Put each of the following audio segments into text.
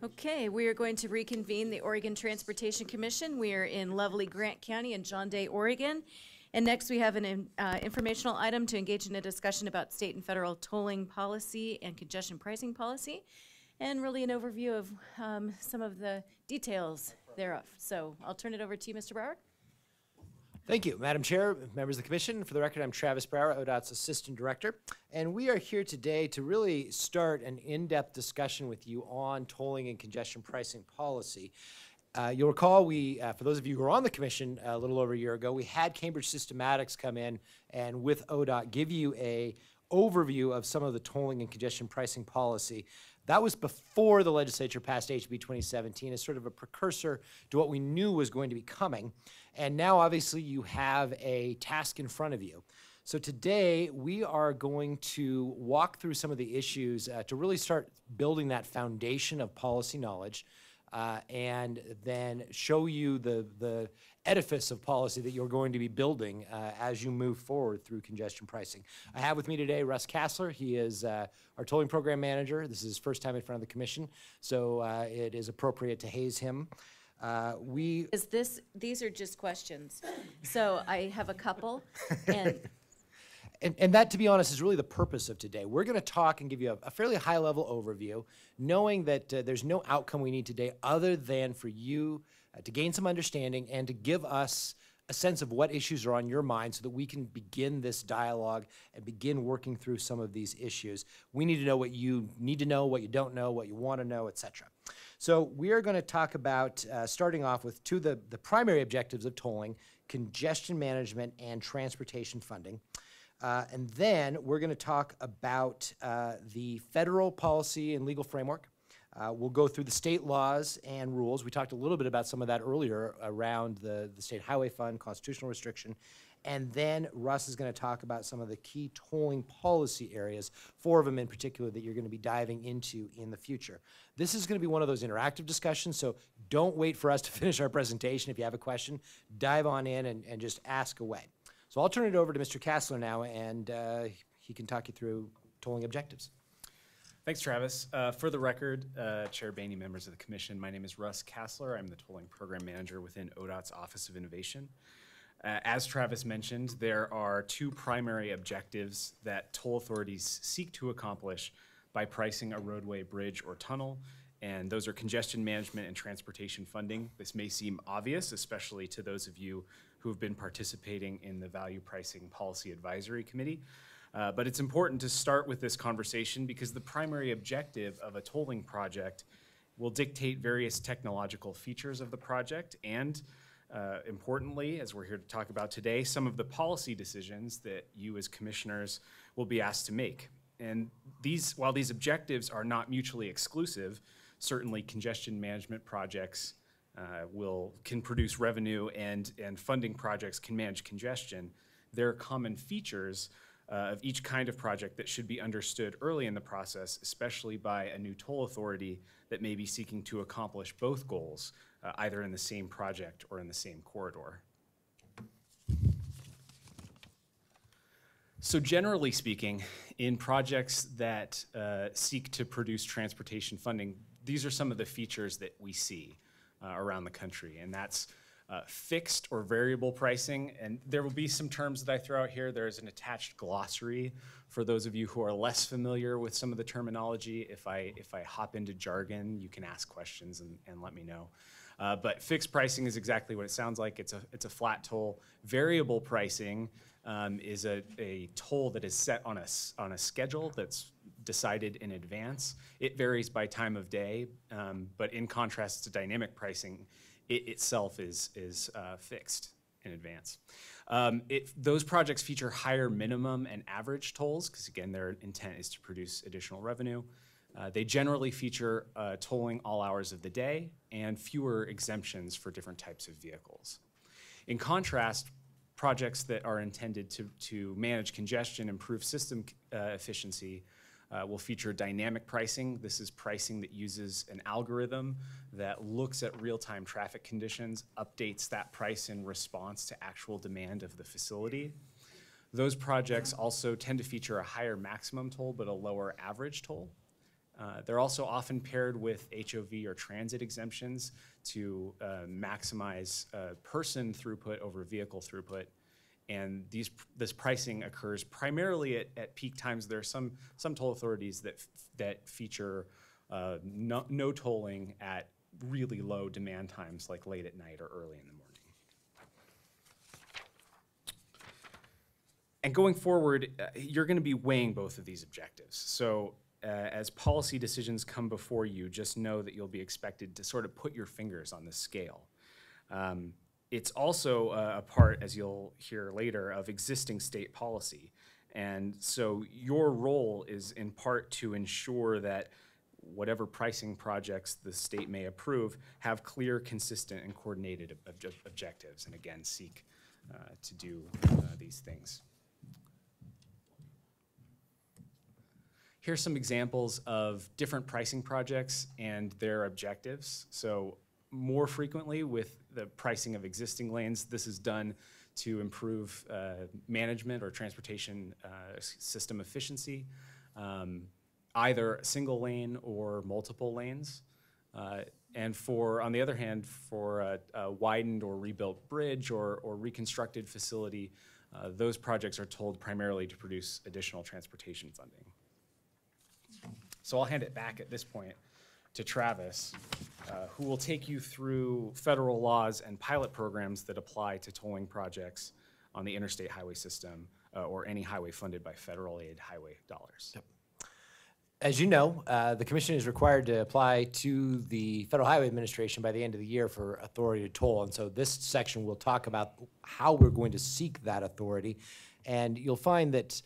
Okay, we are going to reconvene the Oregon Transportation Commission. We are in lovely Grant County in John Day, Oregon. And next we have an informational item to engage in a discussion about state and federal tolling policy and congestion pricing policy, and really an overview of some of the details thereof. So I'll turn it over to you, Mr. Brower. Thank you, Madam Chair, members of the Commission. For the record, I'm Travis Brower, ODOT's Assistant Director, and we are here today to really start an in-depth discussion with you on tolling and congestion pricing policy. You'll recall for those of you who were on the Commission a little over a year ago, we had Cambridge Systematics come in and with ODOT give you a overview of some of the tolling and congestion pricing policy. That was before the legislature passed HB 2017 as sort of a precursor to what we knew was going to be coming. And now, obviously, you have a task in front of you. So today, we are going to walk through some of the issues to really start building that foundation of policy knowledge and then show you the edifice of policy that you're going to be building as you move forward through congestion pricing. I have with me today Russ Kassler. He is our tolling program manager. This is his first time in front of the Commission, so it is appropriate to haze him. These are just questions. So I have a couple, and And that, to be honest, is really the purpose of today. We're going to talk and give you a fairly high-level overview, knowing that there's no outcome we need today other than for you to gain some understanding and to give us a sense of what issues are on your mind so that we can begin this dialogue and begin working through some of these issues. We need to know what you need to know, what you don't know, what you want to know, etc. So we are going to talk about, starting off with two of the primary objectives of tolling: congestion management and transportation funding. And then we're going to talk about the federal policy and legal framework. We'll go through the state laws and rules. We talked a little bit about some of that earlier around the State Highway Fund, constitutional restriction. And then Russ is going to talk about some of the key tolling policy areas, 4 of them in particular, that you're going to be diving into in the future. This is going to be one of those interactive discussions, so don't wait for us to finish our presentation. If you have a question, dive on in and just ask away. So I'll turn it over to Mr. Kassler now, and he can talk you through tolling objectives. Thanks, Travis. For the record, Chair Boehne, members of the Commission, my name is Russ Kassler. I'm the tolling program manager within ODOT's Office of Innovation. As Travis mentioned, there are 2 primary objectives that toll authorities seek to accomplish by pricing a roadway, bridge, or tunnel, and those are congestion management and transportation funding. This may seem obvious, especially to those of you who have been participating in the Value Pricing Policy Advisory Committee. But it's important to start with this conversation because the primary objective of a tolling project will dictate various technological features of the project and, importantly, as we're here to talk about today, some of the policy decisions that you as commissioners will be asked to make. And while these objectives are not mutually exclusive, certainly congestion management projects can produce revenue and funding projects can manage congestion. There are common features of each kind of project that should be understood early in the process, especially by a new toll authority that may be seeking to accomplish both goals, either in the same project or in the same corridor. So generally speaking, in projects that seek to produce transportation funding, these are some of the features that we see around the country, and that's fixed or variable pricing. And there will be some terms that I throw out here. There's an attached glossary for those of you who are less familiar with some of the terminology. If I hop into jargon, you can ask questions and let me know. But fixed pricing is exactly what it sounds like. It's a flat toll. Variable pricing is a toll that is set on a schedule that's decided in advance. It varies by time of day, but in contrast to dynamic pricing, it itself is fixed in advance. Those projects feature higher minimum and average tolls because, again, their intent is to produce additional revenue. They generally feature tolling all hours of the day and fewer exemptions for different types of vehicles. In contrast, projects that are intended to manage congestion, improve system efficiency, will feature dynamic pricing. This is pricing that uses an algorithm that looks at real-time traffic conditions, updates that price in response to actual demand of the facility. Those projects also tend to feature a higher maximum toll but a lower average toll. They're also often paired with HOV or transit exemptions to maximize person throughput over vehicle throughput. And this pricing occurs primarily at peak times. There are some toll authorities that feature no tolling at really low demand times, like late at night or early in the morning. And going forward, you're going to be weighing both of these objectives. So as policy decisions come before you, just know that you'll be expected to sort of put your fingers on the scale. It's also a part, as you'll hear later, of existing state policy. And so your role is in part to ensure that whatever pricing projects the state may approve have clear, consistent, and coordinated objectives, and again, seek to do these things. Here's some examples of different pricing projects and their objectives. So more frequently with the pricing of existing lanes, this is done to improve management or transportation system efficiency, either single lane or multiple lanes. And on the other hand, for a widened or rebuilt bridge or reconstructed facility, those projects are tolled primarily to produce additional transportation funding. So I'll hand it back at this point to Travis, who will take you through federal laws and pilot programs that apply to tolling projects on the interstate highway system or any highway funded by federal aid highway dollars. Yep. As you know, the Commission is required to apply to the Federal Highway Administration by the end of the year for authority to toll. And so this section will talk about how we're going to seek that authority. And you'll find that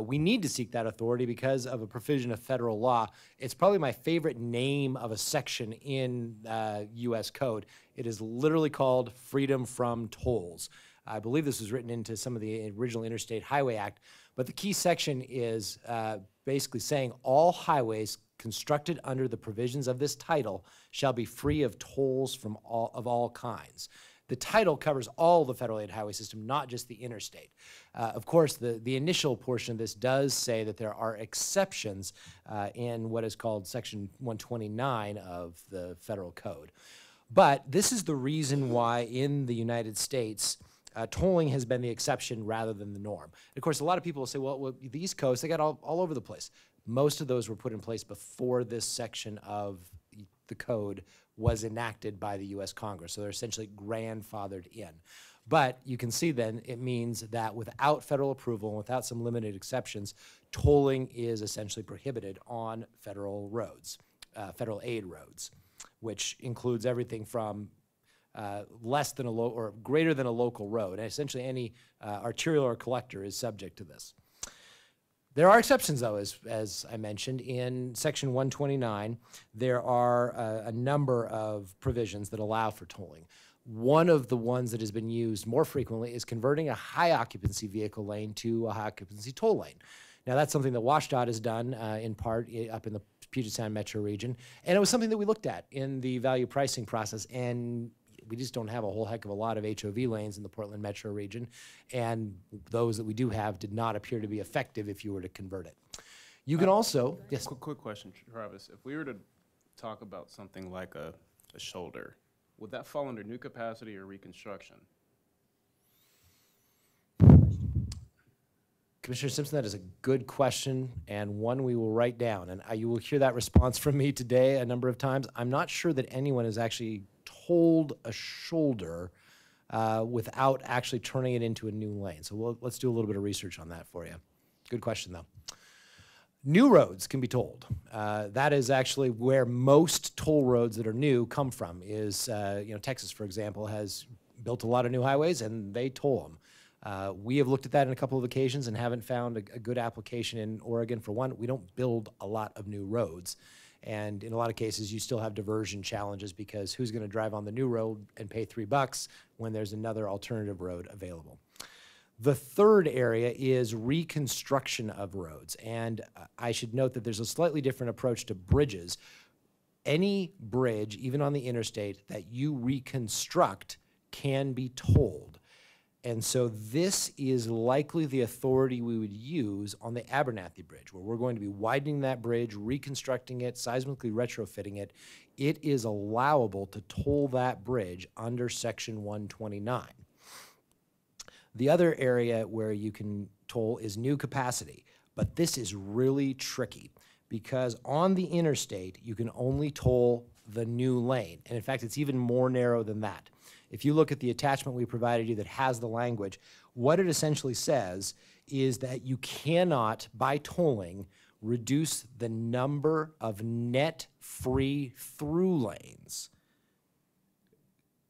we need to seek that authority because of a provision of federal law. It's probably my favorite name of a section in U.S. code. It is literally called Freedom from Tolls. I believe this was written into some of the original Interstate Highway Act, but the key section is basically saying all highways constructed under the provisions of this title shall be free of tolls from all kinds. The title covers all the federal aid highway system, not just the interstate. Of course, the initial portion of this does say that there are exceptions in what is called Section 129 of the federal code. But this is the reason why in the United States, tolling has been the exception rather than the norm. Of course, a lot of people will say, well the East Coast, they got all over the place. Most of those were put in place before this section of the code was enacted by the U.S. Congress. So they're essentially grandfathered in. But you can see then it means that without federal approval and without some limited exceptions, tolling is essentially prohibited on federal roads, federal aid roads, which includes everything from less than or greater than a local road. And essentially any arterial or collector is subject to this. There are exceptions, though, as I mentioned. In Section 129, there are a number of provisions that allow for tolling. One of the ones that has been used more frequently is converting a high-occupancy vehicle lane to a high-occupancy toll lane. Now, that's something that WashDOT has done in part up in the Puget Sound metro region, and it was something that we looked at in the value pricing process, and we just don't have a whole heck of a lot of HOV lanes in the Portland metro region, and those that we do have did not appear to be effective if you were to convert it. You can also, yes? Quick question, Travis. If we were to talk about something like a shoulder, would that fall under new capacity or reconstruction? Commissioner Simpson, that is a good question and one we will write down. And you will hear that response from me today a number of times. I'm not sure that anyone has actually told a shoulder without actually turning it into a new lane. So let's do a little bit of research on that for you. Good question, though. New roads can be tolled. That is actually where most toll roads that are new come from. Texas, for example, has built a lot of new highways and they toll them. We have looked at that on a couple of occasions and haven't found a good application in Oregon. For one, we don't build a lot of new roads. And in a lot of cases, you still have diversion challenges because who's going to drive on the new road and pay $3 when there's another alternative road available? The third area is reconstruction of roads. And I should note that there's a slightly different approach to bridges. Any bridge, even on the interstate, that you reconstruct can be tolled. And so this is likely the authority we would use on the Abernathy Bridge, where we're going to be widening that bridge, reconstructing it, seismically retrofitting it. It is allowable to toll that bridge under Section 129. The other area where you can toll is new capacity, but this is really tricky because on the interstate, you can only toll the new lane. And in fact, it's even more narrow than that. If you look at the attachment we provided you that has the language, what it essentially says is that you cannot, by tolling, reduce the number of net free through lanes.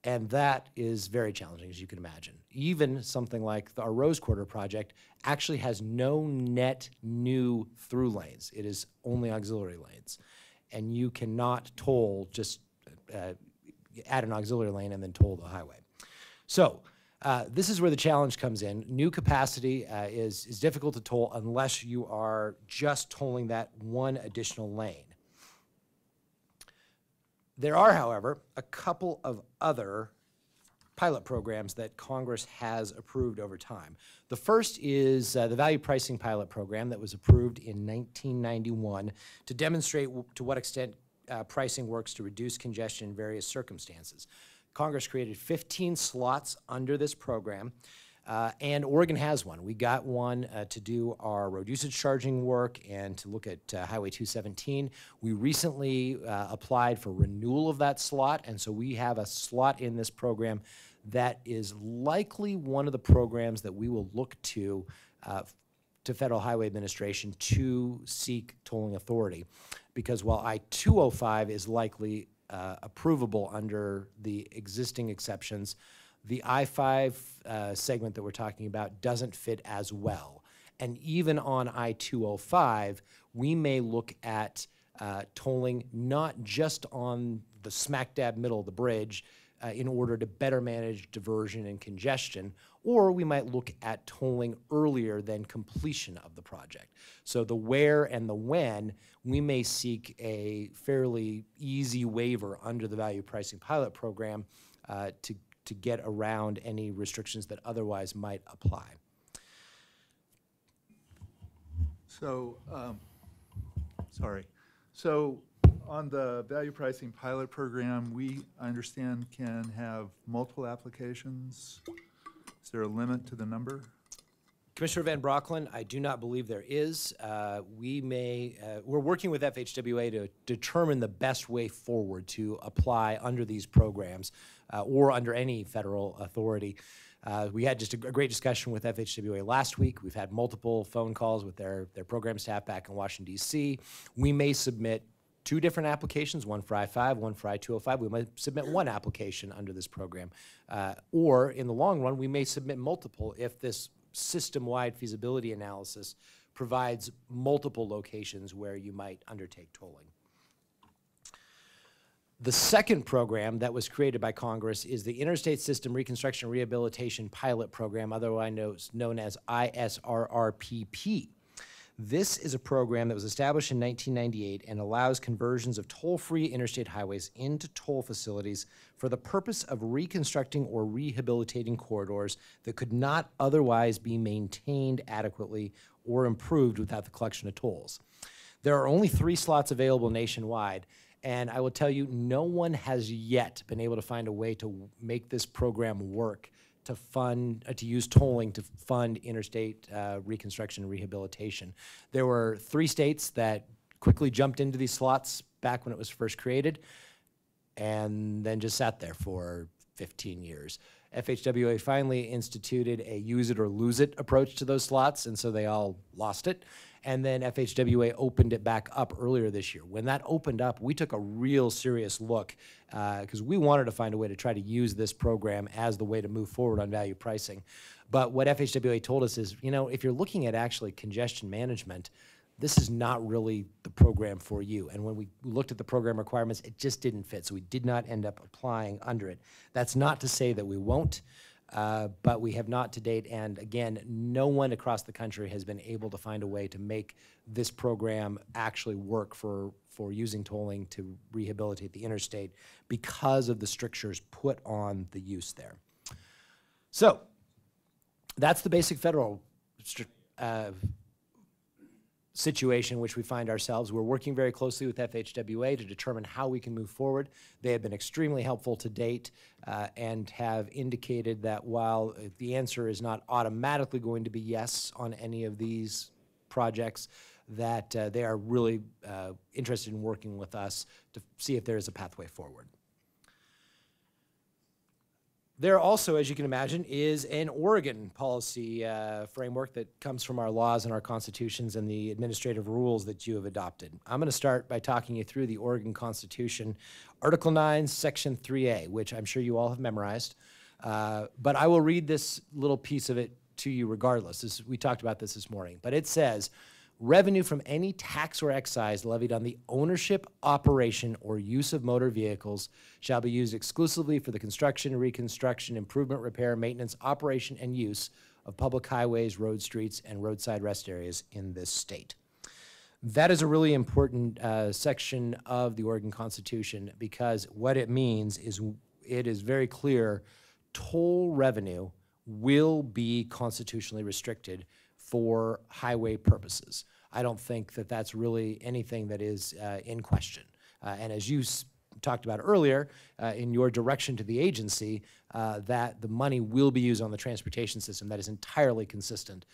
And that is very challenging, as you can imagine. Even something like our Rose Quarter project actually has no net new through lanes. It is only auxiliary lanes. And you cannot toll, just add an auxiliary lane and then toll the highway. So this is where the challenge comes in. New capacity is difficult to toll unless you are just tolling that one additional lane. There are, however, a couple of other pilot programs that Congress has approved over time. The first is the value pricing pilot program that was approved in 1991 to demonstrate to what extent pricing works to reduce congestion in various circumstances. Congress created 15 slots under this program, and Oregon has one. We got one to do our road usage charging work and to look at Highway 217. We recently applied for renewal of that slot, and so we have a slot in this program that is likely one of the programs that we will look to Federal Highway Administration to seek tolling authority. Because while I-205 is likely approvable under the existing exceptions, the I-5 segment that we're talking about doesn't fit as well. And even on I-205, we may look at tolling not just on the smack dab middle of the bridge in order to better manage diversion and congestion, or we might look at tolling earlier than completion of the project. So the where and the when, we may seek a fairly easy waiver under the value pricing pilot program to get around any restrictions that otherwise might apply. So, So on the value pricing pilot program, we, I understand, can have multiple applications. Is there a limit to the number? Commissioner Van Broeklen, I do not believe there is. We're working with FHWA to determine the best way forward to apply under these programs or under any federal authority. We had just a great discussion with FHWA last week. We've had multiple phone calls with their program staff back in Washington, D.C. We may submit 2 different applications, one for I-5, one for I-205. We might submit 1 application under this program. Or in the long run, we may submit multiple if this system-wide feasibility analysis provides multiple locations where you might undertake tolling. The second program that was created by Congress is the Interstate System Reconstruction and Rehabilitation Pilot Program, otherwise known as ISRRPP. This is a program that was established in 1998 and allows conversions of toll-free interstate highways into toll facilities for the purpose of reconstructing or rehabilitating corridors that could not otherwise be maintained adequately or improved without the collection of tolls. There are only 3 slots available nationwide, and I will tell you, no one has yet been able to find a way to make this program work to fund, to use tolling to fund interstate reconstruction and rehabilitation. There were 3 states that quickly jumped into these slots back when it was first created and then just sat there for 15 years. FHWA finally instituted a use it or lose it approach to those slots, and so they all lost it. And then FHWA opened it back up earlier this year. When that opened up, we took a real serious look because we wanted to find a way to try to use this program as the way to move forward on value pricing. But what FHWA told us is, you know, if you're looking at actually congestion management, this is not really the program for you. And when we looked at the program requirements, it just didn't fit. So we did not end up applying under it. That's not to say that we won't. But we have not to date, and again, no one across the country has been able to find a way to make this program actually work for using tolling to rehabilitate the interstate because of the strictures put on the use there. So, That's the basic federal situation in which we find ourselves. We're working very closely with FHWA to determine how we can move forward. They have been extremely helpful to date and have indicated that while the answer is not automatically going to be yes on any of these projects, that they are really interested in working with us to see if there is a pathway forward. There also, as you can imagine, is an Oregon policy framework that comes from our laws and our constitutions and the administrative rules that you have adopted. I'm going to start by talking you through the Oregon Constitution, Article 9, Section 3A, which I'm sure you all have memorized. But I will read this little piece of it to you regardless. We talked about this morning. But it says, revenue from any tax or excise levied on the ownership, operation, or use of motor vehicles shall be used exclusively for the construction, reconstruction, improvement, repair, maintenance, operation, and use of public highways, road streets, and roadside rest areas in this state. That is a really important section of the Oregon Constitution, because what it means is it is very clear toll revenue will be constitutionally restricted for highway purposes. I don't think that that's really anything that is in question. And as you talked about earlier, in your direction to the agency, that the money will be used on the transportation system, that is entirely consistent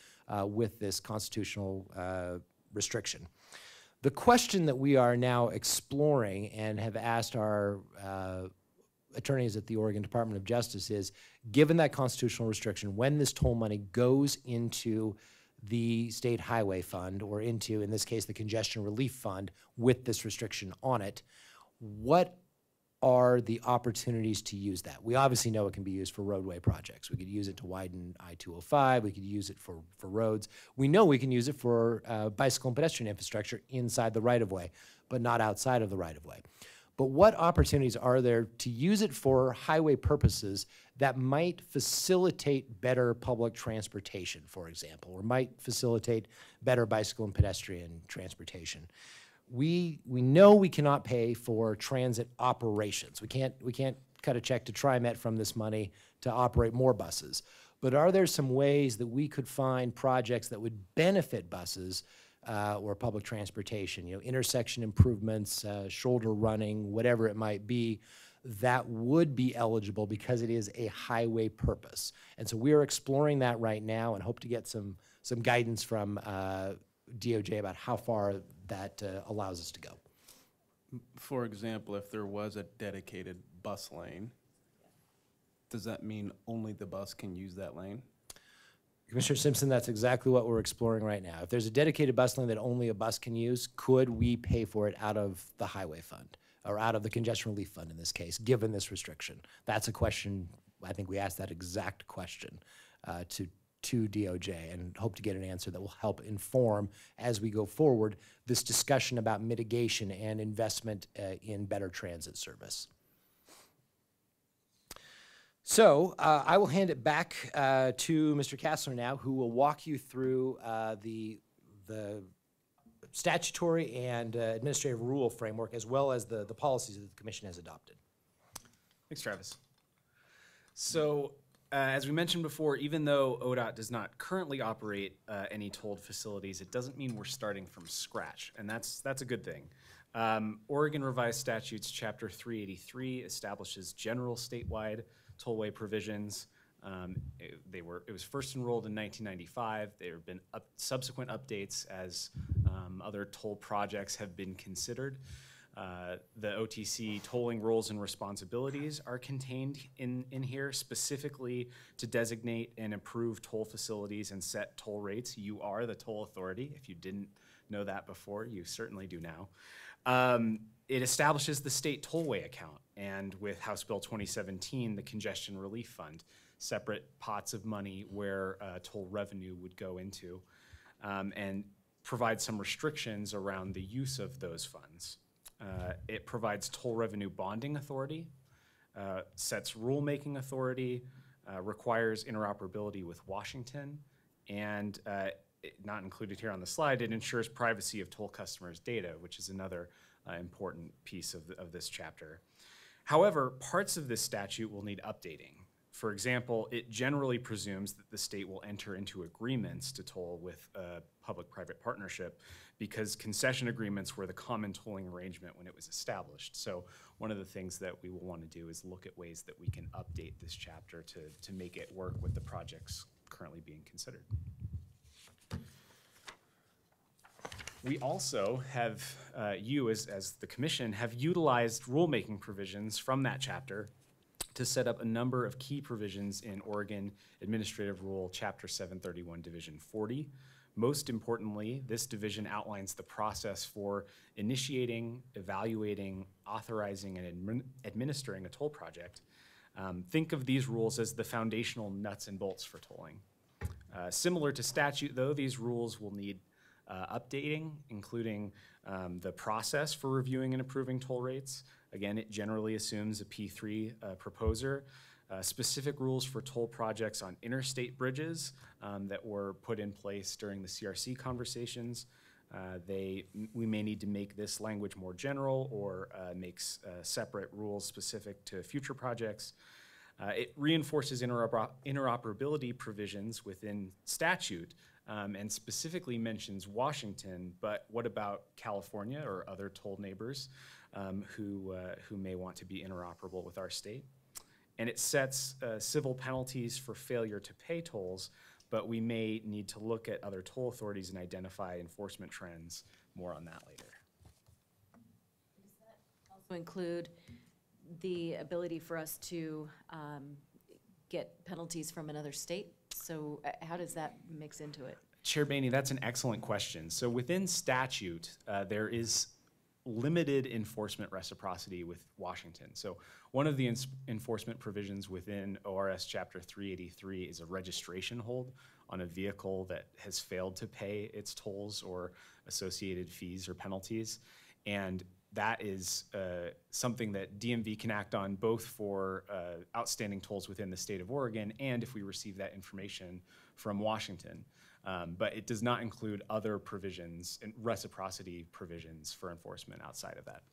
with this constitutional restriction. The question that we are now exploring and have asked our attorneys at the Oregon Department of Justice is, given that constitutional restriction, when this toll money goes into the state highway fund, or into, in this case, the congestion relief fund with this restriction on it, what are the opportunities to use that? We obviously know it can be used for roadway projects. We could use it to widen I-205. We could use it for roads. We know we can use it for bicycle and pedestrian infrastructure inside the right-of-way, but not outside of the right-of-way. But what opportunities are there to use it for highway purposes that might facilitate better public transportation, for example, or might facilitate better bicycle and pedestrian transportation? We know we cannot pay for transit operations. We can't cut a check to TriMet from this money to operate more buses. But are there some ways that we could find projects that would benefit buses or public transportation, intersection improvements, shoulder running, whatever it might be, that would be eligible because it is a highway purpose? And so we are exploring that right now and hope to get some guidance from DOJ about how far that allows us to go. For example, if there was a dedicated bus lane, does that mean only the bus can use that lane? Commissioner Simpson, that's exactly what we're exploring right now. If there's a dedicated bus lane that only a bus can use, could we pay for it out of the highway fund, or out of the congestion relief fund in this case, given this restriction? That's a question, I think we asked that exact question to DOJ, and hope to get an answer that will help inform, as we go forward, this discussion about mitigation and investment in better transit service. So I will hand it back to Mr. Kassler now, who will walk you through the statutory and administrative rule framework, as well as the policies that the Commission has adopted. Thanks, Travis. So as we mentioned before, even though ODOT does not currently operate any tolled facilities, it doesn't mean we're starting from scratch, and that's a good thing. Oregon Revised Statutes Chapter 383 establishes general statewide tollway provisions. It was first enrolled in 1995. There have been subsequent updates as other toll projects have been considered. The OTC tolling roles and responsibilities are contained in here specifically to designate and improve toll facilities and set toll rates. You are the toll authority. If you didn't know that before, you certainly do now. It establishes the state tollway account, and with House Bill 2017, the Congestion Relief Fund, separate pots of money where toll revenue would go into, and provides some restrictions around the use of those funds. It provides toll revenue bonding authority, sets rulemaking authority, requires interoperability with Washington, and not included here on the slide, it ensures privacy of toll customers' data, which is another important piece of this chapter. However, parts of this statute will need updating. For example, it generally presumes that the state will enter into agreements to toll with a public-private partnership because concession agreements were the common tolling arrangement when it was established. So one of the things that we will want to do is look at ways that we can update this chapter to make it work with the projects currently being considered. We also have, you as the commission, have utilized rulemaking provisions from that chapter to set up a number of key provisions in Oregon Administrative Rule Chapter 731, Division 40. Most importantly, this division outlines the process for initiating, evaluating, authorizing, and administering a toll project. Think of these rules as the foundational nuts and bolts for tolling. Similar to statute, though, these rules will need updating, including the process for reviewing and approving toll rates. Again, it generally assumes a P3 proposer. Specific rules for toll projects on interstate bridges that were put in place during the CRC conversations. We may need to make this language more general or makes separate rules specific to future projects. It reinforces interoperability provisions within statute and specifically mentions Washington, but what about California or other toll neighbors who may want to be interoperable with our state? And it sets civil penalties for failure to pay tolls, but we may need to look at other toll authorities and identify enforcement trends. More on that later. Does that also include the ability for us to get penalties from another state? So how does that mix into it? Chair Boehne, that's an excellent question. So within statute, there is limited enforcement reciprocity with Washington. So one of the enforcement provisions within ORS Chapter 383 is a registration hold on a vehicle that has failed to pay its tolls or associated fees or penalties. And that is something that DMV can act on both for outstanding tolls within the state of Oregon and if we receive that information from Washington. But it does not include other provisions and reciprocity provisions for enforcement outside of that.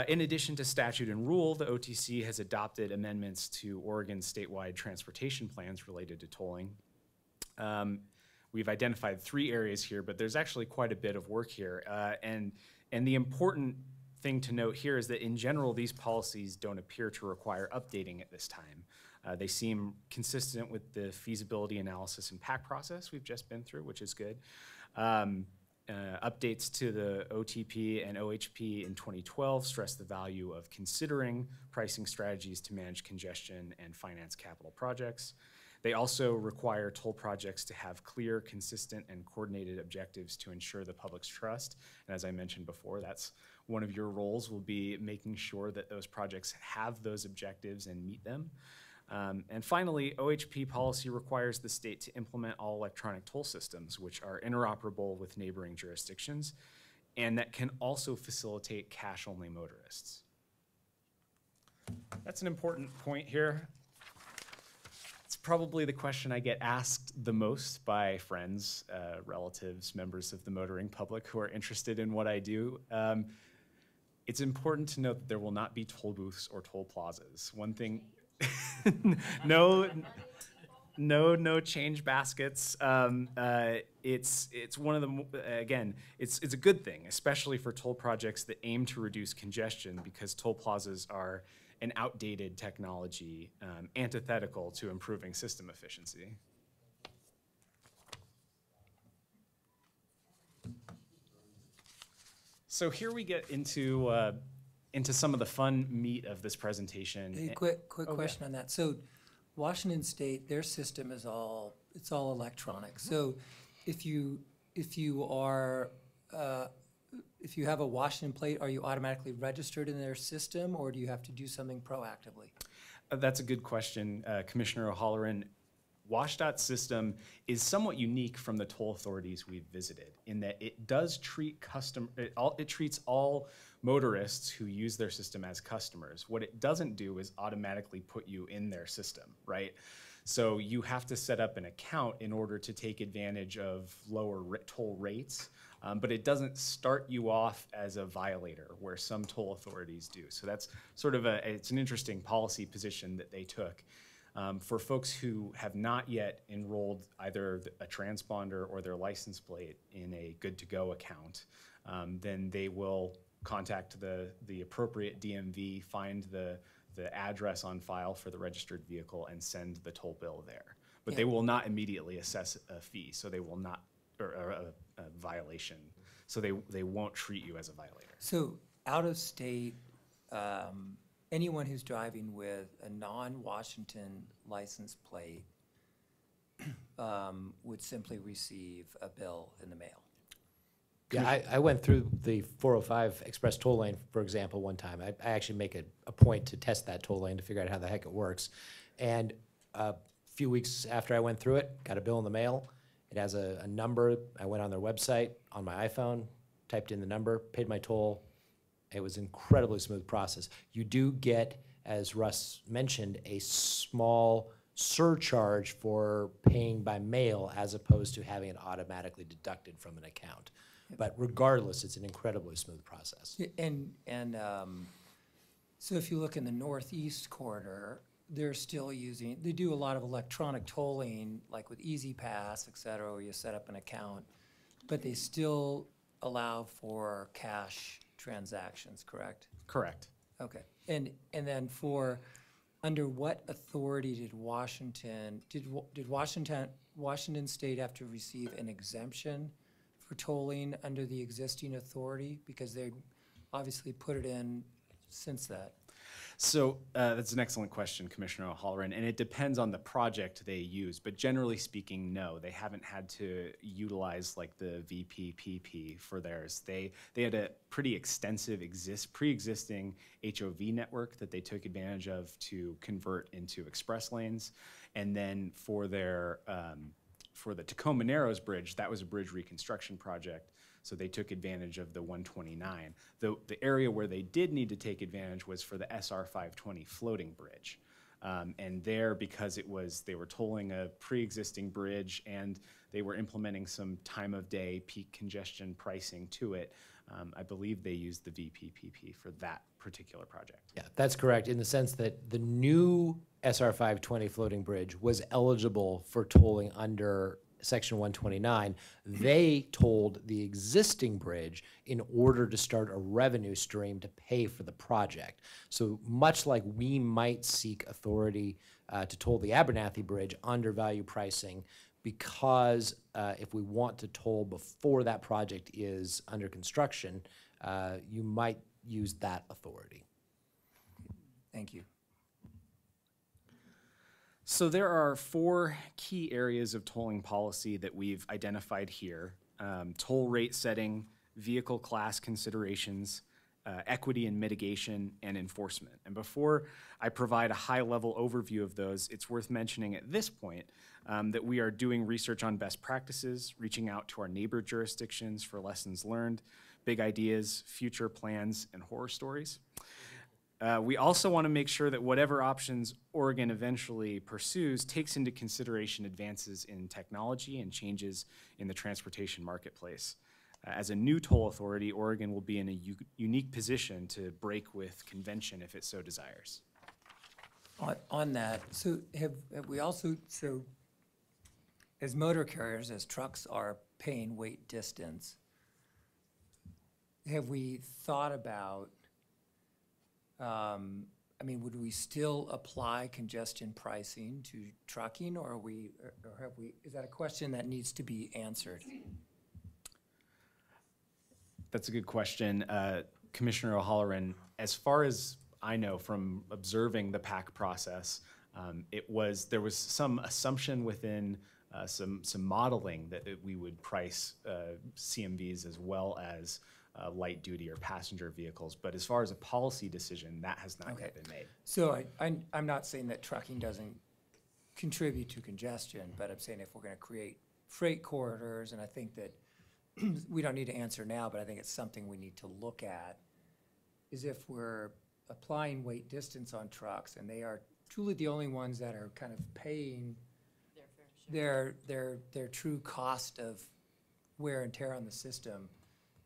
In addition to statute and rule, the OTC has adopted amendments to Oregon's statewide transportation plans related to tolling. We've identified 3 areas here, but there's actually quite a bit of work here. And the important thing to note here is that in general, these policies don't appear to require updating at this time. They seem consistent with the feasibility analysis and PAC process we've just been through, which is good. Updates to the OTP and OHP in 2012 stress the value of considering pricing strategies to manage congestion and finance capital projects. They also require toll projects to have clear, consistent, and coordinated objectives to ensure the public's trust. And as I mentioned before, that's one of your roles will be making sure that those projects have those objectives and meet them. And finally, OHP policy requires the state to implement all electronic toll systems, which are interoperable with neighboring jurisdictions, and that can also facilitate cash-only motorists. That's an important point here. It's probably the question I get asked the most by friends, relatives, members of the motoring public who are interested in what I do. It's important to note that there will not be toll booths or toll plazas. One thing, no change baskets. It's one of the, again, it's a good thing, especially for toll projects that aim to reduce congestion because toll plazas are an outdated technology, antithetical to improving system efficiency. So here we get into some of the fun meat of this presentation. Hey, quick question on that. So Washington State, their system is all electronic. So if you have a Washington plate, are you automatically registered in their system, or do you have to do something proactively? That's a good question, Commissioner O'Halloran. WashDOT's system is somewhat unique from the toll authorities we've visited in that it does treat it treats all motorists who use their system as customers. What it doesn't do is automatically put you in their system, right? So you have to set up an account in order to take advantage of lower toll rates but it doesn't start you off as a violator where some toll authorities do. So that's sort of it's an interesting policy position that they took. For folks who have not yet enrolled either a transponder or their license plate in a good-to-go account, then they will contact the appropriate DMV, find the address on file for the registered vehicle, and send the toll bill there. But Yeah. they will not immediately assess a fee, so they will not, or a violation, so they won't treat you as a violator. So out of state, anyone who's driving with a non-Washington license plate would simply receive a bill in the mail. Yeah, I went through the 405 express toll lane, for example, one time. I actually make a point to test that toll lane to figure out how the heck it works. And a few weeks after I went through it, got a bill in the mail. It has a number. I went on their website on my iPhone, typed in the number, paid my toll. It was an incredibly smooth process. You do get, as Russ mentioned, a small surcharge for paying by mail as opposed to having it automatically deducted from an account. But regardless, it's an incredibly smooth process. Yeah, and so if you look in the northeast corridor, they're still using, they do a lot of electronic tolling, like with Easy Pass, et cetera, where you set up an account, but they still allow for cash transactions, correct? Correct. Okay, and then under what authority did Washington State have to receive an exemption for tolling under the existing authority? Because they obviously put it in since that. So that's an excellent question, Commissioner O'Halloran, and it depends on the project they use, but generally speaking, no, they haven't had to utilize like the VPPP for theirs. They had a pretty extensive pre-existing HOV network that they took advantage of to convert into express lanes, and then for their for the Tacoma Narrows Bridge, that was a bridge reconstruction project. So they took advantage of the 129. The area where they did need to take advantage was for the SR 520 floating bridge. And there, because they were tolling a pre-existing bridge and they were implementing some time of day peak congestion pricing to it, I believe they used the VPPP for that particular project. Yeah, that's correct, in the sense that the new SR 520 floating bridge was eligible for tolling under Section 129. They told the existing bridge in order to start a revenue stream to pay for the project. So much like we might seek authority to toll the Abernathy Bridge under value pricing, because if we want to toll before that project is under construction, you might use that authority. Thank you. So there are 4 key areas of tolling policy that we've identified here: toll rate setting, vehicle class considerations, equity and mitigation, and enforcement. And before I provide a high-level overview of those, it's worth mentioning at this point that we are doing research on best practices, reaching out to our neighbor jurisdictions for lessons learned, big ideas, future plans, and horror stories. We also want to make sure that whatever options Oregon eventually pursues takes into consideration advances in technology and changes in the transportation marketplace. As a new toll authority, Oregon will be in a unique position to break with convention if it so desires. On that, so have we also, so as motor carriers, as trucks are paying weight distance, have we thought about, I mean, would we still apply congestion pricing to trucking, or have we, is that a question that needs to be answered? That's a good question. Commissioner O'Halloran, as far as I know from observing the PAC process, there was some assumption within some modeling that we would price CMVs as well as light duty or passenger vehicles. But as far as a policy decision, that has not yet been made. So I'm not saying that trucking doesn't contribute to congestion, but I'm saying if we're going to create freight corridors, and I think that we don't need to answer now, but I think it's something we need to look at, is if we're applying weight distance on trucks, and they are truly the only ones that are kind of paying their true cost of wear and tear on the system.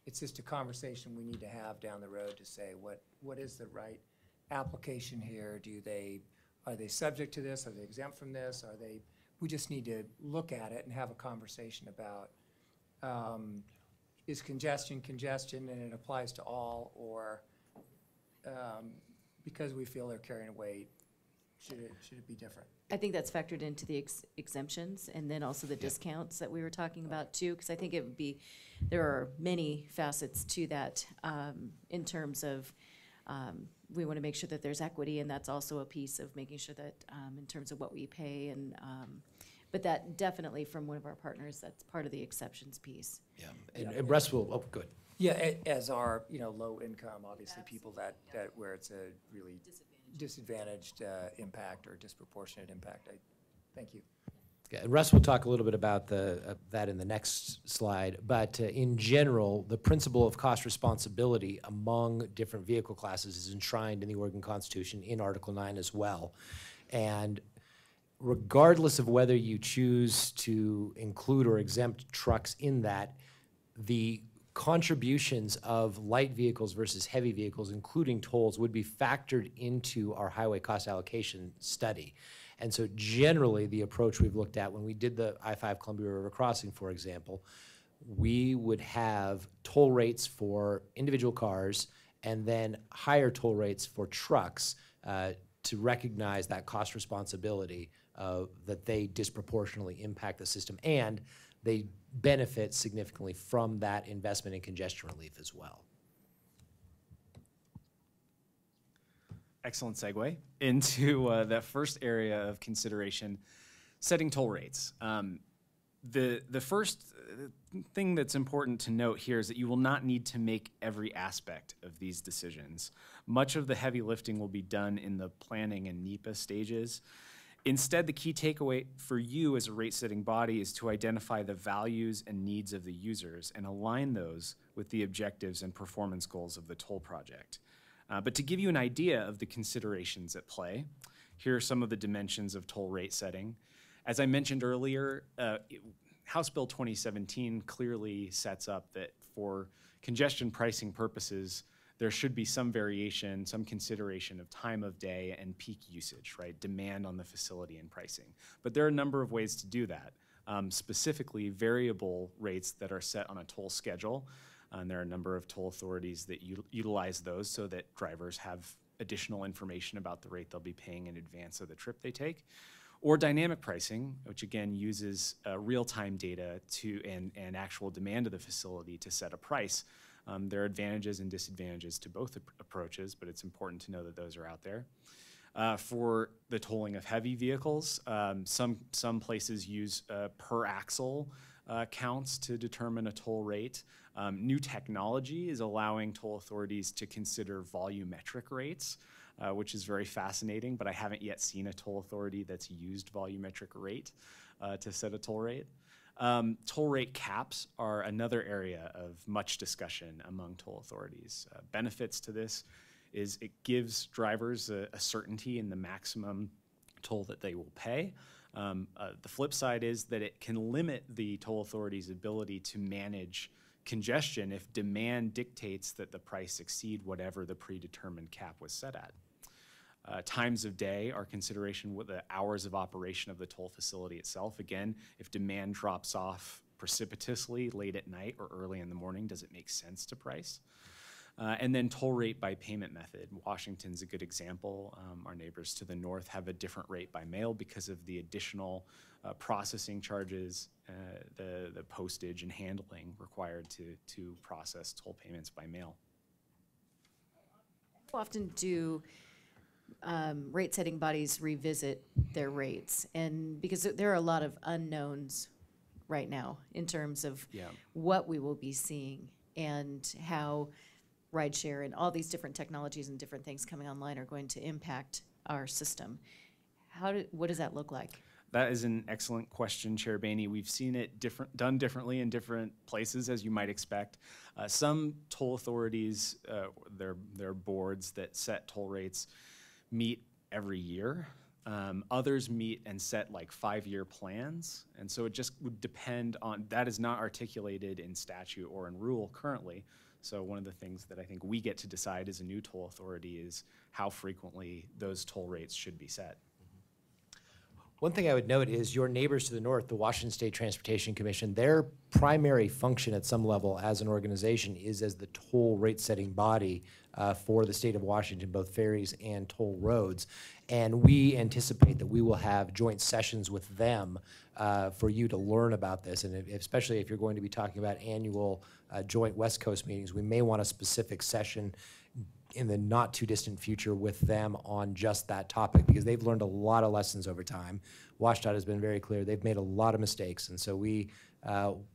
It's just a conversation we need to have down the road to say what is the right application here? Are they subject to this? Are they exempt from this? We just need to look at it and have a conversation about, is congestion and it applies to all, or because we feel they're carrying a weight, should it be different? I think that's factored into the exemptions, and then also the discounts that we were talking about too, because I think it would be, there are many facets to that in terms of, we want to make sure that there's equity, and that's also a piece of making sure that in terms of what we pay, and but that definitely from one of our partners, that's part of the exceptions piece. Yeah, and Russ will, oh, good. Yeah, as are, low income, obviously, people that where it's a really disadvantaged impact or disproportionate impact. Thank you. Yeah, and Russ will talk a little bit about that in the next slide, but in general, the principle of cost responsibility among different vehicle classes is enshrined in the Oregon Constitution in Article 9 as well. And regardless of whether you choose to include or exempt trucks in that, the contributions of light vehicles versus heavy vehicles, including tolls, would be factored into our highway cost allocation study. And so generally, the approach we've looked at when we did the I-5 Columbia River crossing, for example, we would have toll rates for individual cars and then higher toll rates for trucks to recognize that cost responsibility that they disproportionately impact the system, and they benefit significantly from that investment in congestion relief as well. Excellent segue into that first area of consideration, setting toll rates. The first thing that's important to note here is that you will not need to make every aspect of these decisions. Much of the heavy lifting will be done in the planning and NEPA stages. Instead, the key takeaway for you as a rate-setting body is to identify the values and needs of the users and align those with the objectives and performance goals of the toll project. But to give you an idea of the considerations at play, here are some of the dimensions of toll rate setting. As I mentioned earlier, House Bill 2017 clearly sets up that for congestion pricing purposes, there should be some variation, some consideration of time of day and peak usage, right? Demand on the facility and pricing. But there are a number of ways to do that. Specifically, variable rates that are set on a toll schedule. And there are a number of toll authorities that utilize those so that drivers have additional information about the rate they'll be paying in advance of the trip they take. Or dynamic pricing, which again uses real-time data and actual demand of the facility to set a price. There are advantages and disadvantages to both approaches, but it's important to know that those are out there. For the tolling of heavy vehicles, some places use per axle counts to determine a toll rate. New technology is allowing toll authorities to consider volumetric rates, which is very fascinating, but I haven't yet seen a toll authority that's used volumetric rate to set a toll rate. Toll rate caps are another area of much discussion among toll authorities. Benefits to this is it gives drivers a certainty in the maximum toll that they will pay. The flip side is that it can limit the toll authority's ability to manage congestion if demand dictates that the price exceed whatever the predetermined cap was set at. Times of day are consideration with the hours of operation of the toll facility itself. Again, if demand drops off precipitously late at night or early in the morning, does it make sense to price? And then toll rate by payment method. Washington's a good example. Our neighbors to the north have a different rate by mail because of the additional processing charges, the postage and handling required to process toll payments by mail. How often do rate-setting bodies revisit their rates? And because there are a lot of unknowns right now in terms of what we will be seeing and how rideshare and all these different technologies and different things coming online are going to impact our system. What does that look like? That is an excellent question, Chair Boehne. We've seen it done differently in different places, as you might expect. Some toll authorities, their boards that set toll rates meet every year. Others meet and set like 5-year plans. And so it just would depend on, that is not articulated in statute or in rule currently. So one of the things that I think we get to decide as a new toll authority is how frequently those toll rates should be set. One thing I would note is your neighbors to the north, the Washington State Transportation Commission, their primary function at some level as an organization is as the toll rate setting body for the state of Washington, both ferries and toll roads. And we anticipate that we will have joint sessions with them for you to learn about this. And especially if you're going to be talking about annual joint West Coast meetings, we may want a specific session in the not too distant future with them on just that topic, because they've learned a lot of lessons over time. WashDOT has been very clear. They've made a lot of mistakes. And so we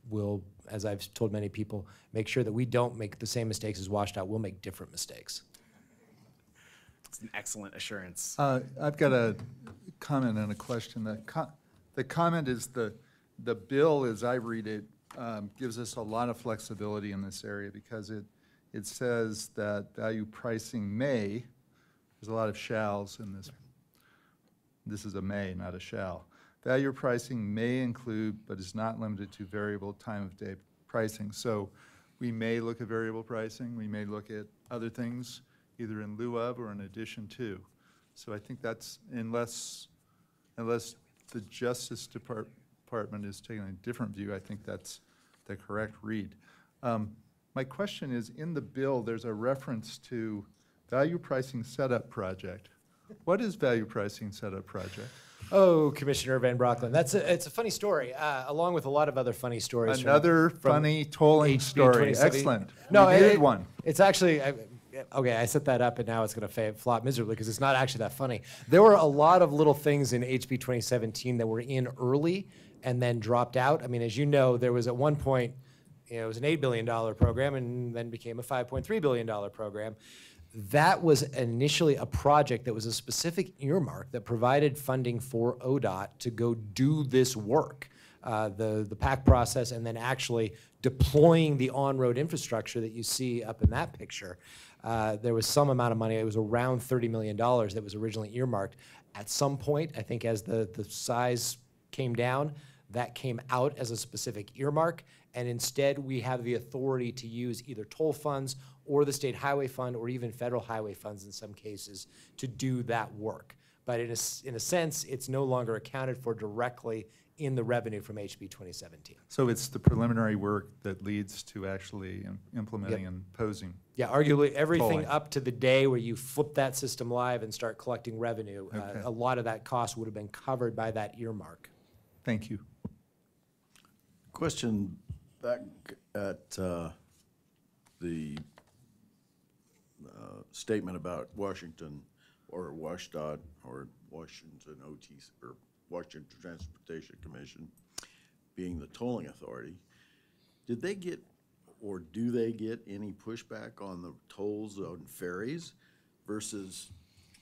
will, as I've told many people, make sure that we don't make the same mistakes as WashDOT. We'll make different mistakes. It's an excellent assurance. I've got a comment and a question. The comment is the bill, as I read it, gives us a lot of flexibility in this area because it says that value pricing may, there's a lot of shalls in this. This is a may, not a shall. Value pricing may include, but is not limited to, variable time of day pricing. So we may look at variable pricing. We may look at other things, either in lieu of or in addition to. So I think that's, unless the Justice Department is taking a different view, I think that's the correct read. My question is, in the bill, there's a reference to value pricing setup project. What is value pricing setup project? Oh, Commissioner Van Brocklin, it's a funny story, along with a lot of other funny stories. Another funny tolling HB story. 27. Excellent. No, We needed one. It's actually, okay, I set that up and now it's going to flop miserably because it's not actually that funny. There were a lot of little things in HB 2017 that were in early and then dropped out. I mean, as you know, there was at one point, it was an $8 billion program and then became a $5.3 billion program. That was initially a project that was a specific earmark that provided funding for ODOT to go do this work, the PAC process, and then actually deploying the on-road infrastructure that you see up in that picture. There was some amount of money, it was around $30 million that was originally earmarked. At some point, I think as the size came down, that came out as a specific earmark, and instead we have the authority to use either toll funds or the state highway fund or even federal highway funds in some cases to do that work. But in a sense, it's no longer accounted for directly in the revenue from HB 2017. So it's the preliminary work that leads to actually implementing Yep. and posing. Yeah, arguably everything Tolling. up to the day where you flip that system live and start collecting revenue, Okay. a lot of that cost would have been covered by that earmark. Thank you. Question back at the statement about Washington or WashDOT or Washington OTC or Washington Transportation Commission being the tolling authority. Did they get or do they get any pushback on the tolls on ferries versus,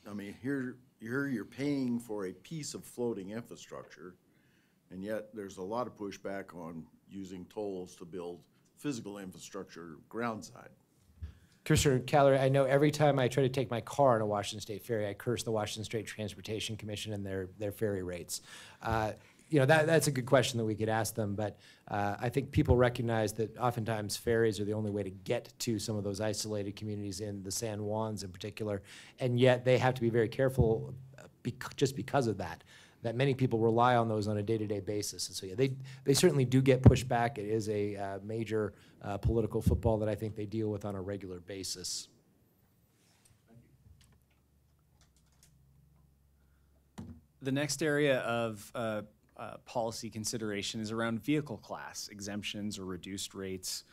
I mean, here you're paying for a piece of floating infrastructure, and yet there's a lot of pushback on using tolls to build physical infrastructure groundside. Commissioner Callary, I know every time I try to take my car on a Washington State ferry, I curse the Washington State Transportation Commission and their ferry rates. You know, that's a good question that we could ask them, but I think people recognize that oftentimes ferries are the only way to get to some of those isolated communities in the San Juans in particular, and yet they have to be very careful just because of that many people rely on those on a day-to-day basis. And so yeah, they certainly do get pushback. It is a major political football that I think they deal with on a regular basis. The next area of policy consideration is around vehicle class exemptions or reduced rates.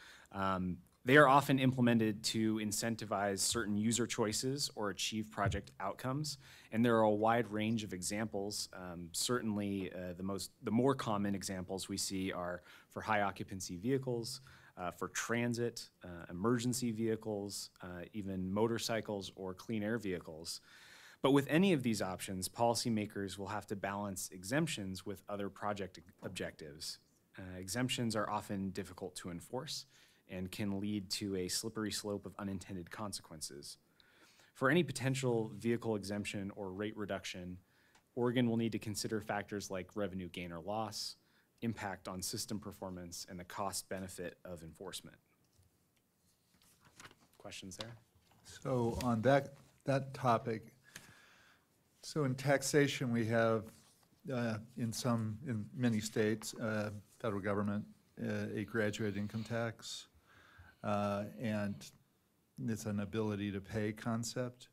They are often implemented to incentivize certain user choices or achieve project outcomes, and there are a wide range of examples. Certainly, the more common examples we see are for high occupancy vehicles, for transit, emergency vehicles, even motorcycles or clean air vehicles. But with any of these options, policymakers will have to balance exemptions with other project objectives. Exemptions are often difficult to enforce and can lead to a slippery slope of unintended consequences. For any potential vehicle exemption or rate reduction, Oregon will need to consider factors like revenue gain or loss, impact on system performance, and the cost benefit of enforcement. Questions there? So on that topic, so in taxation, we have, in many states, federal government, a graduate income tax, and it's an ability to pay concept.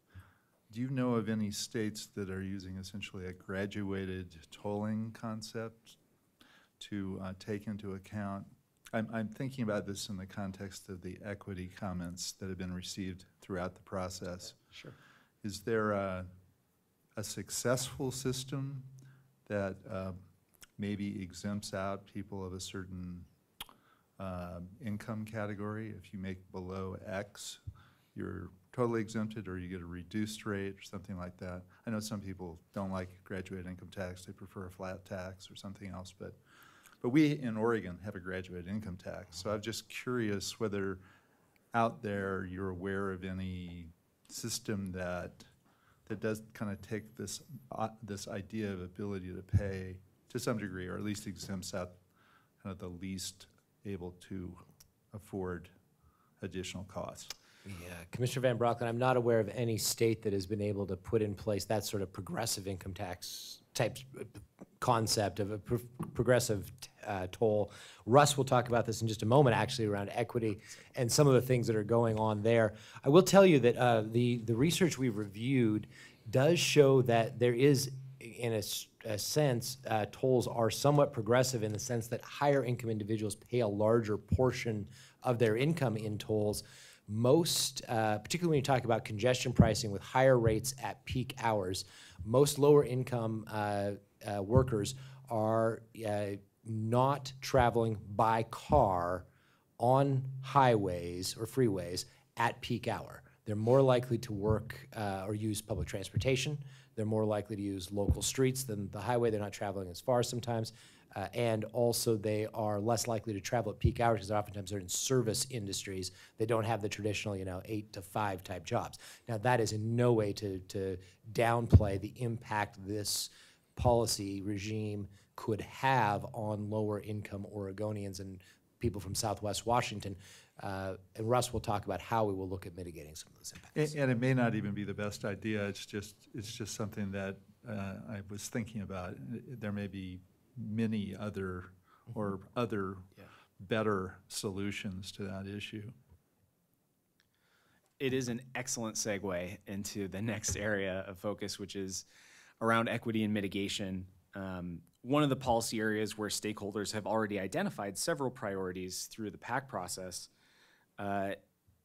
Do you know of any states that are using essentially a graduated tolling concept to take into account? I'm thinking about this in the context of the equity comments that have been received throughout the process. Sure. Is there a successful system that maybe exempts out people of a certain income category? If you make below X, you're totally exempted, or you get a reduced rate or something like that. I know some people don't like graduate income tax, they prefer a flat tax or something else, but we in Oregon have a graduate income tax. So I'm just curious whether out there you're aware of any system that does kind of take this idea of ability to pay to some degree, or at least exempts out kind of the least able to afford additional costs. Yeah, Commissioner Van Brocklen, I'm not aware of any state that has been able to put in place that sort of progressive income tax type concept of a progressive toll. Russ will talk about this in just a moment, actually, around equity and some of the things that are going on there. I will tell you that the research we've reviewed does show that there is, in a sense, tolls are somewhat progressive in the sense that higher income individuals pay a larger portion of their income in tolls. Most, particularly when you talk about congestion pricing with higher rates at peak hours, most lower income workers are not traveling by car on highways or freeways at peak hour. They're more likely to work or use public transportation. They're more likely to use local streets than the highway. They're not traveling as far sometimes. And also they are less likely to travel at peak hours because oftentimes they're in service industries. They don't have the traditional, 8 to 5 type jobs. Now that is in no way to downplay the impact this policy regime could have on lower income Oregonians and people from Southwest Washington. And Russ will talk about how we will look at mitigating some of those impacts. And it may not even be the best idea. It's just something that I was thinking about. There may be many other or better solutions to that issue. It is an excellent segue into the next area of focus, which is around equity and mitigation. One of the policy areas where stakeholders have already identified several priorities through the PAC process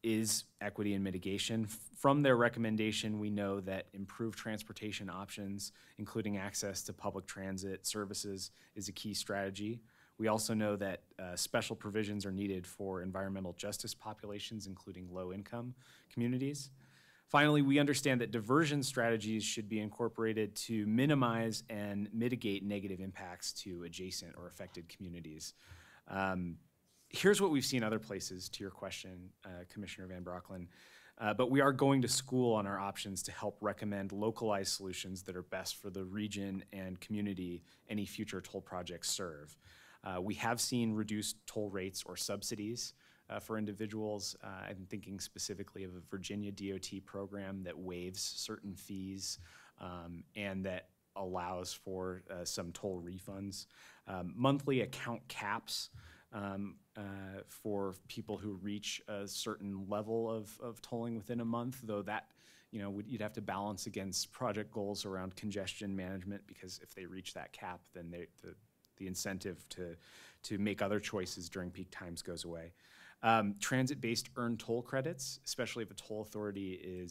is equity and mitigation. From their recommendation, we know that improved transportation options, including access to public transit services, is a key strategy. We also know that special provisions are needed for environmental justice populations, including low-income communities. Finally, we understand that diversion strategies should be incorporated to minimize and mitigate negative impacts to adjacent or affected communities. Here's what we've seen other places, to your question, Commissioner Van Brocklen. But we are going to school on our options to help recommend localized solutions that are best for the region and community any future toll projects serve. We have seen reduced toll rates or subsidies for individuals. I'm thinking specifically of a Virginia DOT program that waives certain fees and that allows for some toll refunds. Monthly account caps for people who reach a certain level of tolling within a month, though that, you'd have to balance against project goals around congestion management, because if they reach that cap, then the incentive to make other choices during peak times goes away. Transit-based earned toll credits, especially if a toll authority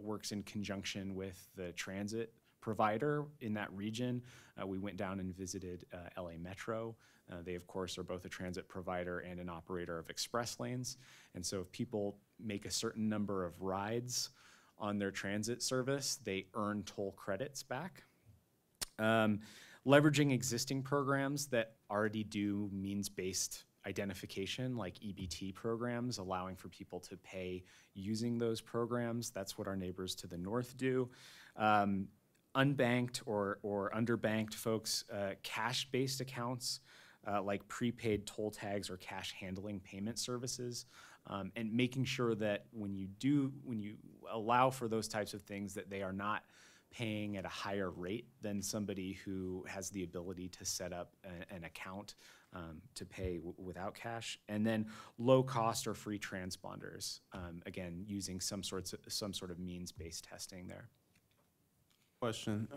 works in conjunction with the transit provider in that region. We went down and visited LA Metro. They, of course, are both a transit provider and an operator of express lanes. And so if people make a certain number of rides on their transit service, they earn toll credits back. Leveraging existing programs that already do means-based identification, like EBT programs, allowing for people to pay using those programs. That's what our neighbors to the north do. unbanked or underbanked folks, cash-based accounts like prepaid toll tags or cash handling payment services, and making sure that when you allow for those types of things, that they are not paying at a higher rate than somebody who has the ability to set up an account to pay without cash. And then low cost or free transponders, again, using some sort of means-based testing there. Question.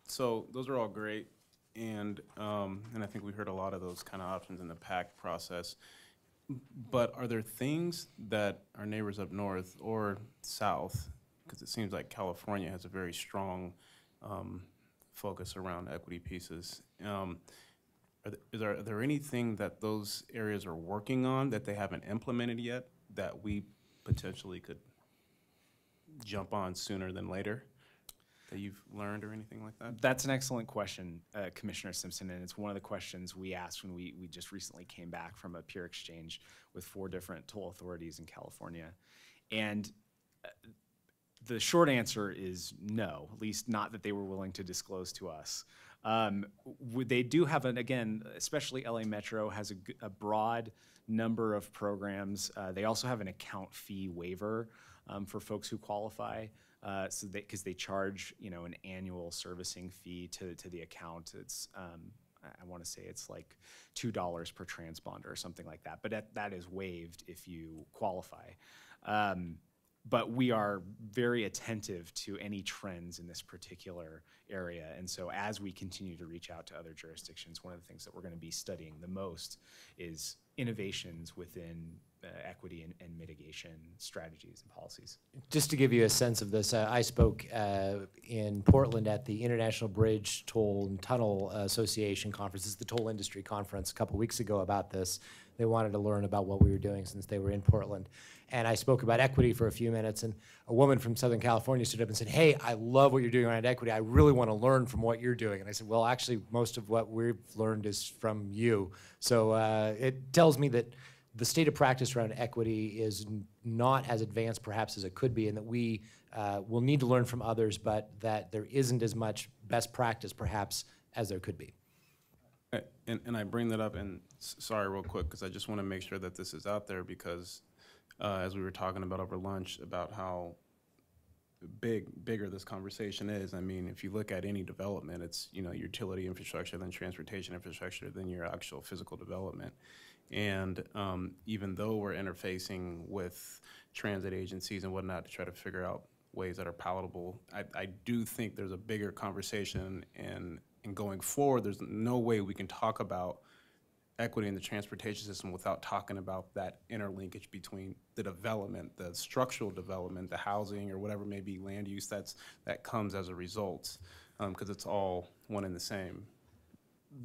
So those are all great, and I think we heard a lot of those kind of options in the PAC process. But are there things that our neighbors up north or south, because it seems like California has a very strong focus around equity pieces, is there anything that those areas are working on that they haven't implemented yet that we potentially could jump on sooner than later, that you've learned or anything like that? That's an excellent question, Commissioner Simpson, and it's one of the questions we asked when we just recently came back from a peer exchange with 4 different toll authorities in California. And the short answer is no, at least not that they were willing to disclose to us. They do have, again, especially LA Metro has a broad number of programs. They also have an account fee waiver for folks who qualify. Because they charge, an annual servicing fee to the account. It's I want to say it's like $2 per transponder or something like that. But that is waived if you qualify. But we are very attentive to any trends in this particular area. And so as we continue to reach out to other jurisdictions, one of the things that we're going to be studying the most is innovations within equity and mitigation strategies and policies. Just to give you a sense of this, I spoke in Portland at the International Bridge, Toll, and Tunnel Association conference. This is the toll industry conference a couple weeks ago about this. They wanted to learn about what we were doing since they were in Portland. And I spoke about equity for a few minutes, and a woman from Southern California stood up and said, "Hey, I love what you're doing around equity. I really want to learn from what you're doing." And I said, "Well, actually, most of what we've learned is from you." So it tells me that the state of practice around equity is not as advanced perhaps as it could be, and that we will need to learn from others, but that there isn't as much best practice perhaps as there could be. And I bring that up, and sorry real quick, because I just want to make sure that this is out there, because as we were talking about over lunch about how bigger this conversation is. I mean, if you look at any development, it's, utility infrastructure, then transportation infrastructure, then your actual physical development. And even though we're interfacing with transit agencies and whatnot to try to figure out ways that are palatable, I do think there's a bigger conversation, and going forward, there's no way we can talk about equity in the transportation system without talking about that interlinkage between the development, the structural development, the housing, or whatever may be land use that comes as a result, because it's all one and the same.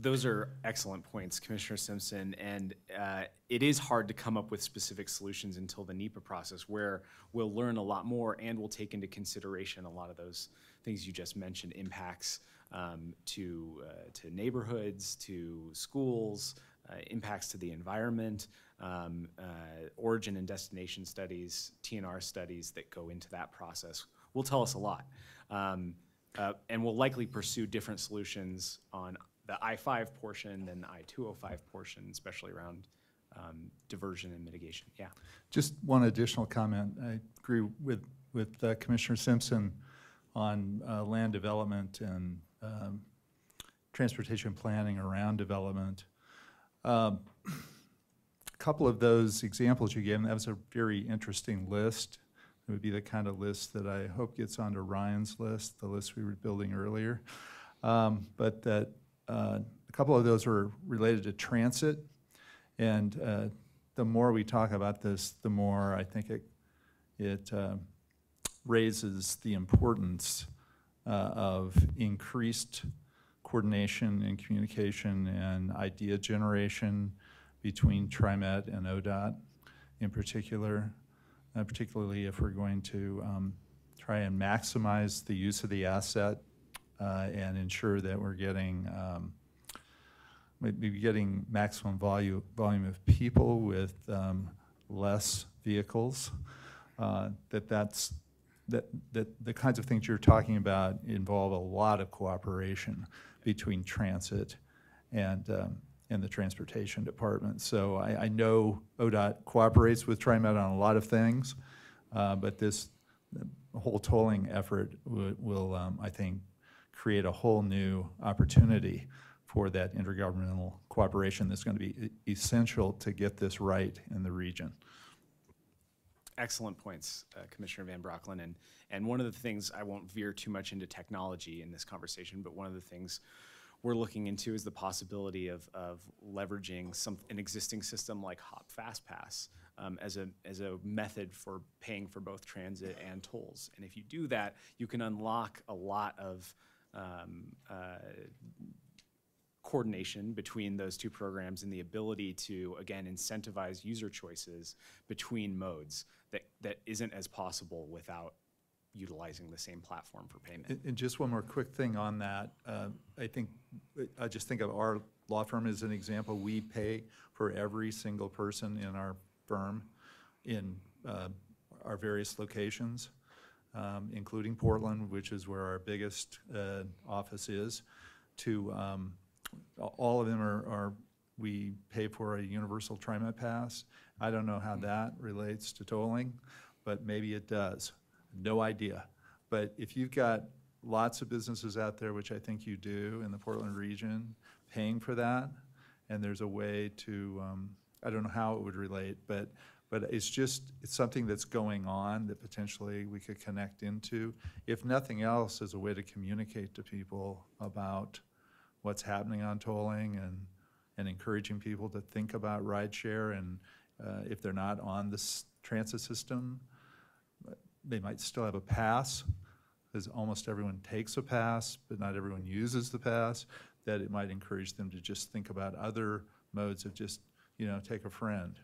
Those are excellent points, Commissioner Simpson, and it is hard to come up with specific solutions until the NEPA process, where we'll learn a lot more and we'll take into consideration a lot of those things you just mentioned, impacts to neighborhoods, to schools, impacts to the environment, origin and destination studies, TNR studies that go into that process will tell us a lot. And we'll likely pursue different solutions on the I-5 portion than the I-205 portion, especially around diversion and mitigation. Yeah. Just one additional comment. I agree with Commissioner Simpson on land development and transportation planning around development. A couple of those examples you gave, that was a very interesting list. It would be the kind of list that I hope gets onto Ryan's list, the list we were building earlier. But that a couple of those were related to transit, and the more we talk about this, the more I think it raises the importance of increased coordination and communication and idea generation between TriMet and ODOT in particular, particularly if we're going to try and maximize the use of the asset and ensure that we're getting maybe getting maximum volume of people with less vehicles, that's the kinds of things you're talking about involve a lot of cooperation between transit and the transportation department. So I know ODOT cooperates with TriMet on a lot of things, but this whole tolling effort will I think, create a whole new opportunity for that intergovernmental cooperation that's going to be essential to get this right in the region. Excellent points, Commissioner Van Broeklen. And one of the things, I won't veer too much into technology in this conversation, but one of the things we're looking into is the possibility of leveraging an existing system like Hop Fast Pass as a method for paying for both transit and tolls. And if you do that, you can unlock a lot of coordination between those two programs and the ability to, again, incentivize user choices between modes that isn't as possible without utilizing the same platform for payment. And just one more quick thing on that. I just think of our law firm as an example. We pay for every single person in our firm in our various locations, including Portland, which is where our biggest office is, to all of them we pay for a universal TriMet pass. I don't know how that relates to tolling, but maybe it does. No idea. But if you've got lots of businesses out there, which I think you do in the Portland region, paying for that, and there's a way to, I don't know how it would relate, but it's something that's going on that potentially we could connect into, if nothing else, as a way to communicate to people about what's happening on tolling and encouraging people to think about rideshare, and if they're not on this transit system, they might still have a pass, because almost everyone takes a pass, but not everyone uses the pass, that it might encourage them to just think about other modes of just, take a friend,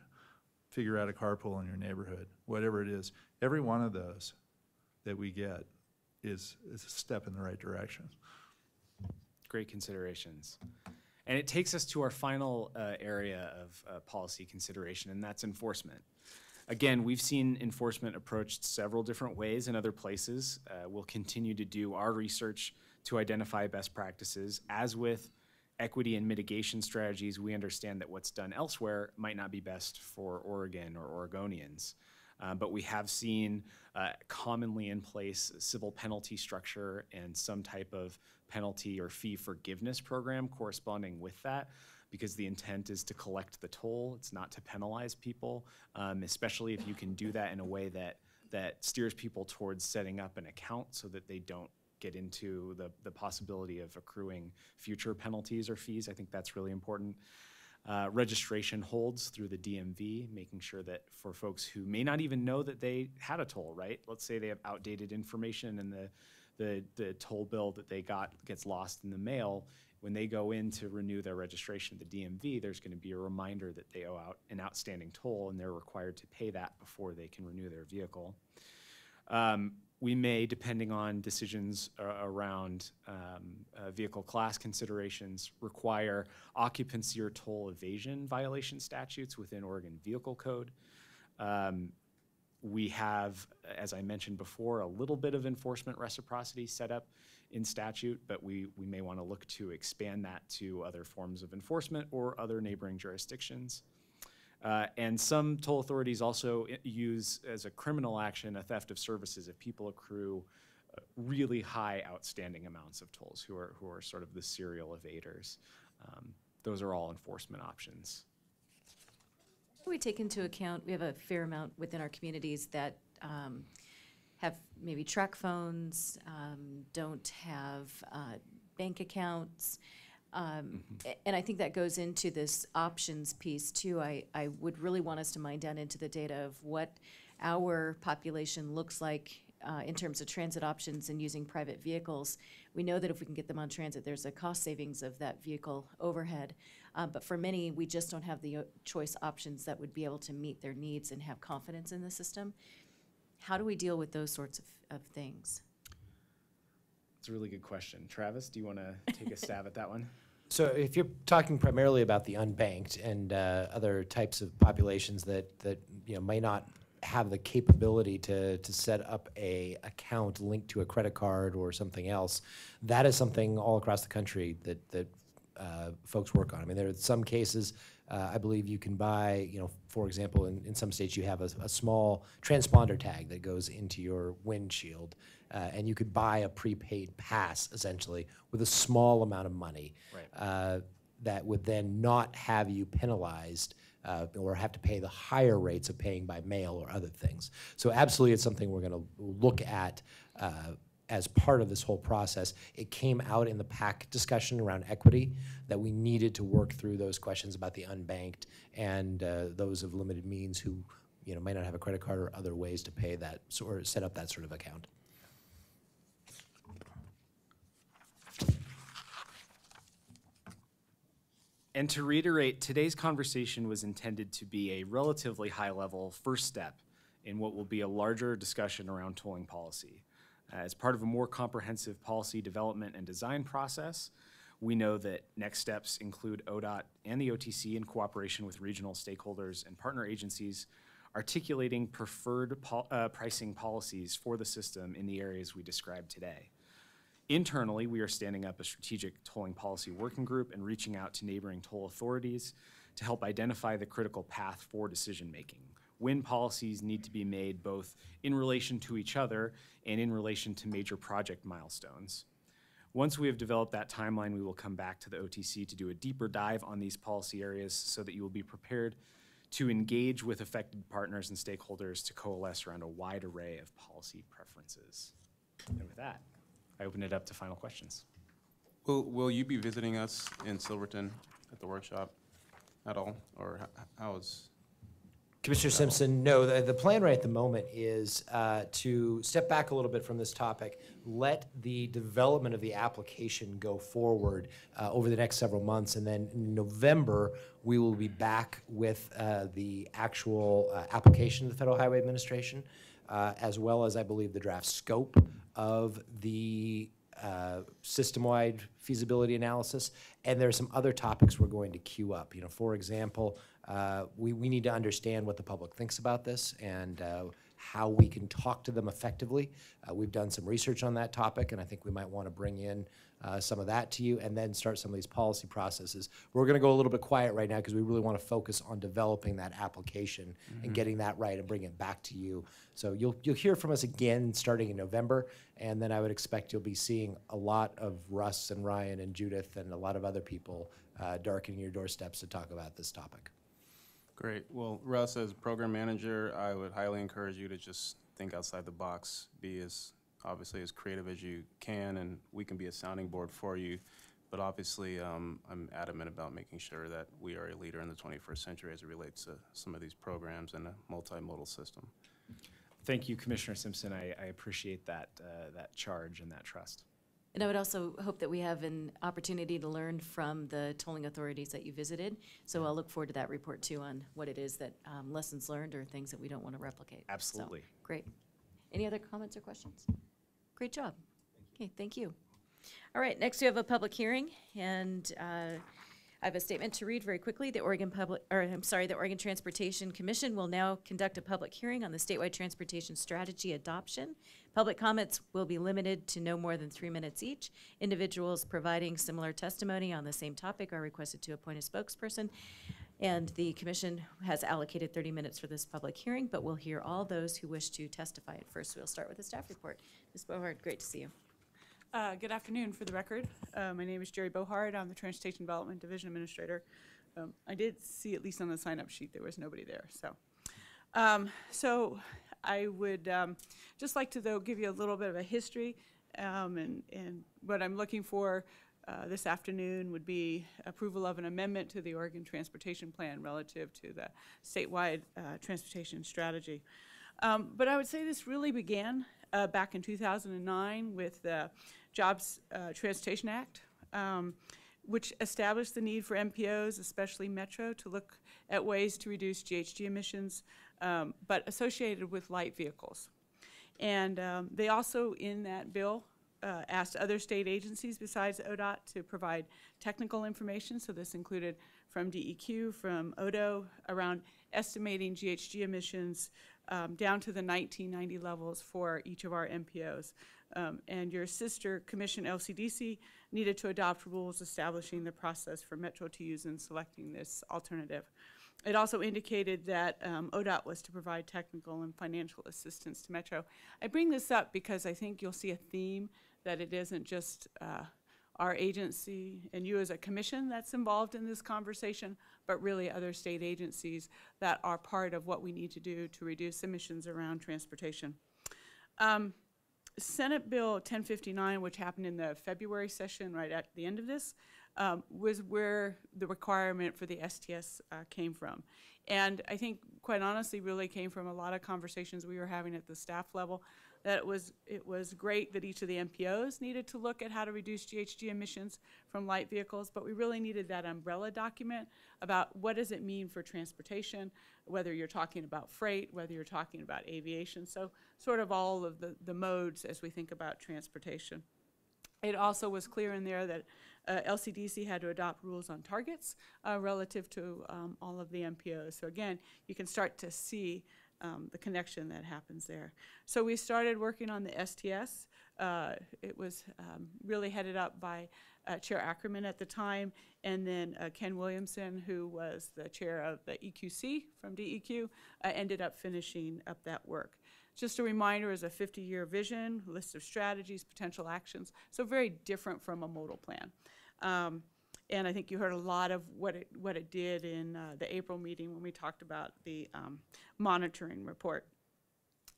figure out a carpool in your neighborhood, whatever it is. Every one of those that we get is a step in the right direction. Great considerations. And it takes us to our final area of policy consideration, and that's enforcement. Again, we've seen enforcement approached several different ways in other places. We'll continue to do our research to identify best practices. As with equity and mitigation strategies, we understand that what's done elsewhere might not be best for Oregon or Oregonians. But we have seen commonly in place civil penalty structure and some type of penalty or fee forgiveness program corresponding with that, because the intent is to collect the toll. It's not to penalize people, especially if you can do that in a way that steers people towards setting up an account so that they don't get into the possibility of accruing future penalties or fees. I think that's really important. Registration holds through the DMV, making sure that for folks who may not even know that they had a toll, right? Let's say they have outdated information and the toll bill that they got gets lost in the mail. When they go in to renew their registration at the DMV, there's going to be a reminder that they owe out an outstanding toll, and they're required to pay that before they can renew their vehicle. We may, depending on decisions around vehicle class considerations, require occupancy or toll evasion violation statutes within Oregon Vehicle Code. We have, as I mentioned before, a little bit of enforcement reciprocity set up in statute, but we may want to look to expand that to other forms of enforcement or other neighboring jurisdictions. And some toll authorities also use as a criminal action a theft of services if people accrue really high outstanding amounts of tolls, who are sort of the serial evaders. Those are all enforcement options. We take into account, we have a fair amount within our communities that have maybe track phones, don't have bank accounts. And I think that goes into this options piece too. I would really want us to mine down into the data of what our population looks like in terms of transit options and using private vehicles. We know that if we can get them on transit, there's a cost savings of that vehicle overhead. But for many, we just don't have the choice options that would be able to meet their needs and have confidence in the system. How do we deal with those sorts of things? It's a really good question. Travis, do you want to take a stab at that one? So if you're talking primarily about the unbanked and other types of populations that may not have the capability to set up a account linked to a credit card or something else, that is something all across the country that folks work on. I mean, there are some cases, I believe you can buy, for example, in some states you have a small transponder tag that goes into your windshield, and you could buy a prepaid pass, essentially, with a small amount of money. Right. That would then not have you penalized or have to pay the higher rates of paying by mail or other things. So absolutely, it's something we're going to look at as part of this whole process. It came out in the PAC discussion around equity that we needed to work through those questions about the unbanked and those of limited means who might not have a credit card or other ways to pay that or set up that sort of account. And to reiterate, today's conversation was intended to be a relatively high-level first step in what will be a larger discussion around tolling policy. As part of a more comprehensive policy development and design process, we know that next steps include ODOT and the OTC in cooperation with regional stakeholders and partner agencies articulating preferred pricing policies for the system in the areas we described today. Internally, we are standing up a strategic tolling policy working group and reaching out to neighboring toll authorities to help identify the critical path for decision-making, when policies need to be made both in relation to each other and in relation to major project milestones. Once we have developed that timeline, we will come back to the OTC to do a deeper dive on these policy areas so that you will be prepared to engage with affected partners and stakeholders to coalesce around a wide array of policy preferences. And with that, I open it up to final questions. Will you be visiting us in Silverton at the workshop at all, or how is? Commissioner Simpson, no, the plan right at the moment is to step back a little bit from this topic, let the development of the application go forward over the next several months, and then in November, we will be back with the actual application to the Federal Highway Administration, as well as, I believe, the draft scope of the system-wide feasibility analysis, and there are some other topics we're going to queue up. For example, we need to understand what the public thinks about this and how we can talk to them effectively. We've done some research on that topic, and I think we might want to bring in some of that to you and then start some of these policy processes. We're going to go a little bit quiet right now because we really want to focus on developing that application and getting that right and bring it back to you. So you'll hear from us again starting in November, and then I would expect you'll be seeing a lot of Russ and Ryan and Judith and a lot of other people darkening your doorsteps to talk about this topic. Great. Well, Russ, as program manager, I would highly encourage you to just think outside the box, be as obviously as creative as you can, and we can be a sounding board for you. But obviously, I'm adamant about making sure that we are a leader in the 21st century as it relates to some of these programs and a multimodal system. Thank you, Commissioner Simpson. I appreciate that, that charge and that trust. And I would also hope that we have an opportunity to learn from the tolling authorities that you visited. So I'll look forward to that report too on what it is that lessons learned or things that we don't want to replicate. Absolutely. So, great. Any other comments or questions? Great job. Okay, thank you. All right, next we have a public hearing, and I have a statement to read very quickly. The Oregon Transportation Commission will now conduct a public hearing on the statewide transportation strategy adoption. Public comments will be limited to no more than 3 minutes each. Individuals providing similar testimony on the same topic are requested to appoint a spokesperson. And the commission has allocated 30 minutes for this public hearing, but we'll hear all those who wish to testify. At first, we'll start with the staff report. Ms. Bohard, great to see you. Good afternoon. For the record, my name is Jerry Bohard. I'm the Transportation Development Division Administrator. I did see, at least on the sign-up sheet, there was nobody there. So I would just like to, though, give you a little bit of a history, and what I'm looking for this afternoon would be approval of an amendment to the Oregon Transportation Plan relative to the statewide transportation strategy. But I would say this really began back in 2009 with the Jobs Transportation Act, which established the need for MPOs, especially Metro, to look at ways to reduce GHG emissions, but associated with light vehicles. And they also, in that bill, asked other state agencies besides ODOT to provide technical information. So this included from DEQ, from ODO, around estimating GHG emissions down to the 1990 levels for each of our MPOs. And your sister commission, LCDC, needed to adopt rules establishing the process for Metro to use in selecting this alternative. It also indicated that ODOT was to provide technical and financial assistance to Metro. I bring this up because I think you'll see a theme that it isn't just our agency and you as a commission that's involved in this conversation, but really other state agencies that are part of what we need to do to reduce emissions around transportation. Senate Bill 1059, which happened in the February session right at the end of this, was where the requirement for the STS came from. And I think, quite honestly, really came from a lot of conversations we were having at the staff level, that it was great that each of the MPOs needed to look at how to reduce GHG emissions from light vehicles, but we really needed that umbrella document about what does it mean for transportation, whether you're talking about freight, whether you're talking about aviation, so sort of all of the modes as we think about transportation. It also was clear in there that LCDC had to adopt rules on targets relative to all of the MPOs. So again, you can start to see the connection that happens there. So we started working on the STS. It was really headed up by Chair Ackerman at the time, and then Ken Williamson, who was the chair of the EQC from DEQ, ended up finishing up that work. Just a reminder, is a 50-year vision, list of strategies, potential actions, so very different from a modal plan. And I think you heard a lot of what it did in the April meeting when we talked about the monitoring report.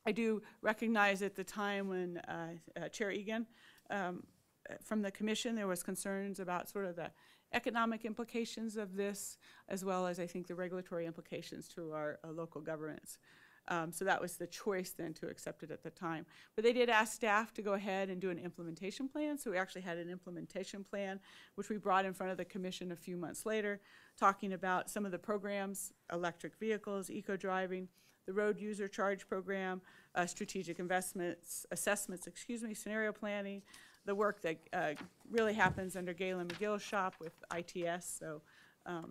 I do recognize at the time when Chair Egan from the commission, there was concerns about sort of the economic implications of this, as well as I think the regulatory implications to our local governments. So that was the choice then to accept it at the time. But they did ask staff to go ahead and do an implementation plan. So we actually had an implementation plan, which we brought in front of the commission a few months later, talking about some of the programs, electric vehicles, eco-driving, the road user charge program, strategic investments, assessments, scenario planning, the work that really happens under Galen McGill's shop with ITS, so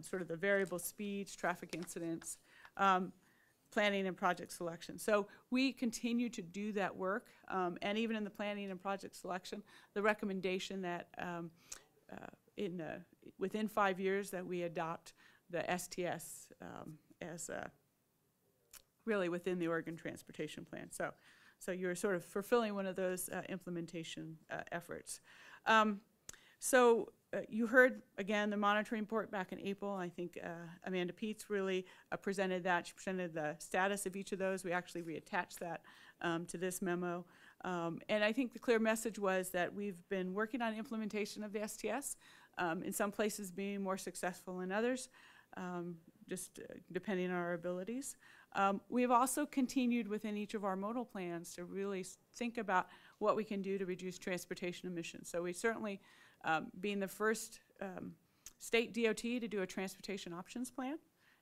sort of the variable speeds, traffic incidents, planning and project selection. So we continue to do that work, and even in the planning and project selection, the recommendation that within 5 years that we adopt the STS as really within the Oregon Transportation Plan. So you're sort of fulfilling one of those implementation efforts. You heard, again, the monitoring report back in April. I think Amanda Peets really presented that. She presented the status of each of those. We actually reattached that to this memo. And I think the clear message was that we've been working on implementation of the STS, in some places being more successful than others, just depending on our abilities. We've also continued within each of our modal plans to really think about what we can do to reduce transportation emissions. So we certainly, being the first state DOT to do a transportation options plan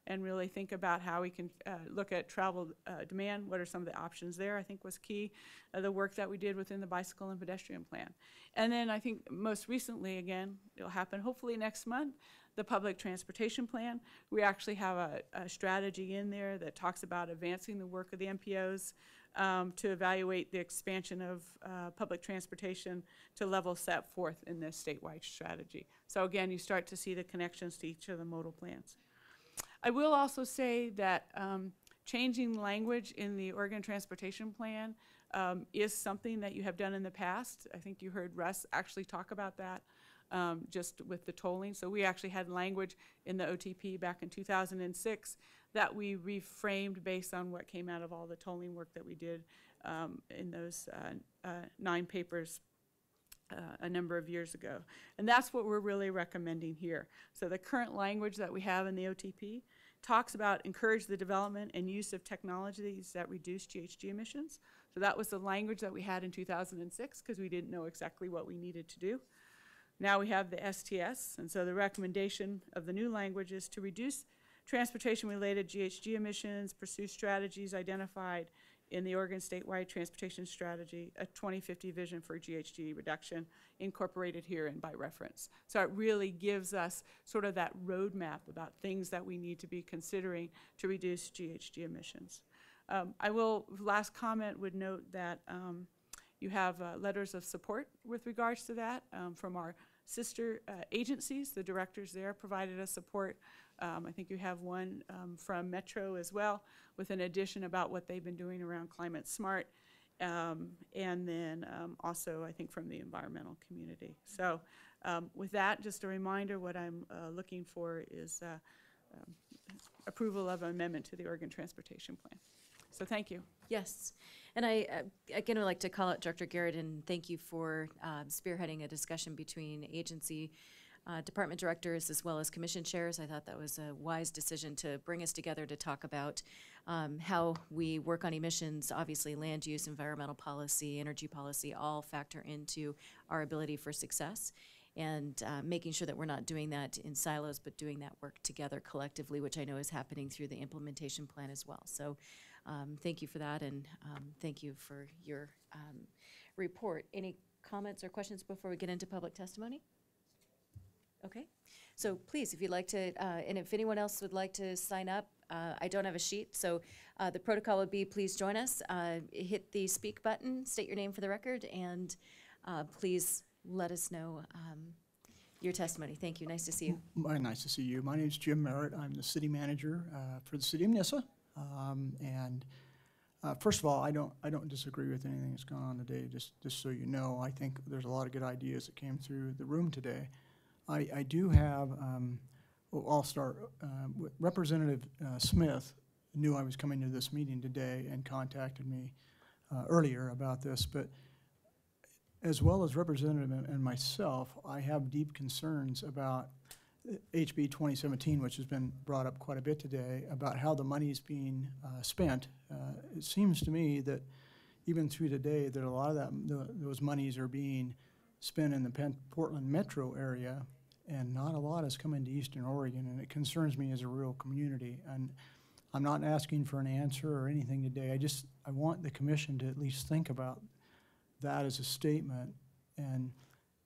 and really think about how we can look at travel demand, what are some of the options there, I think was key. The work that we did within the bicycle and pedestrian plan. And then I think most recently, again, it'll happen hopefully next month, the public transportation plan. We actually have a strategy in there that talks about advancing the work of the MPOs to evaluate the expansion of public transportation to levels set forth in this statewide strategy. So again, you start to see the connections to each of the modal plans. I will also say that changing language in the Oregon Transportation Plan is something that you have done in the past. I think you heard Russ actually talk about that. Just with the tolling. So we actually had language in the OTP back in 2006 that we reframed based on what came out of all the tolling work that we did in those 9 papers a number of years ago. And that's what we're really recommending here. So the current language that we have in the OTP talks about encourage the development and use of technologies that reduce GHG emissions. So that was the language that we had in 2006 because we didn't know exactly what we needed to do. Now we have the STS, and so the recommendation of the new language is to reduce transportation-related GHG emissions, pursue strategies identified in the Oregon Statewide Transportation Strategy, a 2050 vision for GHG reduction incorporated herein by reference. So it really gives us sort of that roadmap about things that we need to be considering to reduce GHG emissions. Last comment would note that you have letters of support with regards to that from our sister agencies. The directors there provided us support. I think you have one from Metro as well, with an addition about what they've been doing around climate smart. And then also, I think, from the environmental community. So with that, just a reminder, what I'm looking for is approval of an amendment to the Oregon Transportation Plan. So thank you. Yes, and I again would like to call out Director Garrett and thank you for spearheading a discussion between agency department directors as well as commission chairs. I thought that was a wise decision to bring us together to talk about how we work on emissions. Obviously, land use, environmental policy, energy policy all factor into our ability for success. And making sure that we're not doing that in silos, but doing that work together collectively, which I know is happening through the implementation plan as well. So thank you for that, and thank you for your report. Any comments or questions before we get into public testimony? Okay, so please, if you'd like to, and if anyone else would like to sign up, I don't have a sheet, so the protocol would be please join us, hit the speak button, state your name for the record, and please let us know your testimony. Thank you. Nice to see you. Nice to see you. My name is Jim Merritt. I'm the city manager for the city of Nyssa. First of all, I don't disagree with anything that's gone on today. Just so you know, I think there's a lot of good ideas that came through the room today. I do have. Well, I'll start. With Representative Smith knew I was coming to this meeting today and contacted me earlier about this, but as well as Representative and myself, I have deep concerns about HB 2017, which has been brought up quite a bit today, about how the money is being spent. It seems to me that even through today, that a lot of those monies are being spent in the Portland metro area, and not a lot is coming to Eastern Oregon, and it concerns me as a rural community. And I'm not asking for an answer or anything today. I want the commission to at least think about that as a statement and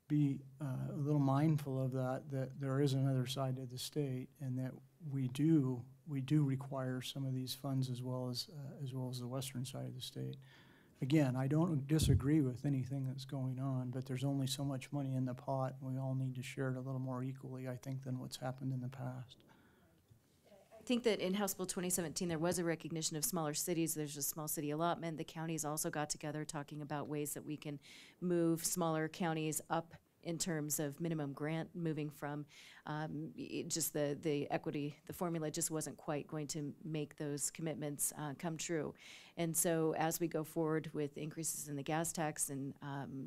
be a little mindful of that there is another side to the state, and that we do require some of these funds as well as the western side of the state. Again, I don't disagree with anything that's going on, but there's only so much money in the pot, and we all need to share it a little more equally, I think, than what's happened in the past. I think that in House Bill 2017, there was a recognition of smaller cities. There's a small city allotment. The counties also got together talking about ways that we can move smaller counties up in terms of minimum grant, moving from just the equity, the formula just wasn't quite going to make those commitments come true. And so as we go forward with increases in the gas tax and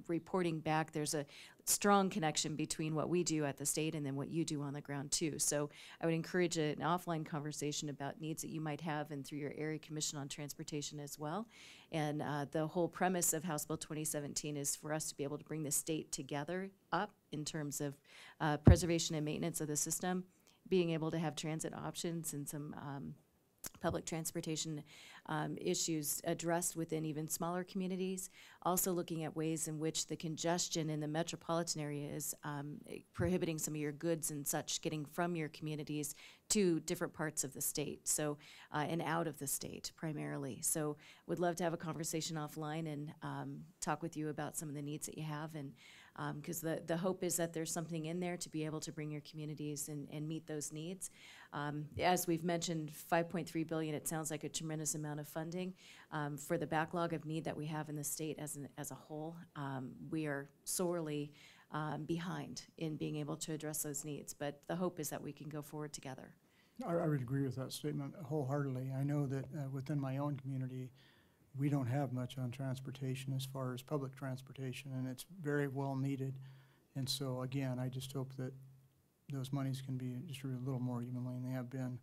reporting back, there's a strong connection between what we do at the state and then what you do on the ground too. So I would encourage an offline conversation about needs that you might have and through your area commission on transportation as well. And the whole premise of House Bill 2017 is for us to be able to bring the state together up in terms of preservation and maintenance of the system, being able to have transit options and some public transportation issues addressed within even smaller communities. Also looking at ways in which the congestion in the metropolitan area is prohibiting some of your goods and such getting from your communities to different parts of the state, so and out of the state primarily. So would love to have a conversation offline and talk with you about some of the needs that you have, and because the hope is that there's something in there to be able to bring your communities and meet those needs. As we've mentioned, $5.3 billion, it sounds like a tremendous amount of funding for the backlog of need that we have in the state as a whole. We are sorely behind in being able to address those needs, but the hope is that we can go forward together. I would agree with that statement wholeheartedly. I know that within my own community, we don't have much on transportation as far as public transportation, and it's very well needed. And so again, I just hope that those monies can be distributed a little more evenly than they have been,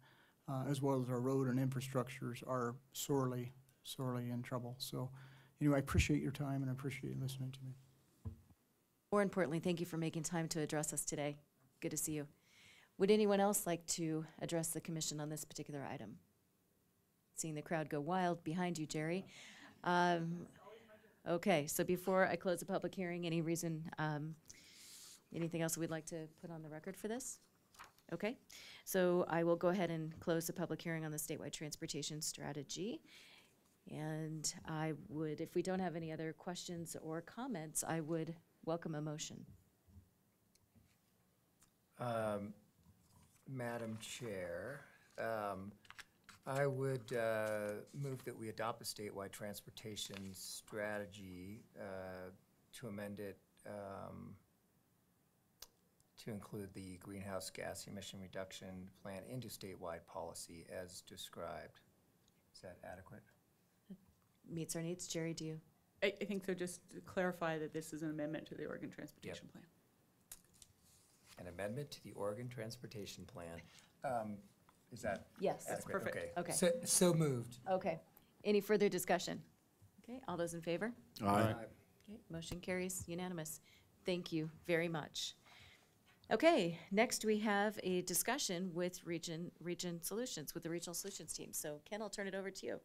as well as our road and infrastructures are sorely in trouble. So anyway, I appreciate your time and I appreciate you listening to me. More importantly, thank you for making time to address us today. Good to see you. Would anyone else like to address the commission on this particular item? Seeing the crowd go wild behind you, Jerry. Okay, so before I close the public hearing, any reason, anything else we'd like to put on the record for this? Okay, so I will go ahead and close the public hearing on the statewide transportation strategy. And I would, if we don't have any other questions or comments, I would welcome a motion. Madam Chair, I would move that we adopt a statewide transportation strategy to amend it to include the greenhouse gas emission reduction plan into statewide policy as described. Is that adequate? Meets our needs. Jerry, do you? I think so, just to clarify that this is an amendment to the Oregon Transportation Plan. An amendment to the Oregon Transportation Plan. Is that Yes. That's adequate? perfect. Okay. So moved. Okay. Any further discussion? Okay, all those in favor? Aye. Okay, motion carries unanimous. Thank you very much. Okay, next we have a discussion with Region Solutions, with the Regional Solutions team. So Ken, I'll turn it over to you.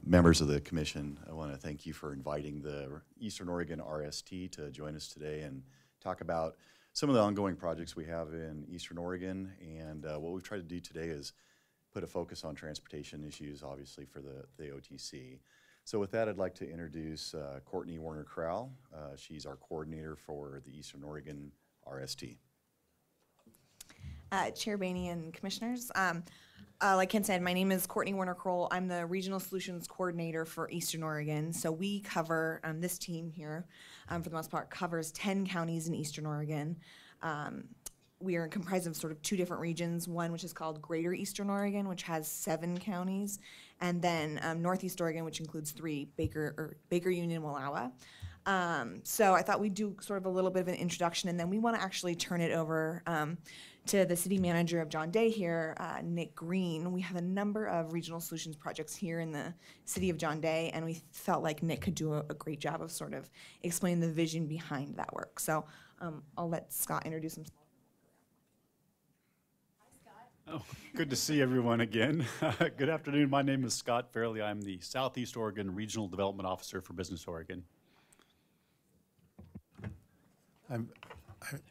Members of the commission, I want to thank you for inviting the Eastern Oregon RST to join us today and talk about some of the ongoing projects we have in Eastern Oregon. And what we've tried to do today is put a focus on transportation issues, obviously, for the OTC. So with that, I'd like to introduce Courtney Warner-Crowell. She's our coordinator for the Eastern Oregon RST. Chair Boehne and commissioners. Like Ken said, my name is Courtney Warner-Crowell. I'm the Regional Solutions Coordinator for Eastern Oregon. So we cover, this team here, for the most part, covers 10 counties in Eastern Oregon. We are comprised of sort of two different regions, one which is called Greater Eastern Oregon, which has 7 counties, and then Northeast Oregon, which includes 3, Baker, Union, Wallowa. So I thought we'd do sort of a little bit of an introduction, and then we want to actually turn it over to the city manager of John Day here, Nick Green. We have a number of regional solutions projects here in the city of John Day, and we felt like Nick could do a great job of sort of explaining the vision behind that work. So I'll let Scott introduce himself. Oh, good to see everyone again. Good afternoon. My name is Scott Fairley. I'm the Southeast Oregon Regional Development Officer for Business Oregon.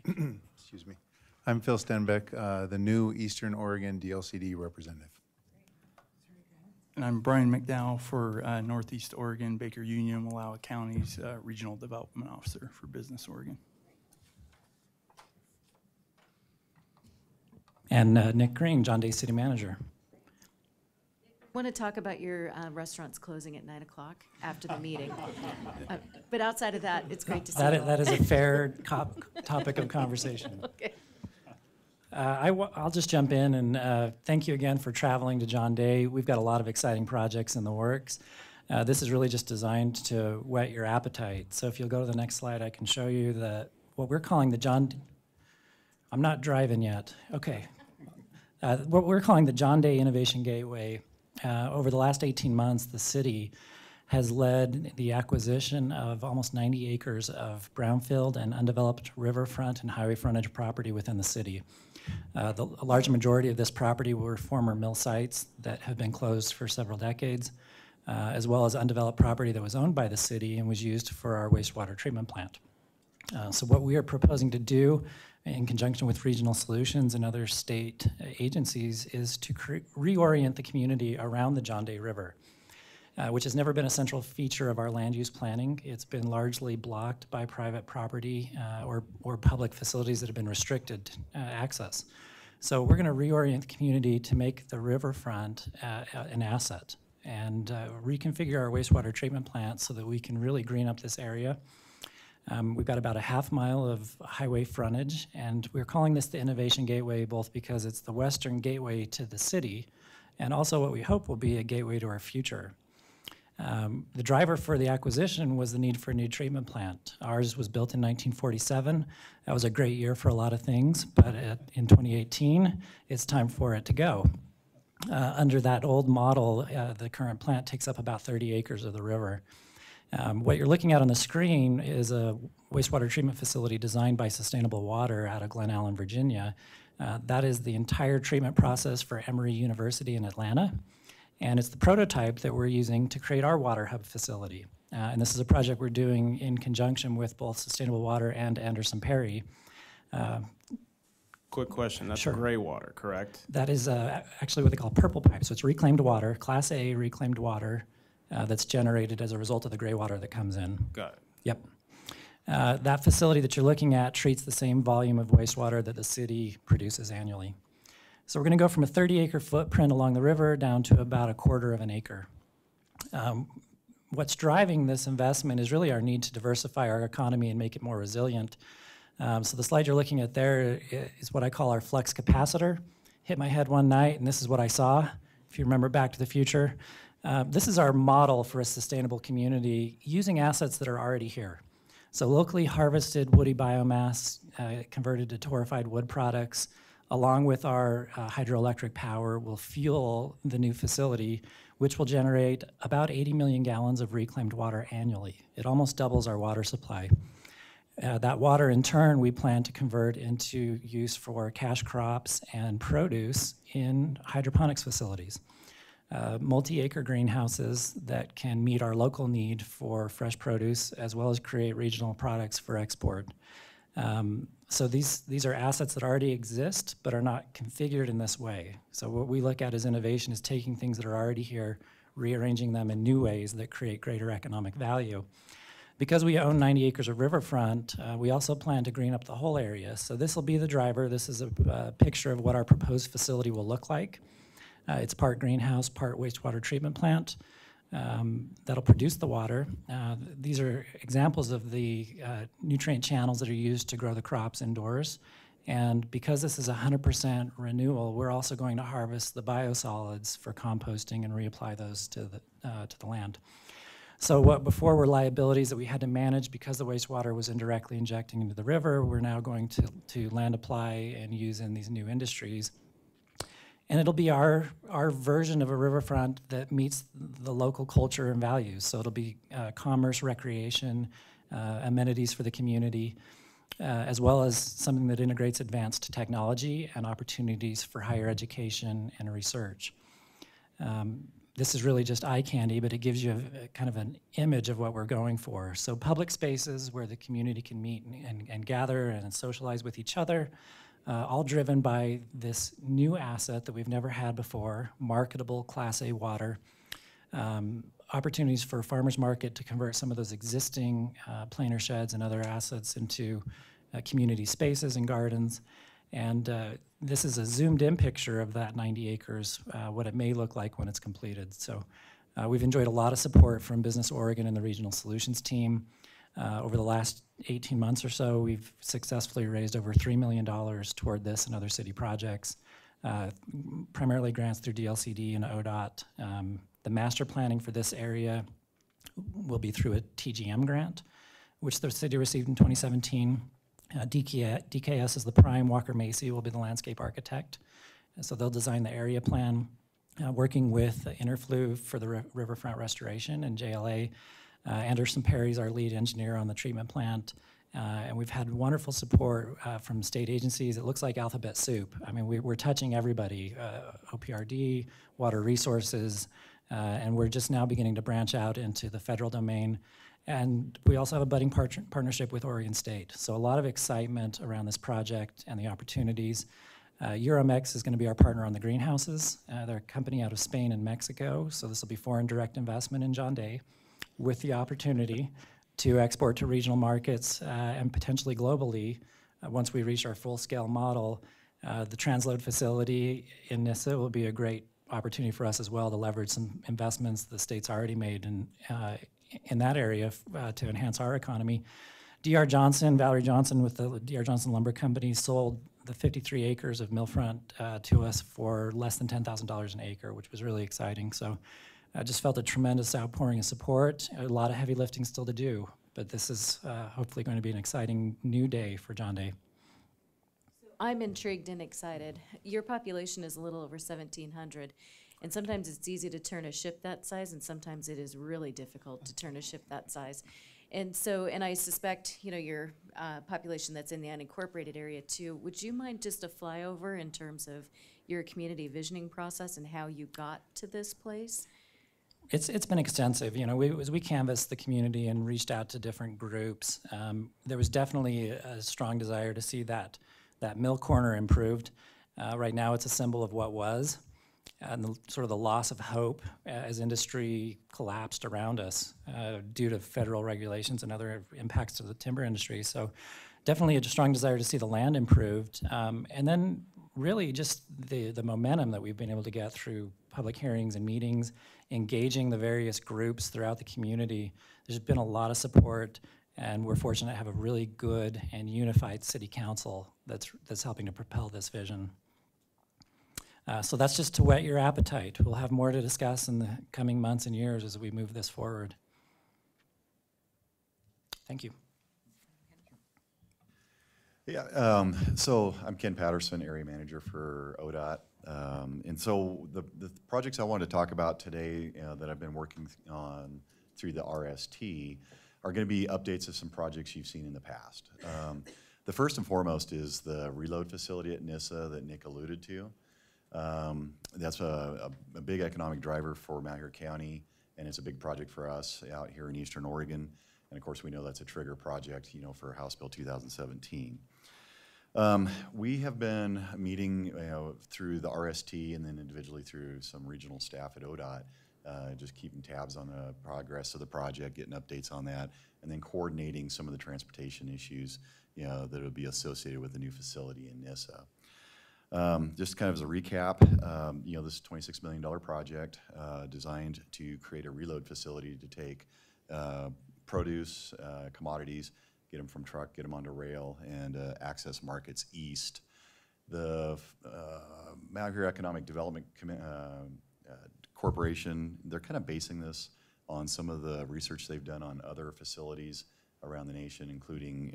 Excuse me. I'm Phil Stenbeck, the new Eastern Oregon DLCD representative. And I'm Brian McDowell for Northeast Oregon, Baker Union, Wallowa Counties, Regional Development Officer for Business Oregon. And Nick Green, John Day City Manager. Want to talk about your restaurants closing at 9 o'clock after the meeting. But outside of that, it's great to see you. That is a fair topic of conversation. Okay. I'll just jump in and thank you again for traveling to John Day. We've got a lot of exciting projects in the works. This is really just designed to whet your appetite. So if you'll go to the next slide, I can show you what we're calling the John. I'm not driving yet. Okay. What we're calling the John Day Innovation Gateway. Over the last 18 months, the city has led the acquisition of almost 90 acres of brownfield and undeveloped riverfront and highway frontage property within the city. A large majority of this property were former mill sites that have been closed for several decades, as well as undeveloped property that was owned by the city and was used for our wastewater treatment plant. So what we are proposing to do in conjunction with Regional Solutions and other state agencies is to reorient the community around the John Day River, which has never been a central feature of our land use planning. It's been largely blocked by private property or public facilities that have been restricted access. So we're going to reorient the community to make the riverfront an asset and reconfigure our wastewater treatment plant so that we can really green up this area. We've got about a half mile of highway frontage, and we're calling this the Innovation Gateway both because it's the western gateway to the city and also what we hope will be a gateway to our future. The driver for the acquisition was the need for a new treatment plant. Ours was built in 1947. That was a great year for a lot of things, but in 2018, it's time for it to go. Under that old model, the current plant takes up about 30 acres of the river. What you're looking at on the screen is a wastewater treatment facility designed by Sustainable Water out of Glen Allen, Virginia. That is the entire treatment process for Emory University in Atlanta. And it's the prototype that we're using to create our water hub facility. And this is a project we're doing in conjunction with both Sustainable Water and Anderson Perry. Quick question, that's Sure. gray water, correct? That is actually what they call purple pipe. So it's reclaimed water, Class A reclaimed water that's generated as a result of the gray water that comes in. Got it. Yep. That facility that you're looking at treats the same volume of wastewater that the city produces annually. So we're going to go from a 30-acre footprint along the river down to about a quarter of an acre. What's driving this investment is really our need to diversify our economy and make it more resilient. So the slide you're looking at there is what I call our flux capacitor. Hit my head one night, and this is what I saw. If you remember Back to the Future, this is our model for a sustainable community using assets that are already here. So locally harvested woody biomass converted to torrefied wood products, along with our hydroelectric power, will fuel the new facility, which will generate about 80 million gallons of reclaimed water annually. It almost doubles our water supply. That water, in turn, we plan to convert into use for cash crops and produce in hydroponics facilities. Multi-acre greenhouses that can meet our local need for fresh produce as well as create regional products for export. So these are assets that already exist but are not configured in this way. So what we look at as innovation is taking things that are already here, rearranging them in new ways that create greater economic value. Because we own 90 acres of riverfront, we also plan to green up the whole area. So this will be the driver. This is a picture of what our proposed facility will look like. It's part greenhouse, part wastewater treatment plant that'll produce the water. These are examples of the nutrient channels that are used to grow the crops indoors. And because this is 100% renewal, we're also going to harvest the biosolids for composting and reapply those to the land. So what before were liabilities that we had to manage because the wastewater was indirectly injecting into the river, we're now going to land apply and use in these new industries. And it'll be our version of a riverfront that meets the local culture and values. So it'll be commerce, recreation, amenities for the community, as well as something that integrates advanced technology and opportunities for higher education and research. This is really just eye candy, but it gives you a kind of an image of what we're going for. So public spaces where the community can meet and gather and socialize with each other, all driven by this new asset that we've never had before, marketable Class A water. Opportunities for farmers market to convert some of those existing planer sheds and other assets into community spaces and gardens. And this is a zoomed-in picture of that 90 acres, what it may look like when it's completed. So we've enjoyed a lot of support from Business Oregon and the Regional Solutions team. Over the last 18 months or so, we've successfully raised over $3 million toward this and other city projects, primarily grants through DLCD and ODOT. The master planning for this area will be through a TGM grant, which the city received in 2017. DKS is the prime. Walker Macy will be the landscape architect. And so they'll design the area plan, working with Interflu for the riverfront restoration and JLA. Anderson Perry's our lead engineer on the treatment plant. And we've had wonderful support from state agencies. It looks like alphabet soup. I mean, we're touching everybody, OPRD, Water Resources, and we're just now beginning to branch out into the federal domain. And we also have a budding partnership with Oregon State. So a lot of excitement around this project and the opportunities. Euromex is going to be our partner on the greenhouses. They're a company out of Spain and Mexico, so this will be foreign direct investment in John Day with the opportunity to export to regional markets and potentially globally once we reach our full-scale model. The transload facility in Nissa will be a great opportunity for us as well to leverage some investments the state's already made in that area to enhance our economy. D.R. Johnson, Valerie Johnson with the D.R. Johnson Lumber Company sold the 53 acres of millfront to us for less than $10,000 an acre, which was really exciting. So I just felt a tremendous outpouring of support, a lot of heavy lifting still to do, but this is hopefully going to be an exciting new day for John Day. I'm intrigued and excited. Your population is a little over 1,700, and sometimes it's easy to turn a ship that size, and sometimes it is really difficult to turn a ship that size. And so, and I suspect, you know, your population that's in the unincorporated area too. Would you mind just a flyover in terms of your community visioning process and how you got to this place? It's been extensive. You know, as we canvassed the community and reached out to different groups, there was definitely a strong desire to see that mill corner improved. Right now, it's a symbol of what was, and sort of the loss of hope as industry collapsed around us due to federal regulations and other impacts to the timber industry. So definitely a strong desire to see the land improved. And then really just the momentum that we've been able to get through public hearings and meetings, engaging the various groups throughout the community. There's been a lot of support, and we're fortunate to have a really good and unified city council that's helping to propel this vision. So that's just to whet your appetite. We'll have more to discuss in the coming months and years as we move this forward. Thank you. Yeah, so I'm Ken Patterson, Area Manager for ODOT. And so the projects I wanted to talk about today that I've been working on through the RST are going to be updates of some projects you've seen in the past. The first and foremost is the reload facility at NISA that Nick alluded to. That's a big economic driver for Malheur County, and it's a big project for us out here in Eastern Oregon. And of course, we know that's a trigger project, you know, for House Bill 2017. We have been meeting, you know, through the RST and then individually through some regional staff at ODOT, just keeping tabs on the progress of the project, getting updates on that, and then coordinating some of the transportation issues, you know, that would be associated with the new facility in NISA. Just kind of as a recap, you know, this is a $26 million project designed to create a reload facility to take produce, commodities, get them from truck, get them onto rail, and access markets east. The Malheur Economic Development Corporation, they're kind of basing this on some of the research they've done on other facilities around the nation, including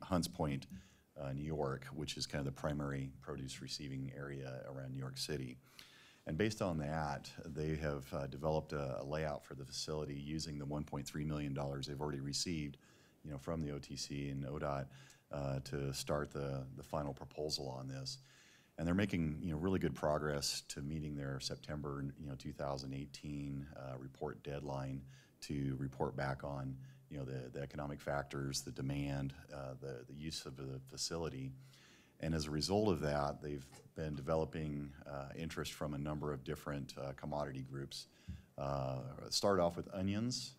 Hunts Point, New York, which is kind of the primary produce receiving area around New York City. And based on that, they have developed a layout for the facility using the $1.3 million they've already received, you know, from the OTC and ODOT to start the final proposal on this. And they're making, you know, really good progress to meeting their September, you know, 2018 report deadline to report back on, you know, the economic factors, the demand, the use of the facility. And as a result of that, they've been developing interest from a number of different commodity groups. Started off with onions,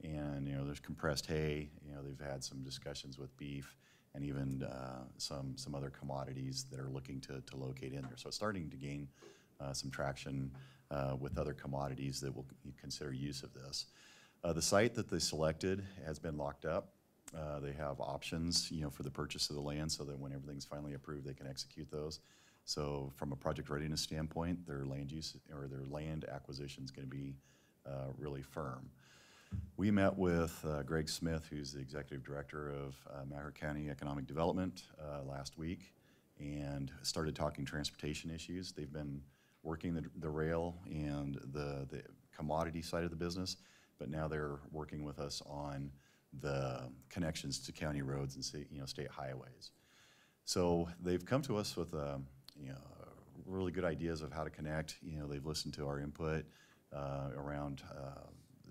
and, you know, there's compressed hay. You know, they've had some discussions with beef, and even some other commodities that are looking to locate in there. So it's starting to gain some traction with other commodities that will consider use of this. The site that they selected has been locked up. They have options, you know, for the purchase of the land, so that when everything's finally approved, they can execute those. So from a project readiness standpoint, their land use or their land acquisition is going to be really firm. We met with Greg Smith, who's the executive director of Malheur County Economic Development last week, and started talking transportation issues. They've been working the rail and the commodity side of the business, but now they're working with us on the connections to county roads and state highways. So they've come to us with you know, really good ideas of how to connect. You know, they've listened to our input around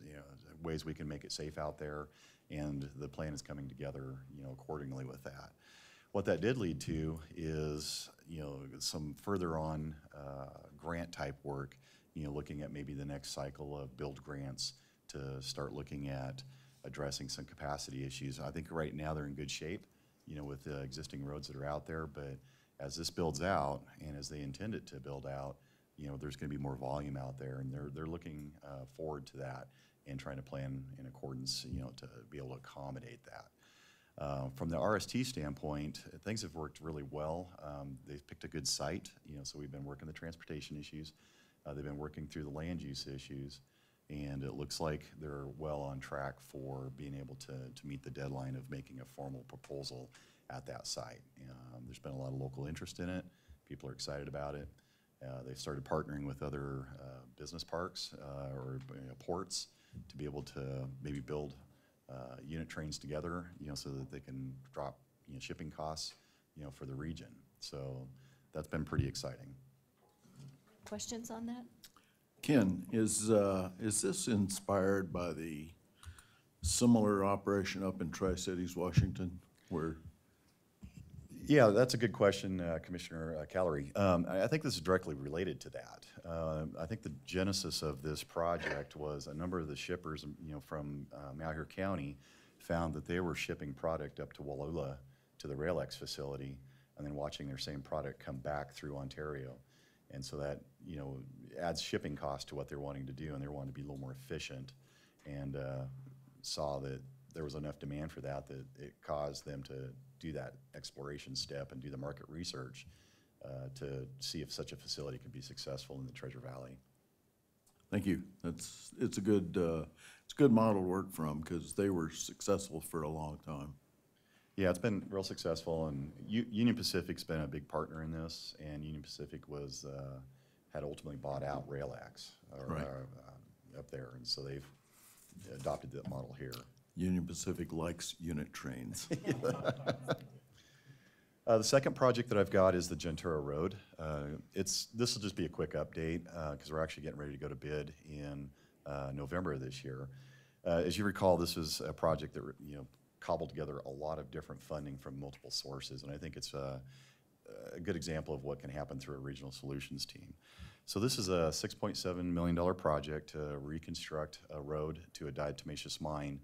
you know, ways we can make it safe out there, and the plan is coming together, you know, accordingly with that. What that did lead to is, you know, some further on grant type work, you know, looking at maybe the next cycle of build grants to start looking at addressing some capacity issues. I think right now they're in good shape, you know, with the existing roads that are out there, but as this builds out and as they intend it to build out, you know, there's going to be more volume out there, and they're looking forward to that and trying to plan in accordance, you know, to be able to accommodate that. From the RST standpoint, things have worked really well. They've picked a good site, you know, so we've been working the transportation issues. They've been working through the land use issues. And it looks like they're well on track for being able to meet the deadline of making a formal proposal at that site. There's been a lot of local interest in it. People are excited about it. They've started partnering with other business parks or ports to be able to maybe build unit trains together, so that they can drop shipping costs, for the region. So that's been pretty exciting. Questions on that? Ken, is this inspired by the similar operation up in Tri-Cities, Washington, where? Yeah, that's a good question, Commissioner Callery. I think this is directly related to that. I think the genesis of this project was a number of the shippers, from Malheur County found that they were shipping product up to Wallula to the RailX facility and then watching their same product come back through Ontario. And so that, adds shipping cost to what they're wanting to do, and they're wanting to be a little more efficient, and saw that there was enough demand for that it caused them to do that exploration step and do the market research to see if such a facility could be successful in the Treasure Valley. Thank you. It's a good model to work from, because they were successful for a long time. Yeah, it's been real successful, and Union Pacific's been a big partner in this, and Union Pacific had ultimately bought out RailX Right. Up there, and so they've adopted that model here. Union Pacific likes unit trains. The second project that I've got is the Genturo Road. This will just be a quick update because we're actually getting ready to go to bid in November of this year. As you recall, this was a project that cobbled together a lot of different funding from multiple sources, and I think it's a good example of what can happen through a regional solutions team. So this is a $6.7 million project to reconstruct a road to a diatomaceous mine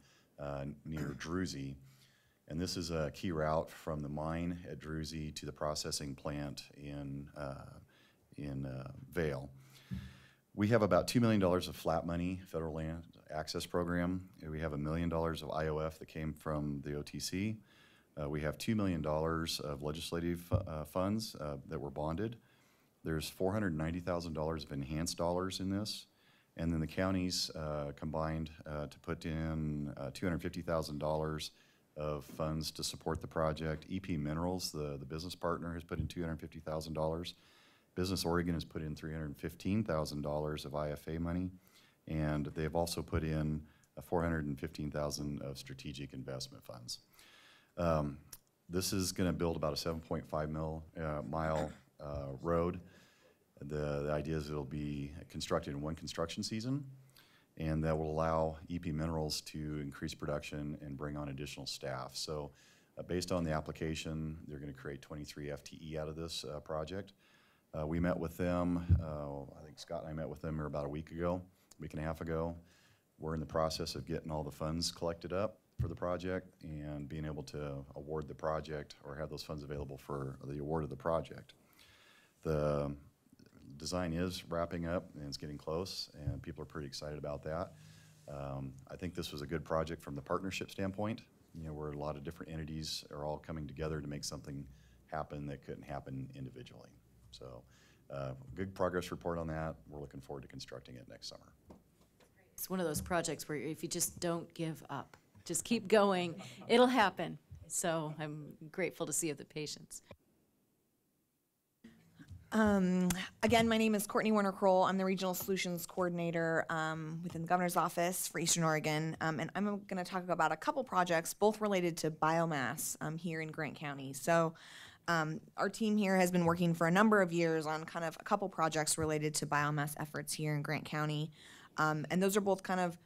near Druzy. And this is a key route from the mine at Druzy to the processing plant in Vail. We have about $2 million of flat money, Federal Land Access Program. We have $1 million of IOF that came from the OTC. We have $2 million of legislative funds that were bonded. There's $490,000 of enhanced dollars in this. And then the counties combined to put in $250,000 of funds to support the project. EP Minerals, the business partner, has put in $250,000. Business Oregon has put in $315,000 of IFA money. And they've also put in $415,000 of strategic investment funds. This is going to build about a 7.5 mile road. The idea is it'll be constructed in one construction season, and that will allow EP Minerals to increase production and bring on additional staff. So based on the application, they're going to create 23 FTE out of this project. We met with them, I think Scott and I met with them about a week and a half ago. We're in the process of getting all the funds collected up for the project and being able to award the project or have those funds available for the award of the project. The design is wrapping up and it's getting close, and people are pretty excited about that. I think this was a good project from the partnership standpoint, where a lot of different entities are all coming together to make something happen that couldn't happen individually. So good progress report on that. We're looking forward to constructing it next summer. It's one of those projects where if you just don't give up, just keep going, it'll happen. So I'm grateful to see the patience. Again, my name is Courtney Warner-Kroll. I'm the Regional Solutions Coordinator within the Governor's Office for Eastern Oregon. And I'm going to talk about a couple projects, both related to biomass here in Grant County. So our team here has been working for a number of years on kind of a couple projects related to biomass efforts here in Grant County. And those are both kind of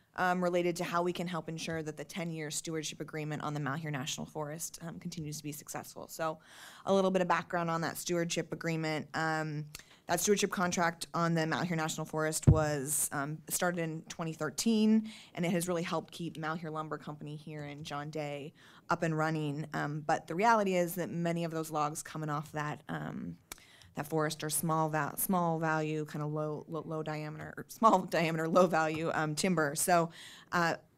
related to how we can help ensure that the 10-year stewardship agreement on the Malheur National Forest continues to be successful. So a little bit of background on that stewardship agreement. That stewardship contract on the Malheur National Forest was started in 2013, and it has really helped keep Malheur Lumber Company here in John Day up and running. But the reality is that many of those logs coming off that forest are small value, kind of low diameter, or small diameter, low value timber. So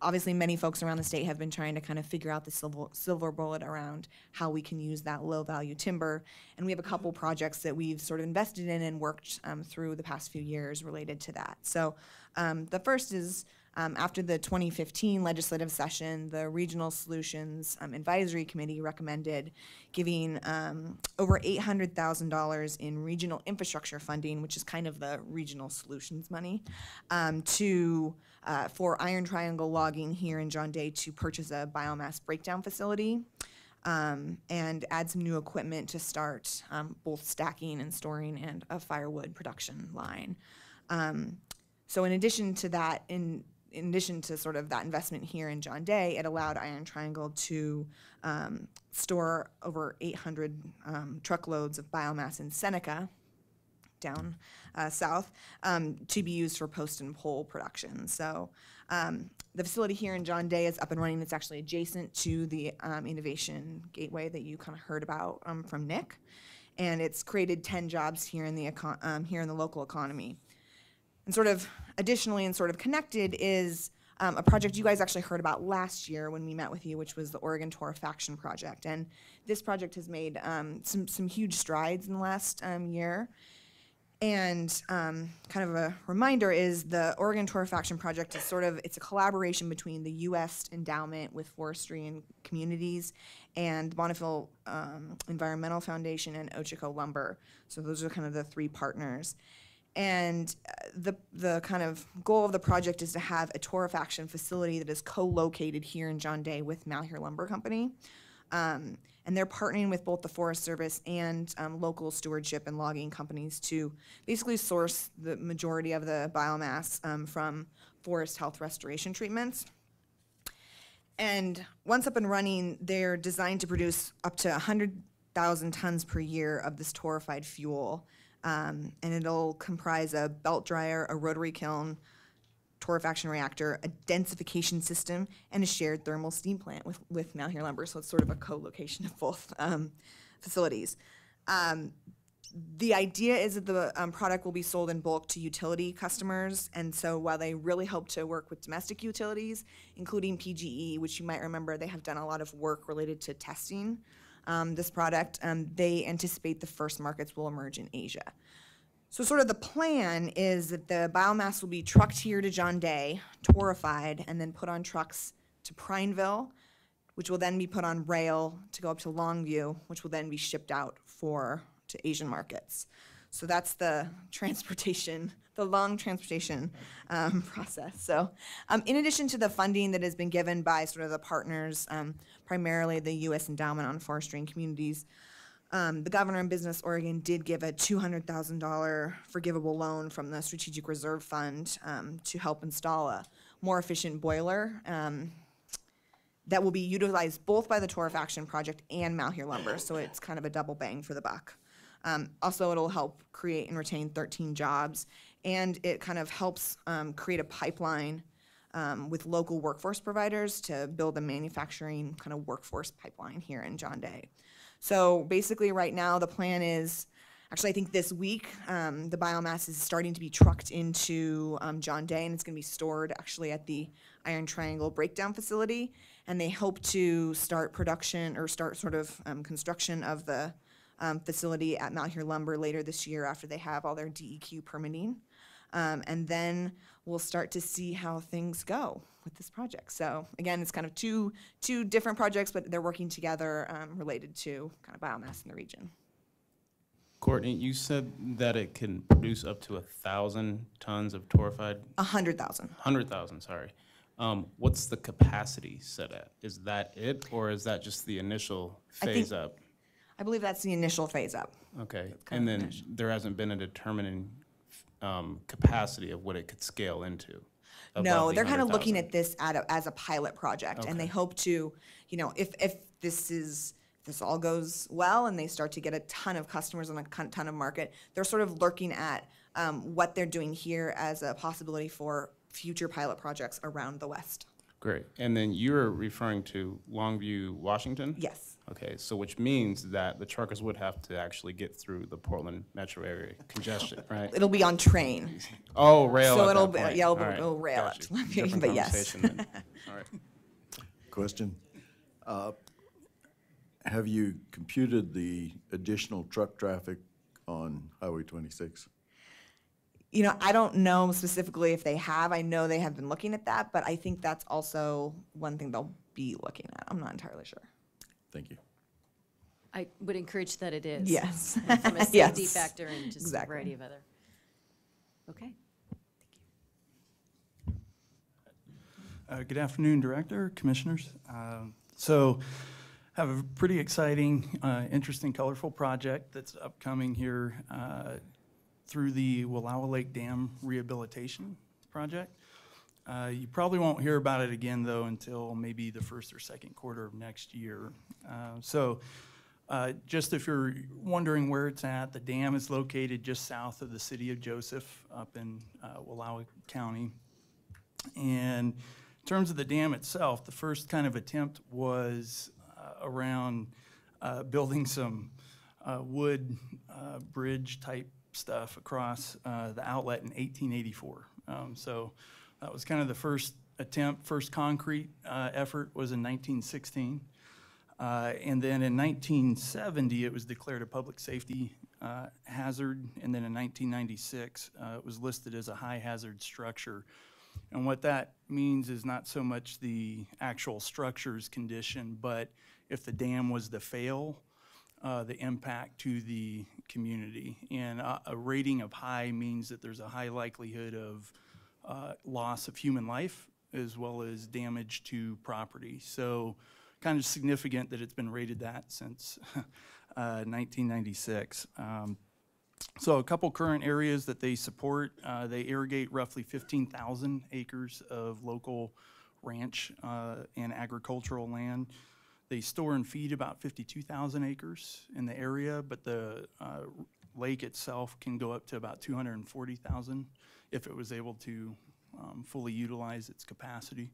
obviously many folks around the state have been trying to kind of figure out the silver bullet around how we can use that low value timber. And we have a couple projects that we've sort of invested in and worked through the past few years related to that. So The first is after the 2015 legislative session, the Regional Solutions Advisory Committee recommended giving over $800,000 in regional infrastructure funding, which is kind of the regional solutions money, for Iron Triangle Logging here in John Day to purchase a biomass breakdown facility and add some new equipment to start both stacking and storing and a firewood production line. So in addition to that, in addition to sort of that investment here in John Day, it allowed Iron Triangle to store over 800 truckloads of biomass in Seneca, down south, to be used for post and pole production. So the facility here in John Day is up and running. It's actually adjacent to the Innovation Gateway that you kind of heard about from Nick, and it's created 10 jobs here in the local economy. And sort of additionally and sort of connected is a project you guys actually heard about last year when we met with you, which was the Oregon Torrefaction Project. And this project has made some huge strides in the last year. And kind of a reminder is the Oregon Torrefaction Project is it's a collaboration between the U.S. Endowment with Forestry and Communities and Bonneville Environmental Foundation and Ochico Lumber. So those are kind of the three partners. And the kind of goal of the project is to have a torrefaction facility that is co-located here in John Day with Malheur Lumber Company. And they're partnering with both the Forest Service and local stewardship and logging companies to basically source the majority of the biomass from forest health restoration treatments. And once up and running, they're designed to produce up to 100,000 tons per year of this torrefied fuel. And it'll comprise a belt dryer, a rotary kiln, torrefaction reactor, a densification system, and a shared thermal steam plant with Malheur Lumber. So it's sort of a co-location of both facilities. The idea is that the product will be sold in bulk to utility customers. And so while they really hope to work with domestic utilities, including PGE, which you might remember, they have done a lot of work related to testing this product, they anticipate the first markets will emerge in Asia. So sort of the plan is that the biomass will be trucked here to John Day, torrefied, and then put on trucks to Prineville, which will then be put on rail to go up to Longview, which will then be shipped out to Asian markets. So that's the transportation, the long transportation process. So in addition to the funding that has been given by sort of the partners, primarily the U.S. Endowment on Forestry and Communities, the Governor and Business Oregon did give a $200,000 forgivable loan from the Strategic Reserve Fund to help install a more efficient boiler that will be utilized both by the Torrefaction Project and Malheur Lumber, so it's kind of a double bang for the buck. Also, it'll help create and retain 13 jobs, and it kind of helps create a pipeline with local workforce providers to build a manufacturing kind of workforce pipeline here in John Day. So basically right now the plan is, actually I think this week, the biomass is starting to be trucked into John Day, and it's gonna be stored actually at the Iron Triangle breakdown facility, and they hope to start production or start sort of construction of the facility at Malheur Lumber later this year after they have all their DEQ permitting. And then we'll start to see how things go with this project. So again, it's kind of two different projects, but they're working together related to kind of biomass in the region. Courtney, you said that it can produce up to 1,000 tons of torrefied? 100,000. 100,000, sorry. What's the capacity set at? Is that it, or is that just the initial phase up? I believe that's the initial phase up. Okay, and then there hasn't been a determining capacity of what it could scale into? No, they're kind of looking at this as a pilot project, and they hope to, you know, if this all goes well and they start to get a ton of customers and a ton of market, they're sort of looking at what they're doing here as a possibility for future pilot projects around the West. Great, and then you're referring to Longview, Washington? Yes. Okay, so which means that the truckers would have to actually get through the Portland metro area congestion, right? It'll be on train. Oh, rail. So at it'll that point. yeah, All right, it'll rail got it. you. Different But yes. conversation then. All right. Question. Have you computed the additional truck traffic on Highway 26? you know, I don't know specifically if they have. I know they have been looking at that, but I think that's also one thing they'll be looking at. I'm not entirely sure. Thank you. I would encourage that it is. Yes. And from a safety Yes. factor and just a Exactly. variety of other. Okay. Good afternoon, Director, Commissioners. So, have a pretty exciting, interesting, colorful project that's upcoming here through the Wallowa Lake Dam Rehabilitation Project. You probably won't hear about it again, though, until maybe the first or second quarter of next year. Just if you're wondering where it's at, the dam is located just south of the city of Joseph up in Wallowa County. And in terms of the dam itself, the first kind of attempt was around building some wood bridge type stuff across the outlet in 1884. So that was kind of the first attempt. First concrete effort was in 1916. And then in 1970, it was declared a public safety hazard. And then in 1996, it was listed as a high hazard structure. And what that means is not so much the actual structure's condition, but if the dam was to fail, the impact to the community. And a rating of high means that there's a high likelihood of loss of human life as well as damage to property. So kind of significant that it's been rated that since 1996. So a couple current areas that they support, they irrigate roughly 15,000 acres of local ranch and agricultural land. They store and feed about 52,000 acres in the area, but the lake itself can go up to about 240,000 if it was able to fully utilize its capacity.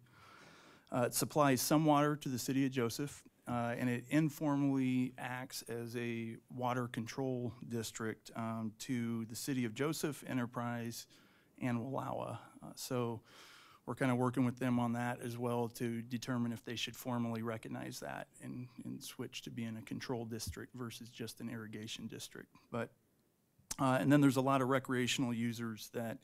It supplies some water to the city of Joseph, and it informally acts as a water control district to the city of Joseph, Enterprise, and Wallowa. So we're kind of working with them on that as well to determine if they should formally recognize that and switch to being a control district versus just an irrigation district. But and then there's a lot of recreational users that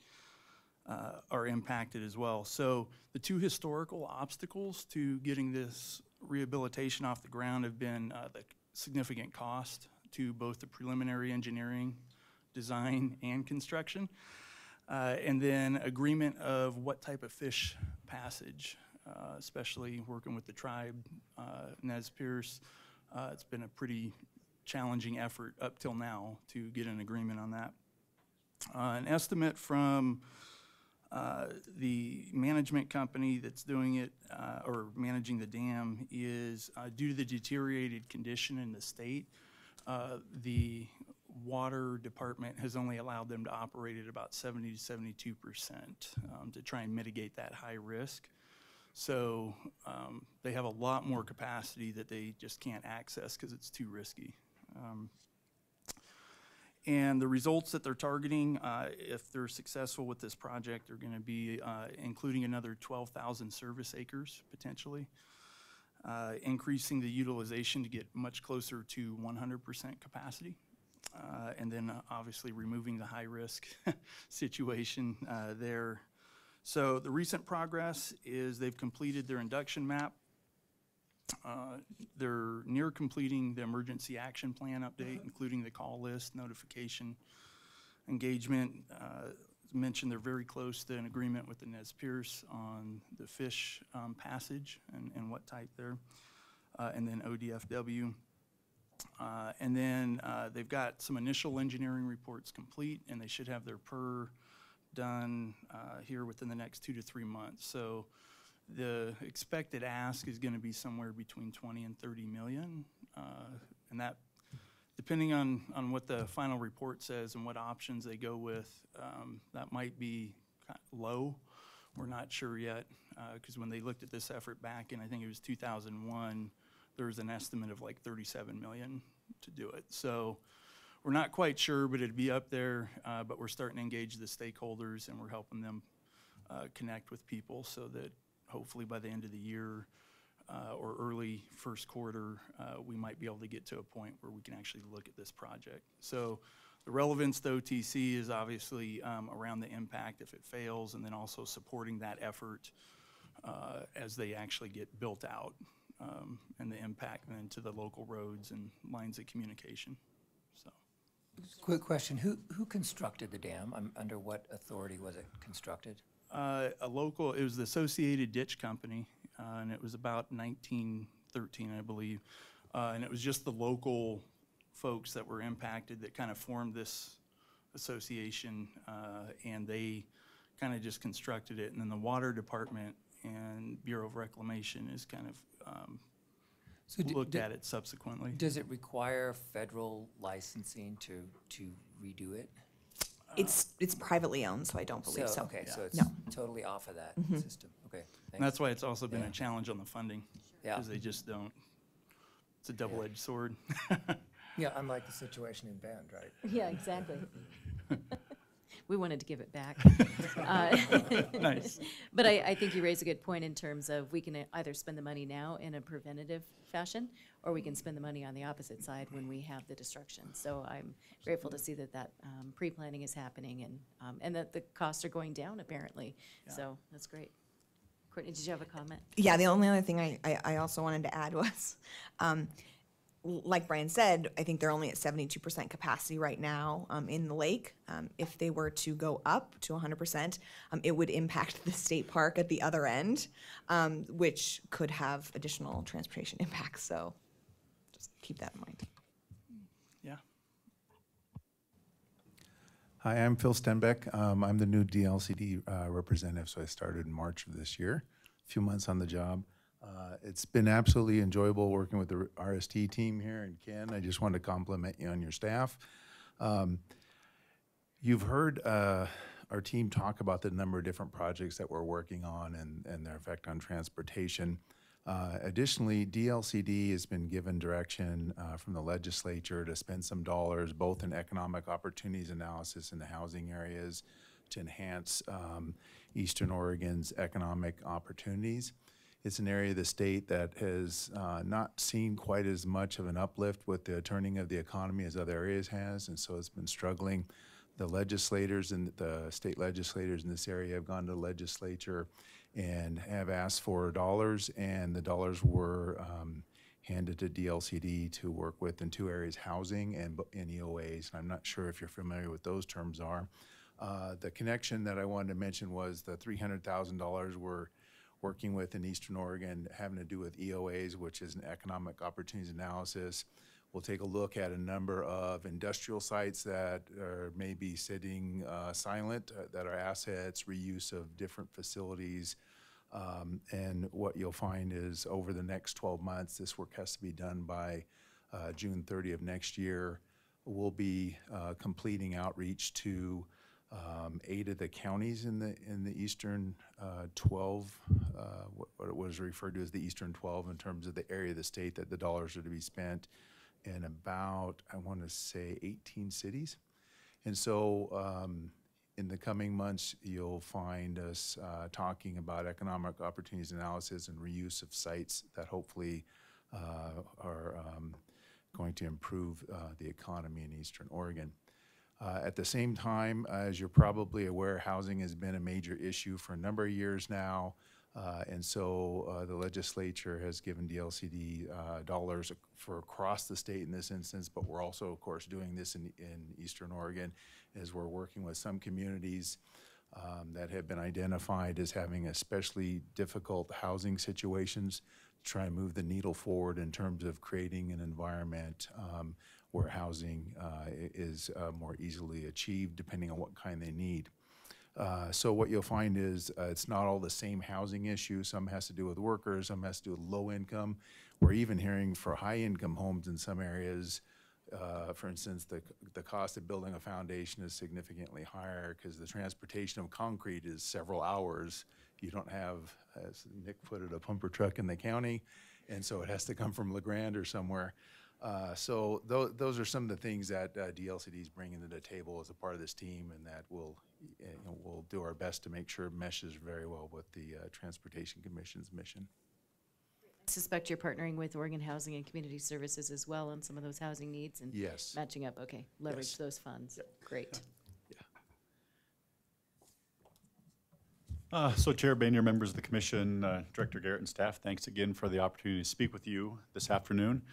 are impacted as well. So the two historical obstacles to getting this rehabilitation off the ground have been the significant cost to both the preliminary engineering, design, and construction, and then agreement of what type of fish passage, especially working with the tribe, Nez Perce. It's been a pretty challenging effort up till now to get an agreement on that. An estimate from the management company that's doing it or managing the dam is due to the deteriorated condition in the state, the water department has only allowed them to operate at about 70 to 72% to try and mitigate that high risk. So they have a lot more capacity that they just can't access because it's too risky. And the results that they're targeting, if they're successful with this project, are going to be including another 12,000 service acres potentially, increasing the utilization to get much closer to 100% capacity, and then obviously removing the high risk situation there. So the recent progress is they've completed their induction map. They're near completing the emergency action plan update, including the call list, notification, engagement. As mentioned, they're very close to an agreement with the Nez Perce on the fish passage and what type there, and then ODFW. And then they've got some initial engineering reports complete, and they should have their PER done here within the next 2 to 3 months. So the expected ask is going to be somewhere between 20 and 30 million, and that, depending on what the final report says and what options they go with, that might be low. We're not sure yet, because when they looked at this effort back in, I think it was 2001, there was an estimate of like 37 million to do it. So we're not quite sure, but it'd be up there, but we're starting to engage the stakeholders, and we're helping them connect with people so that hopefully by the end of the year or early first quarter, we might be able to get to a point where we can actually look at this project. So The relevance to OTC is obviously around the impact if it fails, and then also supporting that effort as they actually get built out, and the impact then to the local roads and lines of communication. So, Quick question, who constructed the dam? Under what authority was it constructed? it was the Associated Ditch Company, and it was about 1913, I believe. And it was just the local folks that were impacted that kind of formed this association, and they kind of just constructed it. And then the Water Department and Bureau of Reclamation is kind of looked at it subsequently. Does it require federal licensing to redo it? It's privately owned, so I don't believe so. Okay, so it's No. totally off of that system. Okay, And thanks. that's why it's also been Yeah. a challenge on the funding, Yeah. because they just don't. It's a double-edged sword. Yeah, unlike the situation in Bend, right? Yeah, exactly. We wanted to give it back. Nice. But I think you raise a good point in terms of we can either spend the money now in a preventative fashion, or we can spend the money on the opposite side when we have the destruction. So I'm grateful to see that pre-planning is happening and that the costs are going down apparently. So that's great. Courtney, did you have a comment? Yeah, the only other thing I also wanted to add was, like Brian said, I think they're only at 72% capacity right now in the lake. If they were to go up to 100%, it would impact the state park at the other end, which could have additional transportation impacts. So just keep that in mind. Yeah. Hi, I'm Phil Stenbeck. I'm the new DLCD representative, so I started in March of this year, a few months on the job. It's been absolutely enjoyable working with the RST team here, and Ken, I just wanted to compliment you on your staff. You've heard our team talk about the number of different projects that we're working on and their effect on transportation. Additionally, DLCD has been given direction from the legislature to spend some dollars both in economic opportunities analysis in the housing areas to enhance Eastern Oregon's economic opportunities. It's an area of the state that has not seen quite as much of an uplift with the turning of the economy as other areas has, and so it's been struggling. The legislators and the state legislators in this area have gone to the legislature and have asked for dollars, and the dollars were handed to DLCD to work with in two areas, housing and EOAs. And I'm not sure if you're familiar with those terms are. The connection that I wanted to mention was the $300,000 we're working with in Eastern Oregon having to do with EOAs, which is an economic opportunities analysis. We'll take a look at a number of industrial sites that are maybe sitting silent, that are assets, reuse of different facilities. And what you'll find is over the next 12 months, this work has to be done by June 30 of next year. We'll be completing outreach to 8 of the counties in the Eastern 12, what it was referred to as the Eastern 12 in terms of the area of the state that the dollars are to be spent, in about, I want to say, 18 cities. And so in the coming months, you'll find us talking about economic opportunities analysis and reuse of sites that hopefully are going to improve the economy in Eastern Oregon. At the same time, as you're probably aware, housing has been a major issue for a number of years now. And so the legislature has given DLCD dollars for across the state in this instance, but we're also, of course, doing this in Eastern Oregon as we're working with some communities that have been identified as having especially difficult housing situations to try and move the needle forward in terms of creating an environment where housing is more easily achieved depending on what kind they need. So what you'll find is it's not all the same housing issue. Some has to do with workers, some has to do with low income. We're even hearing for high income homes in some areas, for instance, the cost of building a foundation is significantly higher because the transportation of concrete is several hours. You don't have, as Nick put it, a pumper truck in the county, and so it has to come from La Grande or somewhere. So those are some of the things that DLCD is bringing to the table as a part of this team, and that we'll do our best to make sure it meshes very well with the Transportation Commission's mission. suspect you're partnering with Oregon Housing and Community Services as well on some of those housing needs and Yes. matching up. Okay, leverage Yes. those funds. Great. So Chair Boehner, members of the Commission, Director Garrett and staff, thanks again for the opportunity to speak with you this afternoon.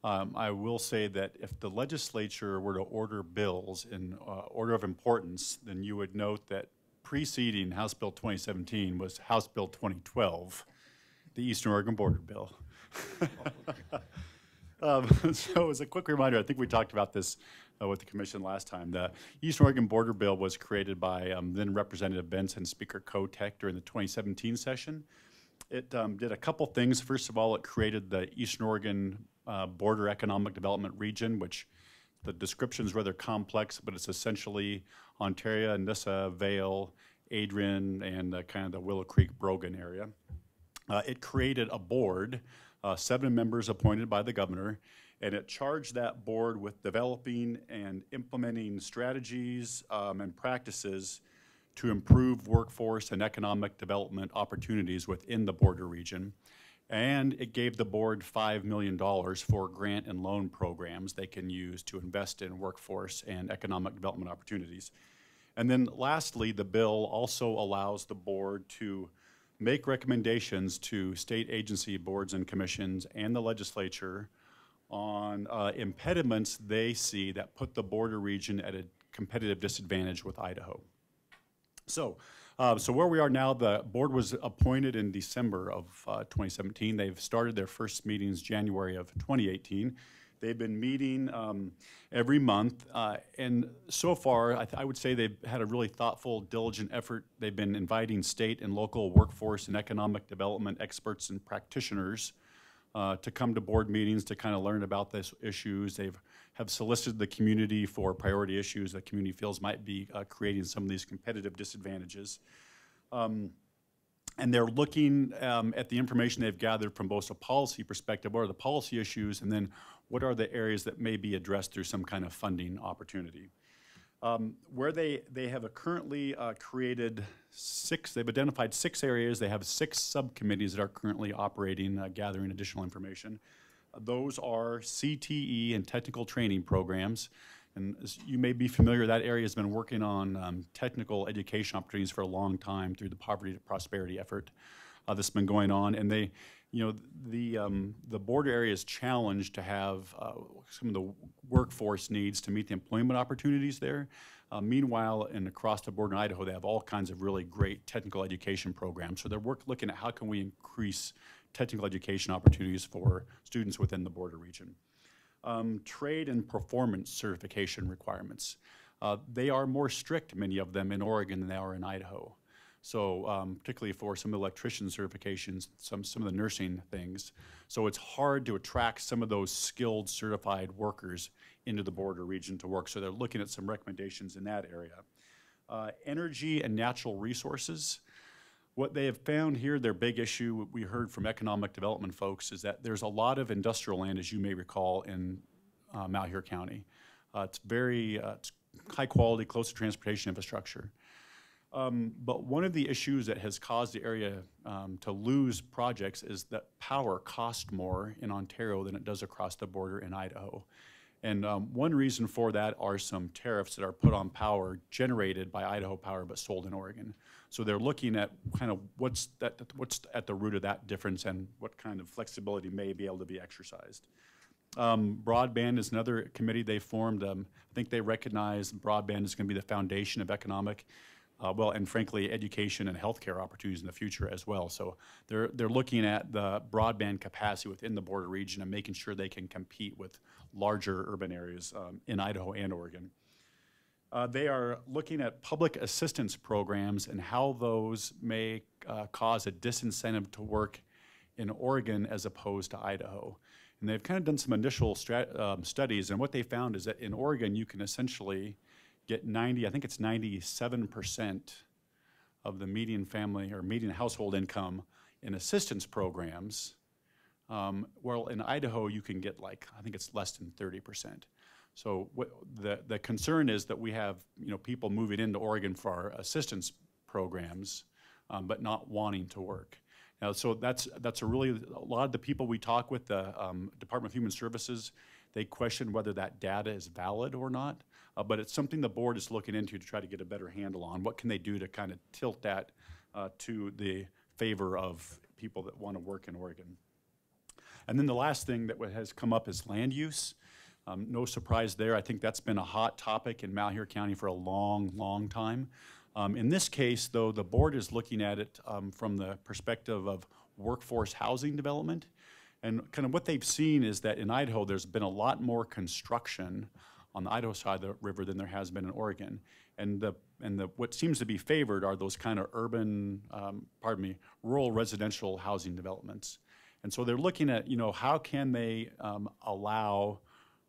I will say that if the legislature were to order bills in order of importance, then you would note that preceding House Bill 2017 was House Bill 2012, the Eastern Oregon Border Bill. So as a quick reminder, I think we talked about this with the Commission last time. The Eastern Oregon Border Bill was created by then Representative Benson, Speaker Kotek, during the 2017 session. It did a couple things. First of all, it created the Eastern Oregon Border Economic Development Region, which the description is rather complex, but it's essentially Ontario, Nissa, Vale, Adrian, and kind of the Willow Creek, Brogan area. It created a board, 7 members appointed by the governor, and it charged that board with developing and implementing strategies and practices to improve workforce and economic development opportunities within the border region. And it gave the board $5 million for grant and loan programs they can use to invest in workforce and economic development opportunities. And then lastly, the bill also allows the board to make recommendations to state agency boards and commissions and the legislature on impediments they see that put the border region at a competitive disadvantage with Idaho. So where we are now, the board was appointed in December of 2017. They've started their first meetings January of 2018. They've been meeting every month, and so far, I would say they've had a really thoughtful, diligent effort. They've been inviting state and local workforce and economic development experts and practitioners to come to board meetings to kind of learn about these issues. They have solicited the community for priority issues that community feels might be creating some of these competitive disadvantages. And they're looking at the information they've gathered from both a policy perspective, what are the policy issues, and then what are the areas that may be addressed through some kind of funding opportunity. Where they have currently created they've identified 6 areas. They have 6 subcommittees that are currently operating, gathering additional information. Those are CTE and technical training programs. And as you may be familiar, that area has been working on technical education opportunities for a long time through the Poverty to Prosperity effort that's been going on. And they, the border area is challenged to have some of the workforce needs to meet the employment opportunities there. Meanwhile, across the border in Idaho, they have all kinds of really great technical education programs. So they're looking at how can we increase technical education opportunities for students within the border region. Trade and performance certification requirements. They are more strict, many of them, in Oregon than they are in Idaho. So particularly for some of the electrician certifications, some of the nursing things. So it's hard to attract some of those skilled certified workers into the border region to work. So they're looking at some recommendations in that area. Energy and natural resources. What they have found here, their big issue, we heard from economic development folks, is that there's a lot of industrial land, as you may recall, in Malheur County. It's very it's high quality, close to transportation infrastructure. But one of the issues that has caused the area to lose projects is that power costs more in Ontario than it does across the border in Idaho. And one reason for that are some tariffs that are put on power generated by Idaho Power but sold in Oregon. So they're looking at kind of what's at the root of that difference and what kind of flexibility may be able to be exercised. Broadband is another committee they formed. I think they recognize broadband is going to be the foundation of economic, and frankly, education and healthcare opportunities in the future as well. So they're looking at the broadband capacity within the border region and making sure they can compete with larger urban areas in Idaho and Oregon. They are looking at public assistance programs and how those may cause a disincentive to work in Oregon as opposed to Idaho. And they've kind of done some initial studies, and what they found is that in Oregon you can essentially get 97% of the median family or median household income in assistance programs, while in Idaho you can get I think it's less than 30%. So the concern is that we have people moving into Oregon for our assistance programs, but not wanting to work. So that's a lot of the people we talk with, the Department of Human Services, they question whether that data is valid or not. But it's something the board is looking into to try to get a better handle on. What can they do to kind of tilt that to the favor of people that want to work in Oregon? And then the last thing that has come up is land use. No surprise there. I think that's been a hot topic in Malheur County for a long, long time. In this case, though, the board is looking at it from the perspective of workforce housing development. And kind of what they've seen is that in Idaho, there's been a lot more construction on the Idaho side of the river than there has been in Oregon. And what seems to be favored are those kind of urban, rural residential housing developments. And so they're looking at, how can they allow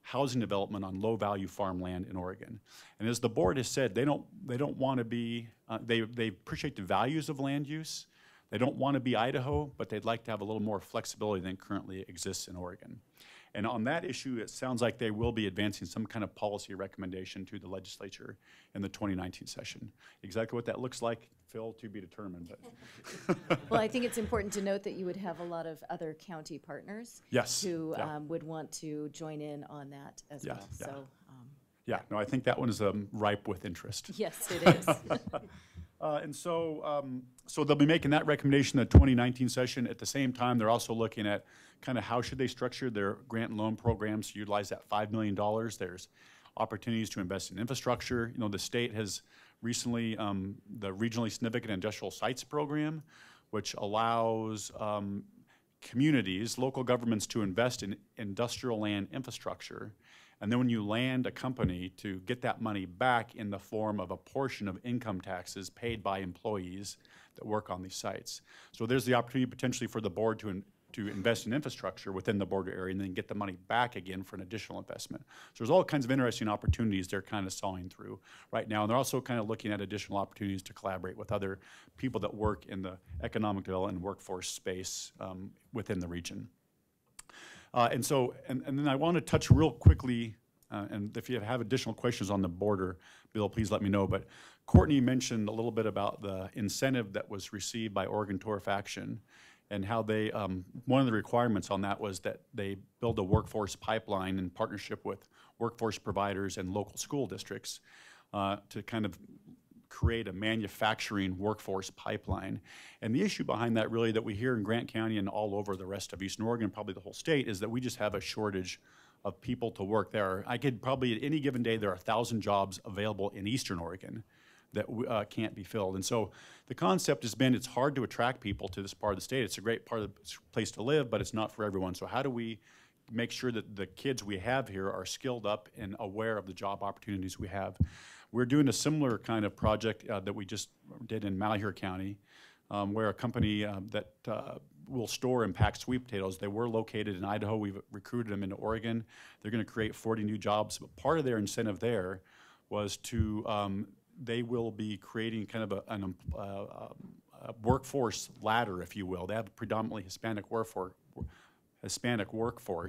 housing development on low-value farmland in Oregon. And as the board has said, they don't want to be, they appreciate the values of land use. They don't want to be Idaho, but they'd like to have a little more flexibility than currently exists in Oregon. And on that issue, it sounds like they will be advancing some kind of policy recommendation to the legislature in the 2019 session. Exactly what that looks like, Phil, to be determined. But Well, I think it's important to note that you would have a lot of other county partners yes, who yeah. would want to join in on that as Yeah, well. yeah. So, yeah, no, I think that one is ripe with interest. yes, it is. And so they'll be making that recommendation in the 2019 session. At the same time, they're also looking at kind of how should they structure their grant and loan programs to utilize that $5 million. There's opportunities to invest in infrastructure. The state has recently, the Regionally Significant Industrial Sites Program, which allows communities, local governments to invest in industrial land infrastructure. And then when you land a company, to get that money back in the form of a portion of income taxes paid by employees that work on these sites. So there's the opportunity potentially for the board to invest in infrastructure within the border area and then get the money back again for an additional investment. So there's all kinds of interesting opportunities they're kind of sawing through right now. And they're also kind of looking at additional opportunities to collaborate with other people that work in the economic development and workforce space within the region. And then I want to touch real quickly, and if you have additional questions on the border bill, please let me know. But Courtney mentioned a little bit about the incentive that was received by Oregon Torf Action and how they, one of the requirements on that was that they build a workforce pipeline in partnership with workforce providers and local school districts to kind of create a manufacturing workforce pipeline. And the issue behind that really that we hear in Grant County and all over the rest of Eastern Oregon, probably the whole state, is that we just have a shortage of people to work there. I could probably, at any given day, there are 1,000 jobs available in Eastern Oregon that can't be filled. And so the concept has been it's hard to attract people to this part of the state. It's a great part of the place to live, but it's not for everyone. So how do we make sure that the kids we have here are skilled up and aware of the job opportunities we have? We're doing a similar kind of project that we just did in Malheur County, where a company that will store and pack sweet potatoes, they were located in Idaho. We've recruited them into Oregon. They're going to create 40 new jobs. But part of their incentive there was to, they will be creating kind of a workforce ladder, if you will. They have a predominantly Hispanic workforce,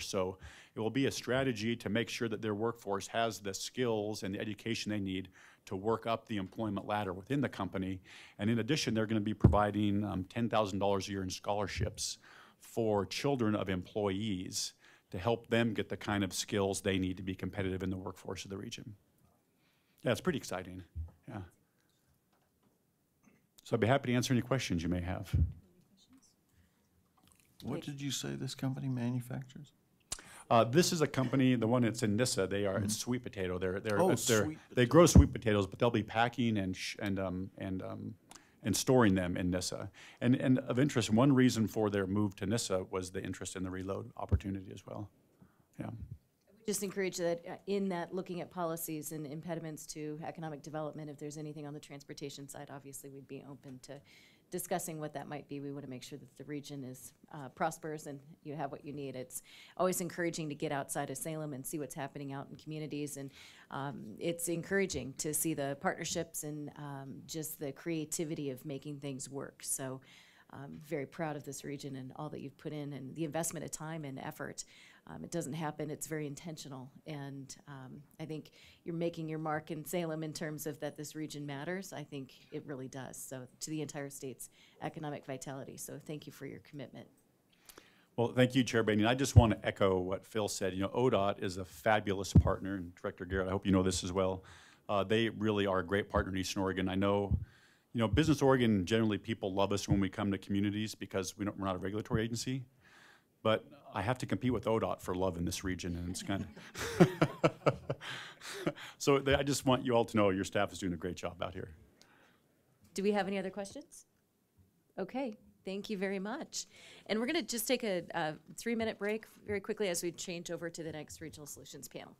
so it will be a strategy to make sure that their workforce has the skills and the education they need to work up the employment ladder within the company. And in addition, they're going to be providing $10,000 a year in scholarships for children of employees to help them get the kind of skills they need to be competitive in the workforce of the region. Yeah, it's pretty exciting, yeah. So I'd be happy to answer any questions you may have. What did you say this company manufactures? This is a company, the one that's in Nissa. They are it's sweet potato. They grow sweet potatoes, but they'll be packing and storing them in Nissa. And of interest, one reason for their move to Nissa was the interest in the reload opportunity as well. Yeah. Just encourage that in that looking at policies and impediments to economic development, if there's anything on the transportation side, obviously we'd be open to discussing what that might be. We want to make sure that the region is prosperous and you have what you need. It's always encouraging to get outside of Salem and see what's happening out in communities, and it's encouraging to see the partnerships and just the creativity of making things work. So I'm very proud of this region and all that you've put in and the investment of time and effort it doesn't happen. It's very intentional. And I think you're making your mark in Salem in terms of that this region matters. I think it really does. So to the entire state's economic vitality. So thank you for your commitment. Well, thank you, Chair Bainey. I just want to echo what Phil said. You know, ODOT is a fabulous partner, and Director Garrett, I hope you know this as well. They really are a great partner in Eastern Oregon. I know, you know, Business Oregon, generally people love us when we come to communities because we're not a regulatory agency. But I have to compete with ODOT for love in this region, and it's kind of so I just want you all to know your staff is doing a great job out here. Do we have any other questions? Okay, thank you very much. And we're going to just take a 3-minute break very quickly as we change over to the next Regional Solutions panel.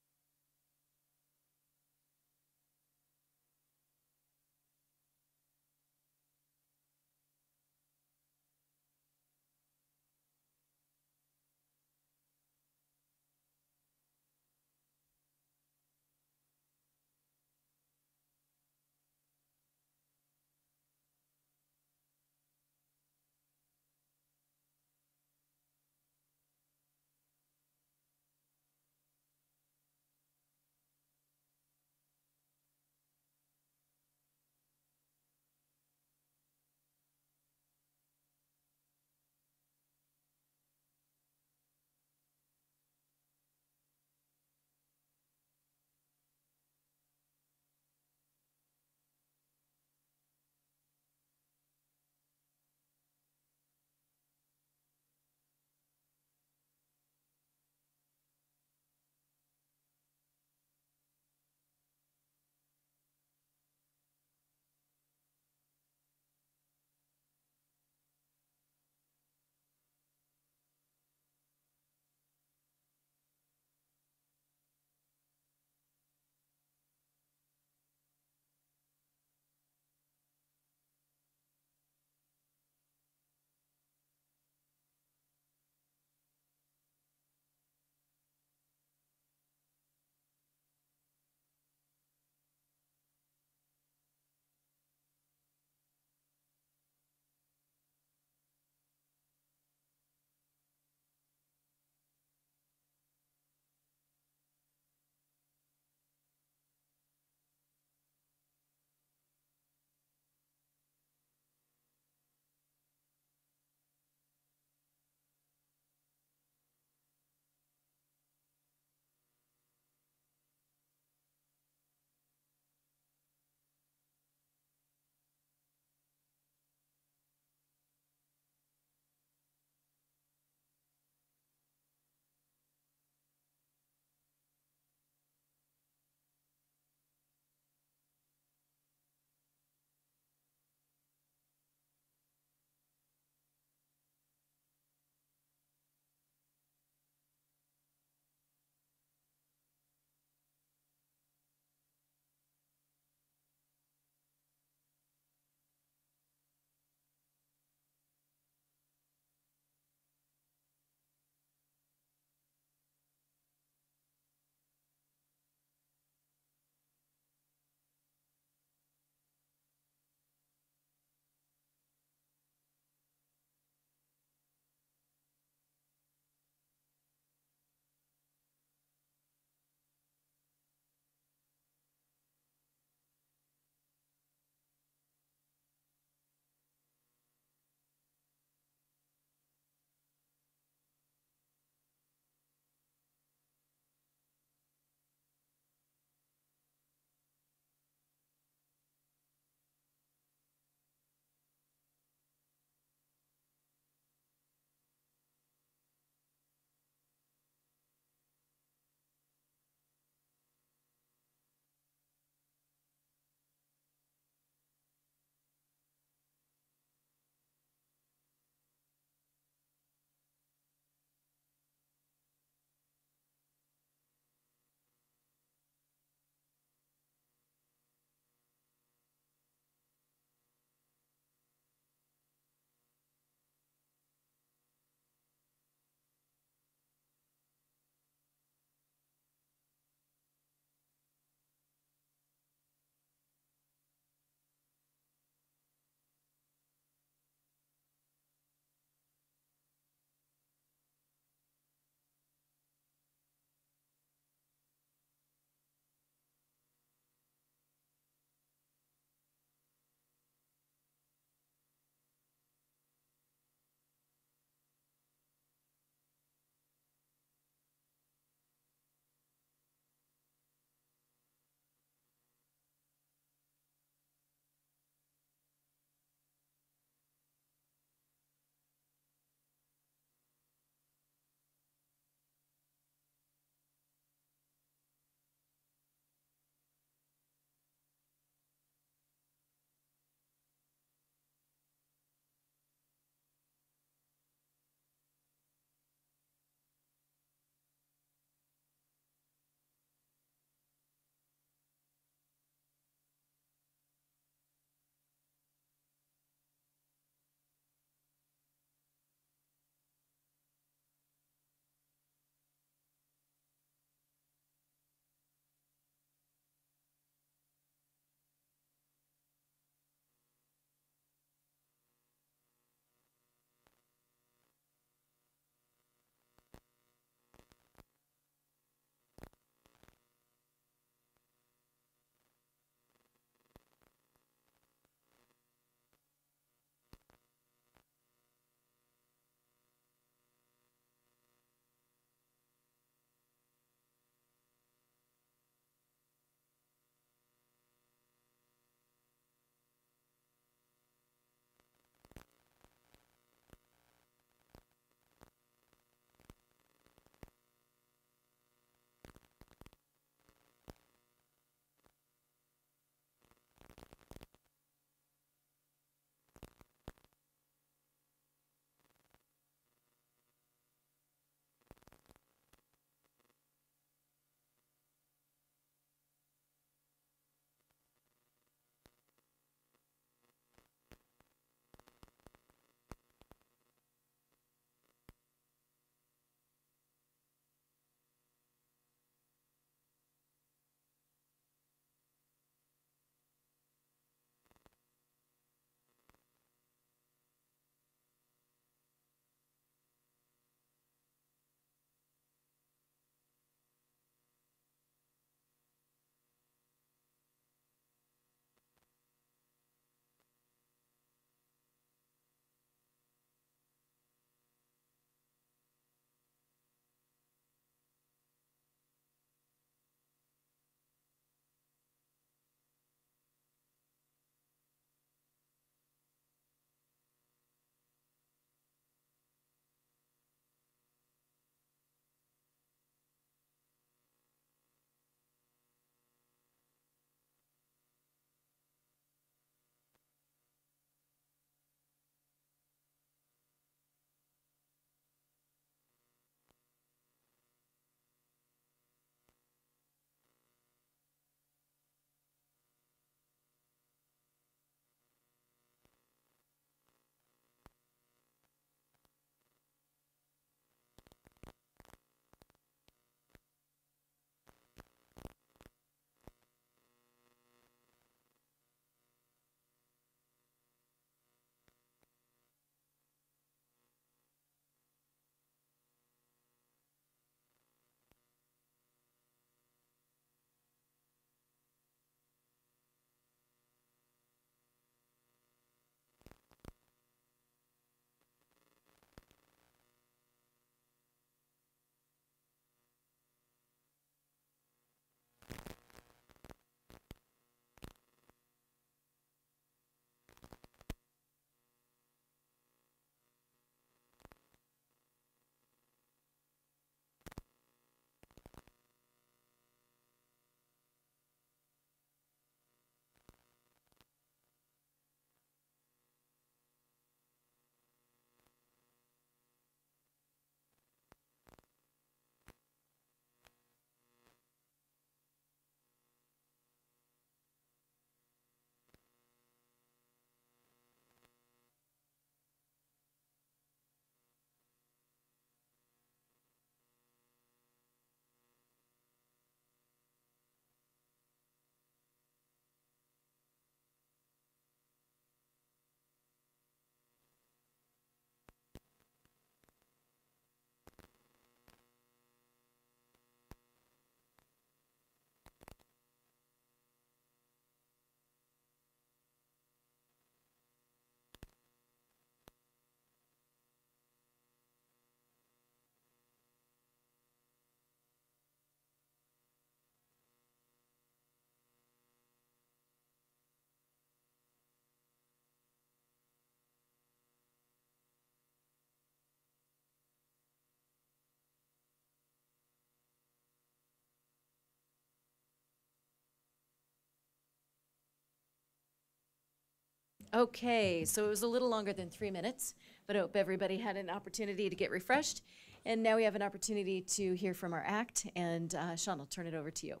Okay, so it was a little longer than 3 minutes, but I hope everybody had an opportunity to get refreshed. And now we have an opportunity to hear from our ACT, and Sean, I'll turn it over to you.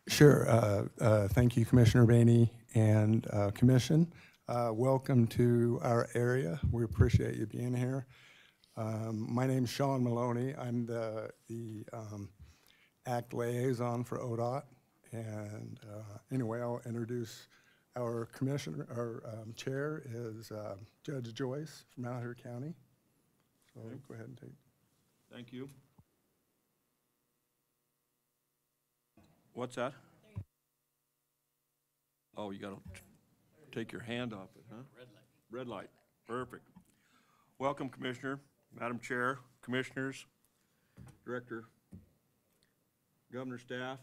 Sure. Thank you, Commissioner Bainey and Commission. Welcome to our area. We appreciate you being here. My name's Sean Maloney. I'm the ACT liaison for ODOT. And anyway, I'll introduce our commissioner. Our chair is Judge Joyce from Malheur County. So go ahead and take. Thank you. What's that? Oh, you gotta take your hand off it, huh? Red light. Red light, perfect. Welcome, Commissioner, Madam Chair, Commissioners, Director, Governor, staff.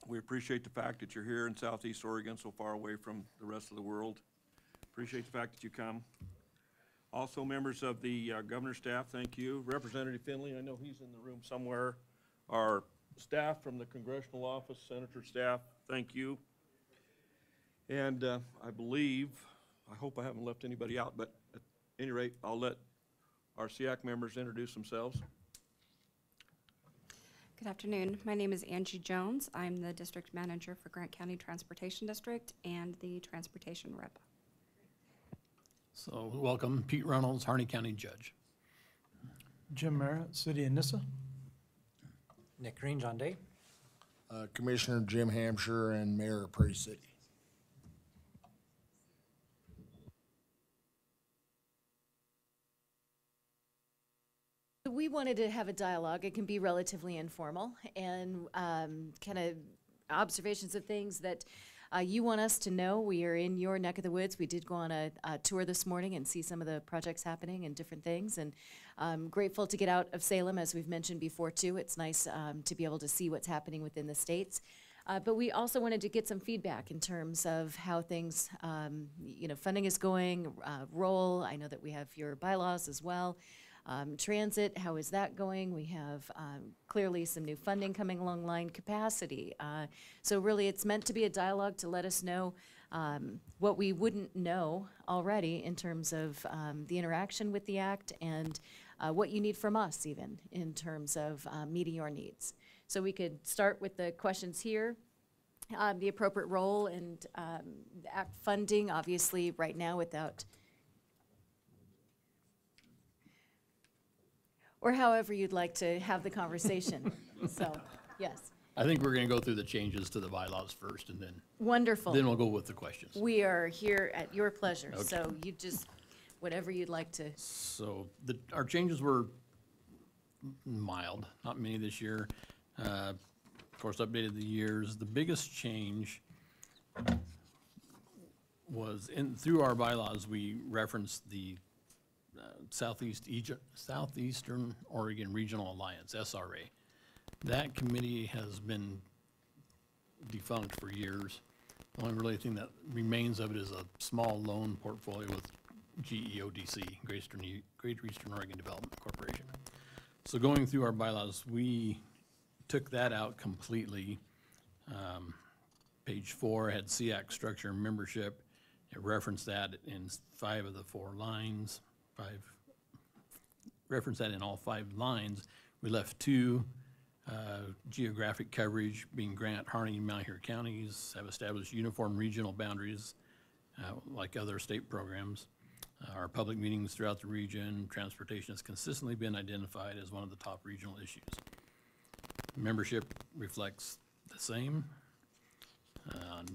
We appreciate the fact that you're here in Southeast Oregon, so far away from the rest of the world. Appreciate the fact that you come. Also, members of the governor's staff, thank you. Representative Finley, I know he's in the room somewhere. Our staff from the congressional office, senator staff, thank you. And I believe, I hope I haven't left anybody out, but at any rate, I'll let our SEAC members introduce themselves. Good afternoon. My name is Angie Jones. I'm the district manager for Grant County Transportation District and the transportation rep. So welcome, Pete Reynolds, Harney County Judge. Jim Merritt, City of Nissa. Nick Green, John Day. Commissioner Jim Hampshire and Mayor of Prairie City. We wanted to have a dialogue. It can be relatively informal and kind of observations of things that you want us to know. We are in your neck of the woods. We did go on a tour this morning and see some of the projects happening and different things. And I'm grateful to get out of Salem, as we've mentioned before, too. It's nice to be able to see what's happening within the states. But we also wanted to get some feedback in terms of how things, funding is going, role. I know that we have your bylaws as well. Transit, how is that going? We have clearly some new funding coming along the line, capacity. So really it's meant to be a dialogue to let us know what we wouldn't know already in terms of the interaction with the Act and what you need from us even in terms of meeting your needs. So we could start with the questions here. The appropriate role and the Act funding, obviously right now without or however you'd like to have the conversation. So, yes. I think we're going to go through the changes to the bylaws first, and then Wonderful. Then we'll go with the questions. We are here at your pleasure, Okay. so you just, whatever you'd like to. So our changes were mild, not many this year. Of course, updated the years. The biggest change was through our bylaws, we referenced the Southeastern Oregon Regional Alliance, SRA. That committee has been defunct for years. The only really thing that remains of it is a small loan portfolio with GEODC, Greater Eastern Oregon Development Corporation. So going through our bylaws, we took that out completely. Page 4 had SEAC structure and membership. It referenced that in 5 of the 4 lines. Reference that in all 5 lines. We left 2, geographic coverage being Grant, Harney, and Malheur counties have established uniform regional boundaries like other state programs. Our public meetings throughout the region, transportation has consistently been identified as one of the top regional issues. Membership reflects the same. On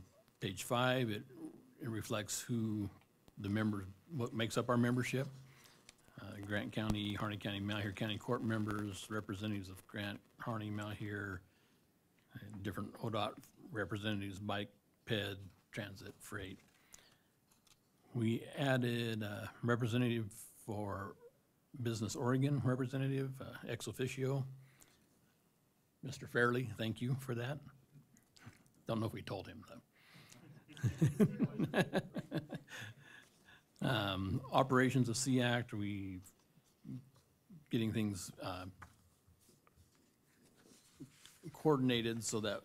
page 5, it reflects who the members, what makes up our membership. Grant County, Harney County, Malheur County court members, representatives of Grant, Harney, Malheur, different ODOT representatives, bike, PED, transit, freight. We added a representative for Business Oregon representative, ex officio. Mr. Fairley, thank you for that. Don't know if we told him though. Operations of SEAC, we getting things coordinated so that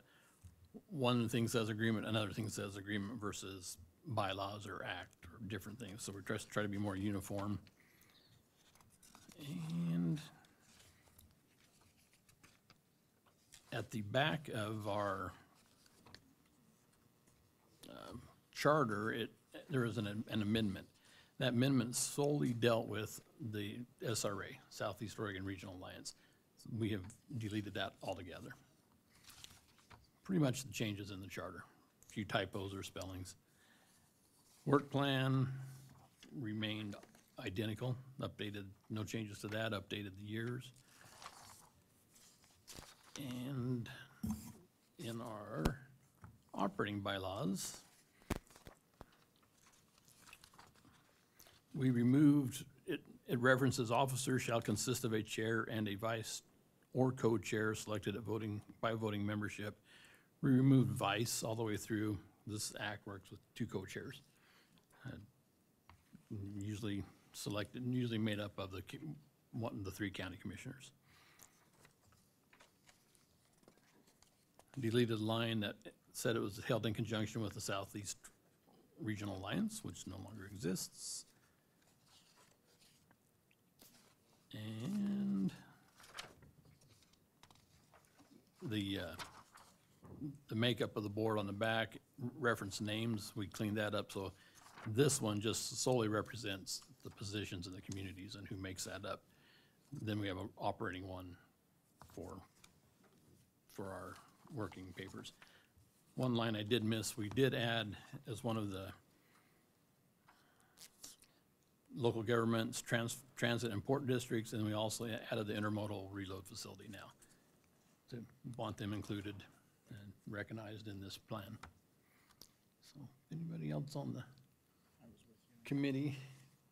one thing says agreement, another thing says agreement versus bylaws or act or different things. So we're just trying to be more uniform. And at the back of our charter, there is an amendment. That amendment solely dealt with the SRA, Southeast Oregon Regional Alliance. We have deleted that altogether. Pretty much the changes in the charter. A few typos or spellings. Work plan remained identical, updated, no changes to that, updated the years. And in our operating bylaws, we removed, it references officers shall consist of a chair and a vice or co-chair selected by voting membership. We removed vice all the way through. This act works with 2 co-chairs. Usually selected, usually made up of the 3 county commissioners. Deleted a line that said it was held in conjunction with the Southeast Regional Alliance, which no longer exists. And the makeup of the board on the back, reference names, we cleaned that up. So this one just solely represents the positions in the communities and who makes that up. Then we have an operating one for our working papers. One line I did miss, we did add as one of the local governments, transit important districts, and we also added the intermodal reload facility now to want them included and recognized in this plan. So anybody else on the committee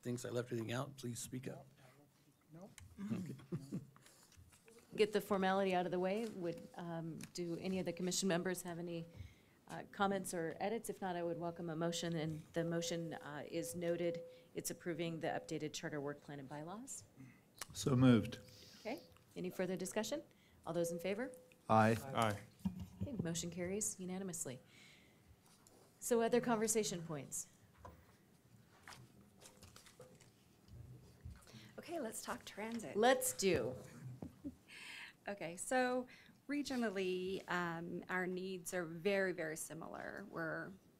thinks I left anything out, please speak up. Nope. Okay. Get the formality out of the way. Do any of the commission members have any comments or edits? If not, I would welcome a motion, and the motion is noted. It's approving the updated charter, work plan, and bylaws. So moved. Okay, any further discussion? All those in favor? Aye. Aye. Okay, motion carries unanimously. So other conversation points? Okay, let's talk transit. Let's do. Okay, so regionally, our needs are very, very similar.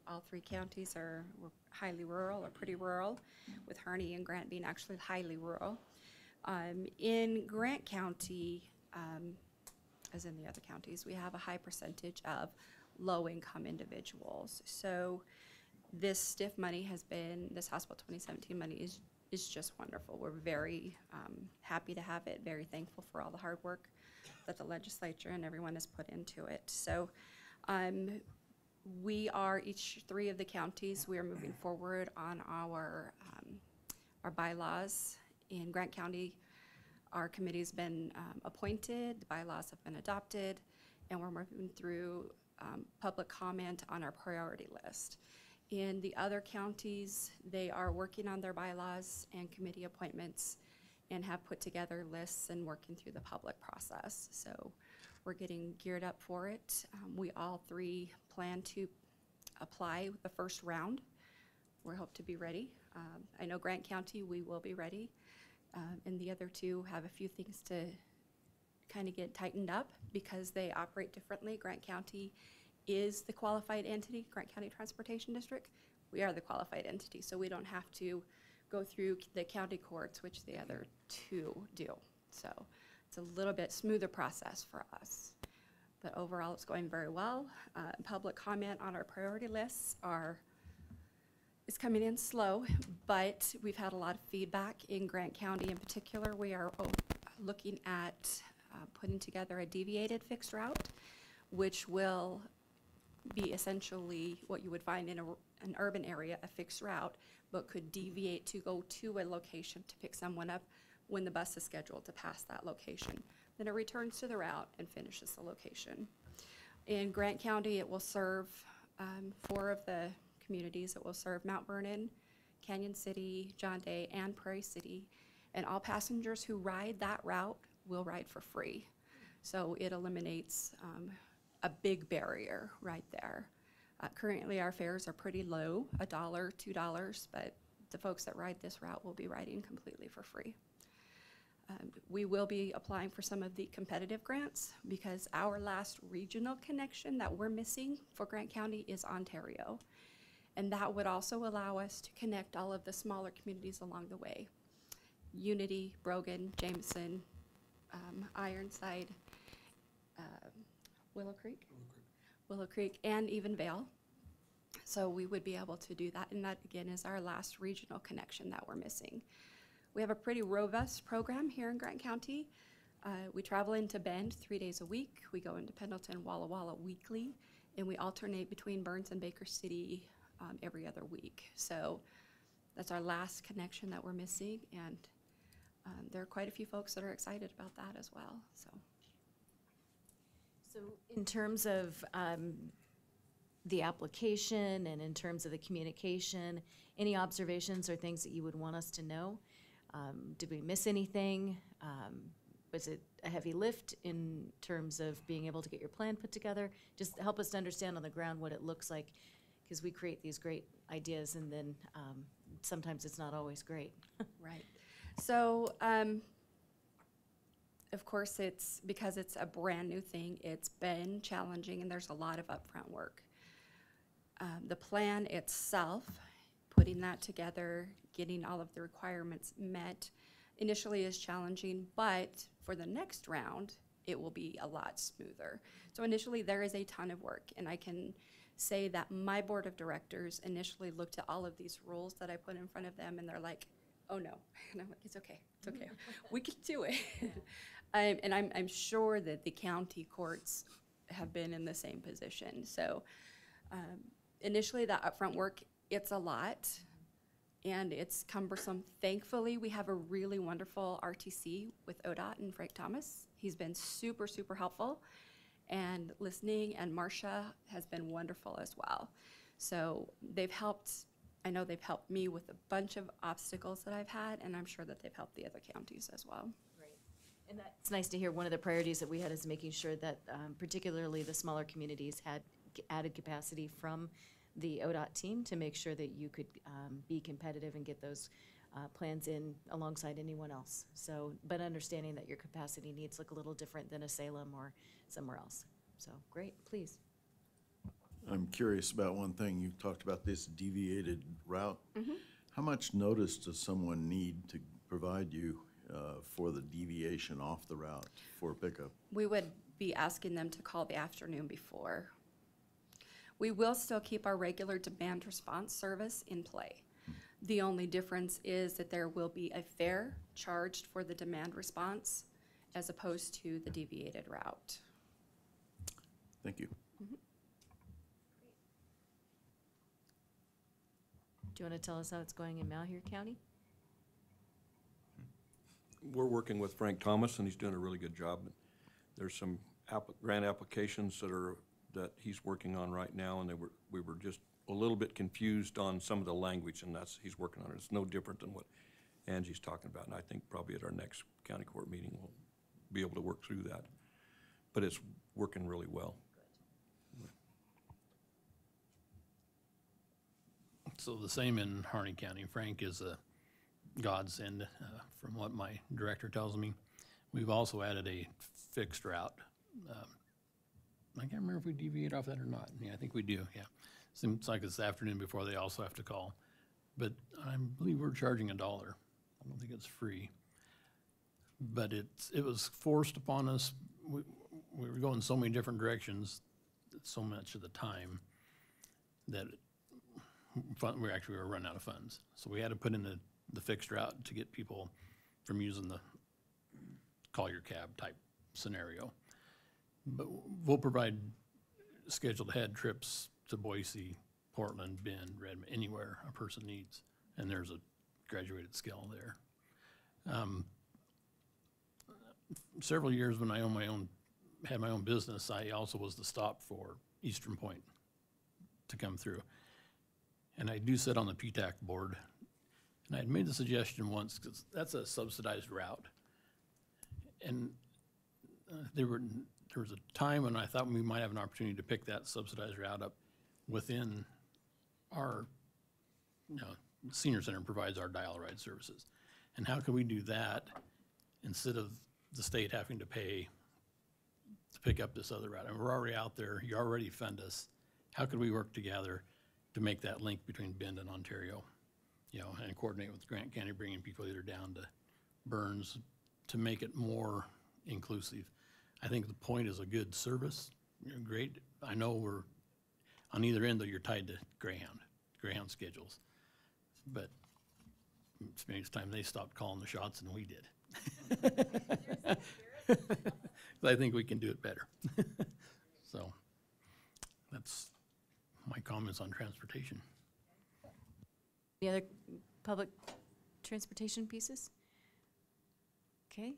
All 3 counties we're highly rural or pretty rural, with Harney and Grant being actually highly rural. In Grant County, as in the other counties, we have a high percentage of low-income individuals. So this STIF money this House Bill 2017 money is just wonderful. We're very happy to have it, very thankful for all the hard work that the legislature and everyone has put into it. So we are, each 3 of the counties, we are moving forward on our bylaws. In Grant County, our committee's been appointed, the bylaws have been adopted, and we're moving through public comment on our priority list. In the other counties, they are working on their bylaws and committee appointments and have put together lists and working through the public process. So we're getting geared up for it. We all 3 plan to apply the first round. We hope to be ready. I know Grant County, we will be ready. And the other 2 have a few things to kind of get tightened up because they operate differently. Grant County is the qualified entity, Grant County Transportation District. We are the qualified entity, so we don't have to go through the county courts, which the other 2 do. So it's a little bit smoother process for us. But overall, it's going very well. Public comment on our priority lists is coming in slow, but we've had a lot of feedback in Grant County in particular. We are looking at putting together a deviated fixed route, which will be essentially what you would find in an urban area, a fixed route, but could deviate to go to a location to pick someone up when the bus is scheduled to pass that location. Then it returns to the route and finishes the location. In Grant County, it will serve 4 of the communities. It will serve Mount Vernon, Canyon City, John Day, and Prairie City. And all passengers who ride that route will ride for free. So it eliminates a big barrier right there. Currently, our fares are pretty low, $1, $2, but the folks that ride this route will be riding completely for free. We will be applying for some of the competitive grants because our last regional connection that we're missing for Grant County is Ontario. And that would also allow us to connect all of the smaller communities along the way. Unity, Brogan, Jameson, Ironside, Willow Creek, and even Vale. So we would be able to do that, and that again is our last regional connection that we're missing. We have a pretty robust program here in Grant County. We travel into Bend 3 days a week. We go into Pendleton, Walla Walla weekly, and we alternate between Burns and Baker City every other week. So that's our last connection that we're missing, and there are quite a few folks that are excited about that as well. So in terms of the application and in terms of the communication, any observations or things that you would want us to know? Did we miss anything? Was it a heavy lift in terms of being able to get your plan put together? Just help us to understand on the ground what it looks like, because we create these great ideas and then sometimes it's not always great. Right. So, of course, it's because it's a brand new thing, it's been challenging and there's a lot of upfront work. The plan itself, putting that together, getting all of the requirements met, initially is challenging, but for the next round, it will be a lot smoother. So initially, there is a ton of work, and I can say that my board of directors initially looked at all of these rules that I put in front of them, and they're like, oh no. And I'm like, it's okay, we can do it. And I'm sure that the county courts have been in the same position. So initially, that upfront work, it's a lot, and it's cumbersome. Thankfully, we have a really wonderful RTC with ODOT and Frank Thomas. He's been super, super helpful and listening, and Marcia has been wonderful as well. So they've helped, I know they've helped me with a bunch of obstacles that I've had, and I'm sure that they've helped the other counties as well. Great. And it's nice to hear one of the priorities that we had is making sure that particularly the smaller communities had added capacity from the ODOT team to make sure that you could be competitive and get those plans in alongside anyone else. So, but understanding that your capacity needs look a little different than a Salem or somewhere else. So, great, please. I'm curious about one thing. You talked about this deviated route. Mm-hmm. How much notice does someone need to provide you for the deviation off the route for pickup? We would be asking them to call the afternoon before. We will still keep our regular demand response service in play. The only difference is that there will be a fare charged for the demand response as opposed to the deviated route. Thank you. Mm-hmm. Do you want to tell us how it's going in Malheur County? We're working with Frank Thomas, and he's doing a really good job. There's some grant applications that he's working on right now, and we were just a little bit confused on some of the language, and he's working on it. It's no different than what Angie's talking about, and I think probably at our next county court meeting we'll be able to work through that. But it's working really well. So the same in Harney County. Frank is a godsend, from what my director tells me. We've also added a fixed route. I can't remember if we deviate off that or not. Yeah, I think we do, yeah. Seems like it's the afternoon before they also have to call. But I believe we're charging $1. I don't think it's free. But it was forced upon us. We were going so many different directions so much of the time that we actually were running out of funds. So we had to put in the fixed route to get people from using the call your cab type scenario. But we'll provide scheduled ahead trips to Boise, Portland, Bend, Redmond, anywhere a person needs. And there's a graduated scale there. Several years when I had my own business, I also was the stop for Eastern Point to come through. And I do sit on the PTAC board. And I had made the suggestion once, because that's a subsidized route. And they were there was a time when I thought we might have an opportunity to pick that subsidized route up within our, senior center provides our dial-a-ride services. And how can we do that instead of the state having to pay to pick up this other route? And we're already out there, you already fund us. How could we work together to make that link between Bend and Ontario? And coordinate with Grant County, bringing people either down to Burns to make it more inclusive. I think the point is a good service, great. I know we're on either end, though, you're tied to Greyhound schedules. But maybe it's time they stopped calling the shots and we did. I think we can do it better. So that's my comments on transportation. Any other public transportation pieces? Okay.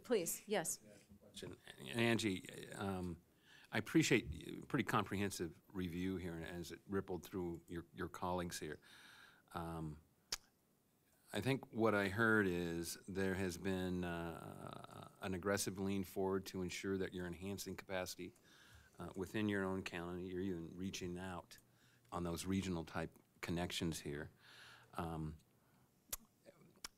Please, yes. Angie, I appreciate pretty comprehensive review here as it rippled through your colleagues here. I think what I heard is there has been an aggressive lean forward to ensure that you're enhancing capacity within your own county. You're even reaching out on those regional type connections here.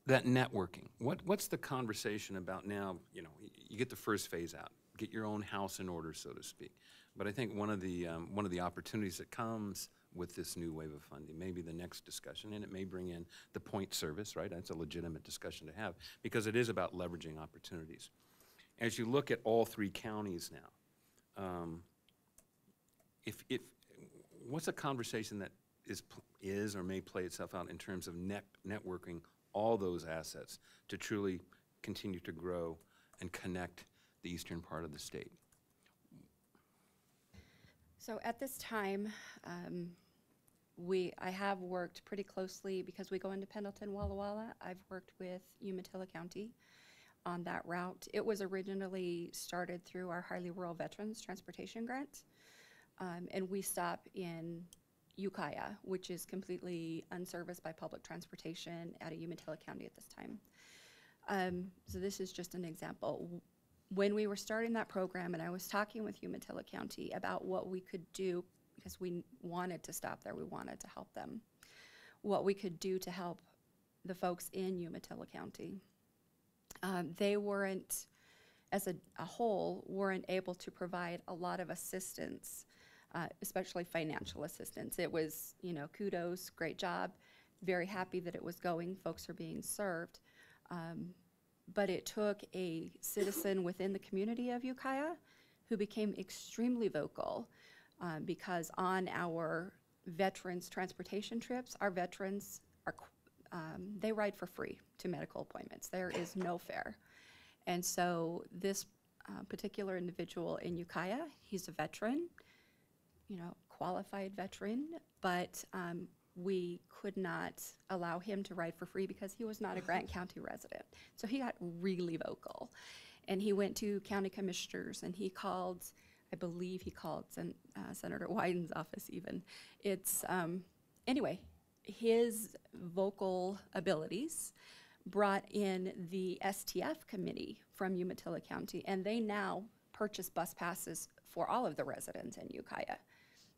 That networking, what's the conversation about now? You get the first phase out, get your own house in order, so to speak. But I think one of the opportunities that comes with this new wave of funding, maybe the next discussion, and it may bring in the point service, right? That's a legitimate discussion to have because it is about leveraging opportunities. As you look at all three counties now, what's a conversation that is or may play itself out in terms of networking all those assets to truly continue to grow and connect the eastern part of the state? So at this time, I have worked pretty closely because we go into Pendleton, Walla Walla. I've worked with Umatilla County on that route. It was originally started through our Highly Rural Veterans Transportation Grant, and we stop in Ukiah, which is completely unserviced by public transportation out of Umatilla County at this time. So this is just an example. When we were starting that program, and I was talking with Umatilla County about what we could do, because we wanted to stop there, we wanted to help them, what we could do to help the folks in Umatilla County. They weren't, as a whole, weren't able to provide a lot of assistance, especially financial assistance. It was, kudos, great job, very happy that it was going, folks are being served. But it took a citizen within the community of Ukiah who became extremely vocal because on our veterans transportation trips, our veterans they ride for free to medical appointments. There is no fare. And so this particular individual in Ukiah, he's a veteran, qualified veteran, but we could not allow him to ride for free because he was not a Grant County resident. So he got really vocal. And he went to county commissioners and he called, I believe he called Senator Wyden's office even. It's, anyway, his vocal abilities brought in the STF committee from Umatilla County, and they now purchase bus passes for all of the residents in Ukiah.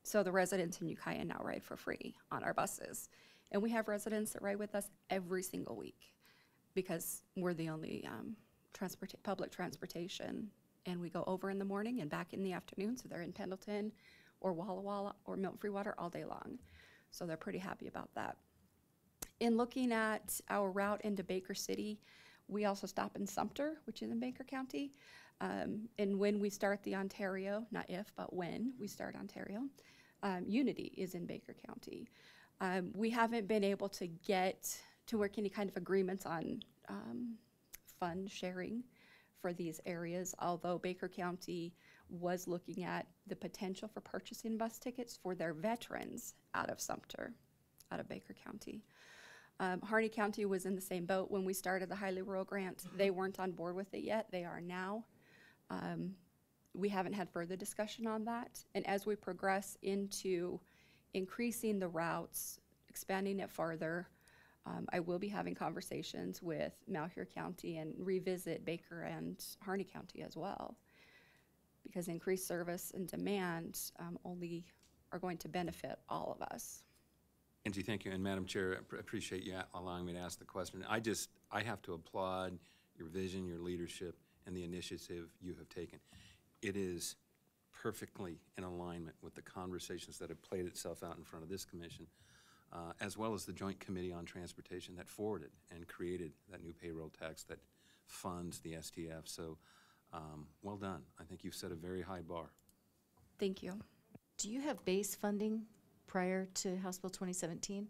So the residents in Ukiah now ride for free on our buses. And we have residents that ride with us every single week because we're the only public transportation. And we go over in the morning and back in the afternoon. So they're in Pendleton or Walla Walla or Milton Freewater all day long. So they're pretty happy about that. In looking at our route into Baker City, we also stop in Sumter, which is in Baker County. And when we start the Ontario, not if, but when we start Ontario, Unity is in Baker County. We haven't been able to get to work any kind of agreements on fund sharing for these areas, although Baker County was looking at the potential for purchasing bus tickets for their veterans out of Sumter, out of Baker County. Harney County was in the same boat when we started the Highly Rural Grant. They weren't on board with it yet. They are now. We haven't had further discussion on that. And as we progress into increasing the routes, expanding it farther, I will be having conversations with Malheur County and revisit Baker and Harney County as well, because increased service and demand only are going to benefit all of us. Angie, thank you. And Madam Chair, I appreciate you allowing me to ask the question. I have to applaud your vision, your leadership, and the initiative you have taken. It is perfectly in alignment with the conversations that have played itself out in front of this commission, as well as the Joint Committee on Transportation that forwarded and created that new payroll tax that funds the STF. So well done. I think you've set a very high bar. Thank you. Do you have base funding prior to House Bill 2017?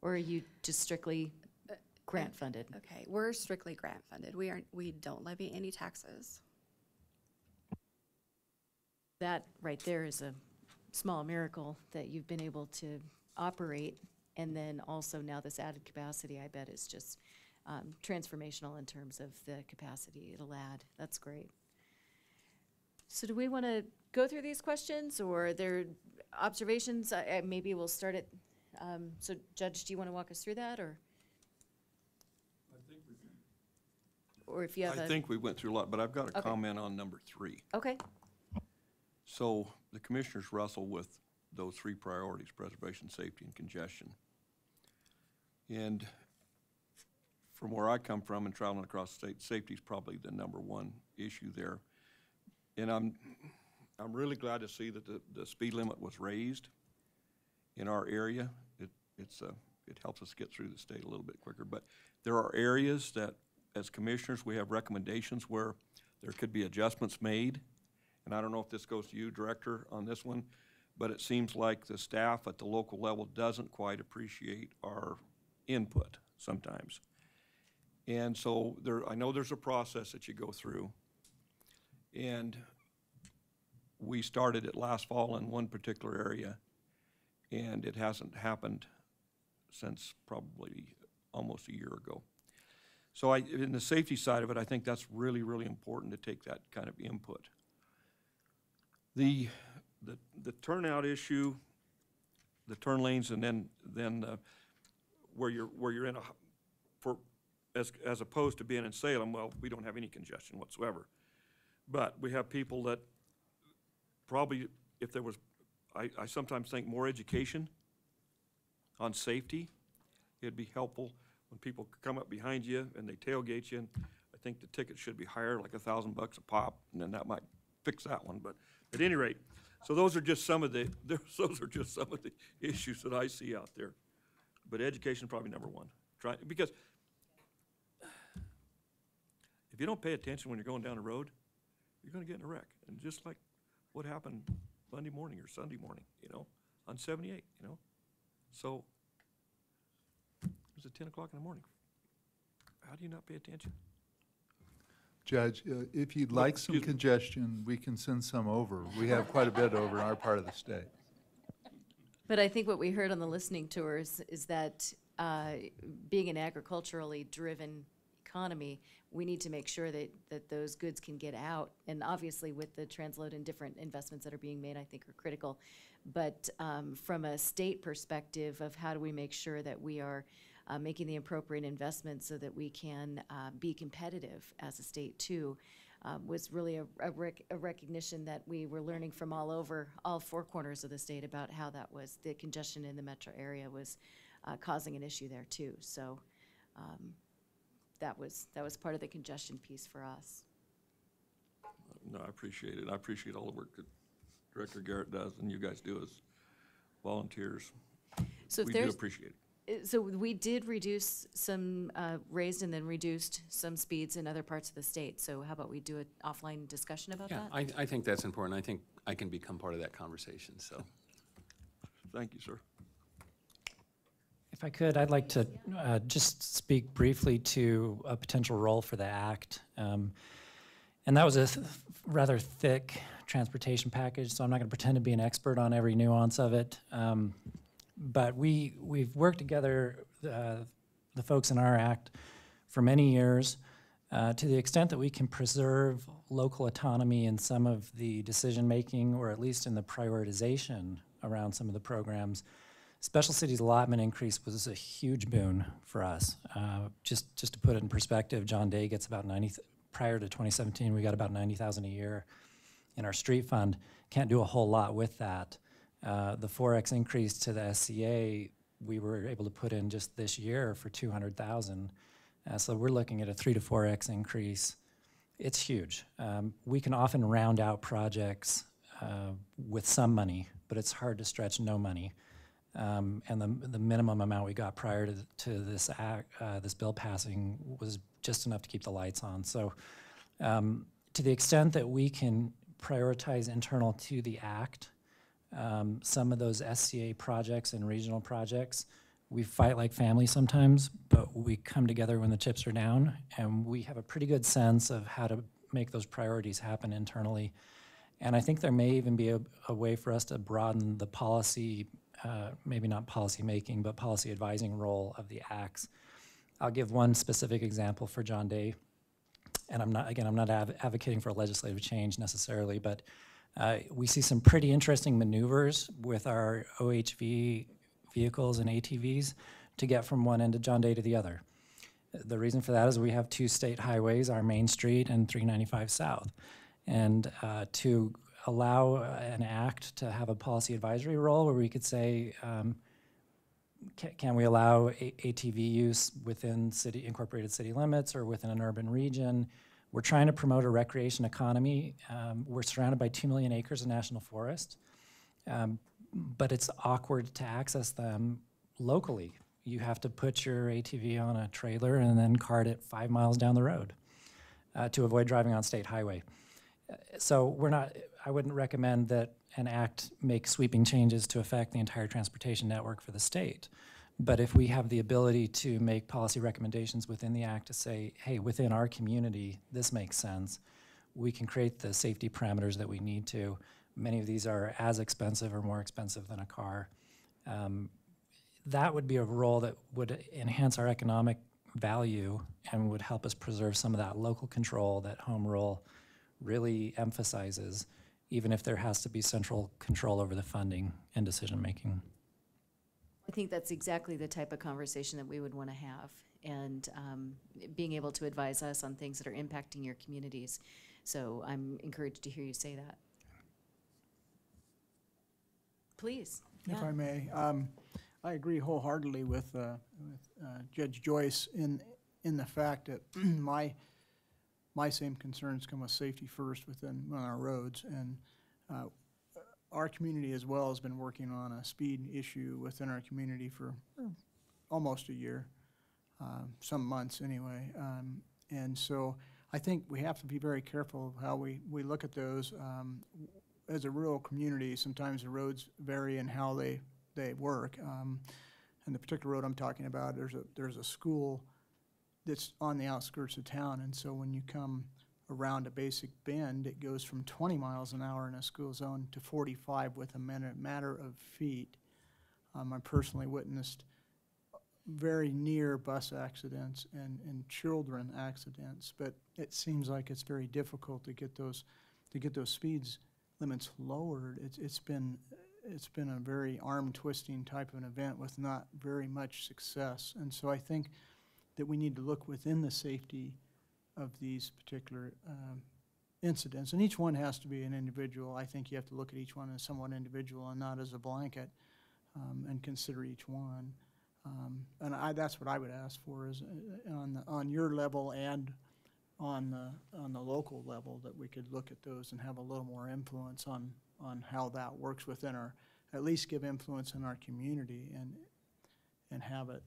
Or are you just strictly grant funded? Okay, we're strictly grant funded. We don't levy any taxes. That right there is a small miracle that you've been able to operate. And then also now this added capacity, I bet, is just transformational in terms of the capacity it'll add. That's great. So do we want to go through these questions, or are there observations? Maybe we'll start it. So Judge, do you want to walk us through that, or if you have I think we went through a lot, but I've got a comment on number 3. Okay. So the commissioners wrestle with those 3 priorities: preservation, safety, and congestion. And from where I come from and traveling across the state, safety is probably the #1 issue there. And I'm really glad to see that the speed limit was raised in our area. It helps us get through the state a little bit quicker. But there are areas that, as commissioners, we have recommendations where there could be adjustments made. And I don't know if this goes to you, Director, on this one, but it seems like the staff at the local level doesn't quite appreciate our input sometimes. And so I know there's a process that you go through. And we started it last fall in one particular area, and it hasn't happened since probably almost a year ago. So in the safety side of it, I think that's really, really important to take that kind of input. The turnout issue, the turn lanes, and then where you're in as opposed to being in Salem, well, we don't have any congestion whatsoever. But we have people that probably, if there was, I sometimes think more education on safety, it'd be helpful when people come up behind you and they tailgate you. I think the ticket should be higher, like $1,000 a pop, and then that might fix that one. But at any rate, so those are just some of the issues that I see out there. But education probably #1. Because if you don't pay attention when you're going down the road, you're going to get in a wreck. And just like what happened Monday morning or Sunday morning, on 78, So it was at 10 o'clock in the morning. How do you not pay attention? Judge, if you'd like some congestion, we can send some over. We have quite a bit over in our part of the state. But I think what we heard on the listening tours is that being an agriculturally driven economy, we need to make sure that those goods can get out. And obviously with the transload and different investments that are being made, I think are critical. But from a state perspective of how do we make sure that we are making the appropriate investments so that we can be competitive as a state too, was really a recognition that we were learning from all 4 corners of the state about how the congestion in the metro area was causing an issue there too. So that was part of the congestion piece for us. No, I appreciate it. I appreciate all the work that Director Garrett does and you guys do as volunteers. So we do appreciate it. So we did reduce some, raised and then reduced some speeds in other parts of the state. So how about we do an offline discussion about that? I think that's important. I think I can become part of that conversation, so. Thank you, sir. If I could, I'd like to just speak briefly to a potential role for the Act. And that was a rather thick transportation package, so I'm not going to pretend to be an expert on every nuance of it. But we've worked together, the folks in our Act, for many years to the extent that we can preserve local autonomy in some of the decision-making, or at least in the prioritization around some of the programs, Special cities allotment increase was a huge boon for us. Just to put it in perspective, John Day gets about 90, prior to 2017, we got about 90,000 a year in our street fund. Can't do a whole lot with that. The 4X increase to the SCA, we were able to put in just this year for 200,000. So we're looking at a 3 to 4X increase. It's huge. We can often round out projects with some money, but it's hard to stretch no money. And the minimum amount we got prior to this this bill passing was just enough to keep the lights on. So to the extent that we can prioritize internal to the act, some of those SCA projects and regional projects, we fight like family sometimes, but we come together when the chips are down, and we have a pretty good sense of how to make those priorities happen internally. And I think there may even be a way for us to broaden the policy, maybe not policy making, but policy advising role of the acts. I'll give one specific example for John Day. And I'm not advocating for a legislative change necessarily, but we see some pretty interesting maneuvers with our OHV vehicles and ATVs to get from one end of John Day to the other. The reason for that is we have 2 state highways, our Main Street and 395 South. And to allow an act to have a policy advisory role where we could say, can we allow ATV use within incorporated city limits or within an urban region? We're trying to promote a recreation economy. We're surrounded by 2 million acres of national forest, but it's awkward to access them locally. You have to put your ATV on a trailer and then cart it 5 miles down the road to avoid driving on state highway. So I wouldn't recommend that an act make sweeping changes to affect the entire transportation network for the state. But if we have the ability to make policy recommendations within the act to say, hey, within our community, this makes sense, we can create the safety parameters that we need to. Many of these are as expensive or more expensive than a car. That would be a role that would enhance our economic value and would help us preserve some of that local control that home rule really emphasizes, even if there has to be central control over the funding and decision-making. I think that's exactly the type of conversation that we would want to have, and being able to advise us on things that are impacting your communities. So I'm encouraged to hear you say that. Please. If I may, I agree wholeheartedly with Judge Joyce in the fact that my same concerns come with safety first on our roads, and our community as well has been working on a speed issue within our community for almost a year, some months anyway. And so I think we have to be very careful of how we look at those. As a rural community, sometimes the roads vary in how they work. And the particular road I'm talking about, there's a school that's on the outskirts of town, and so when you come around a basic bend, it goes from 20 miles an hour in a school zone to 45 with a matter of feet. I personally witnessed very near bus accidents and children accidents, but it seems like it's very difficult to get those speeds limits lowered. It's been a very arm-twisting type of an event with not very much success, and so I think that we need to look within the safety of these particular incidents. And each one has to be an individual. I think you have to look at each one as somewhat individual and not as a blanket, and consider each one. And that's what I would ask for, is on your level and on the local level, that we could look at those and have a little more influence on how that works within our, at least give influence in our community and have it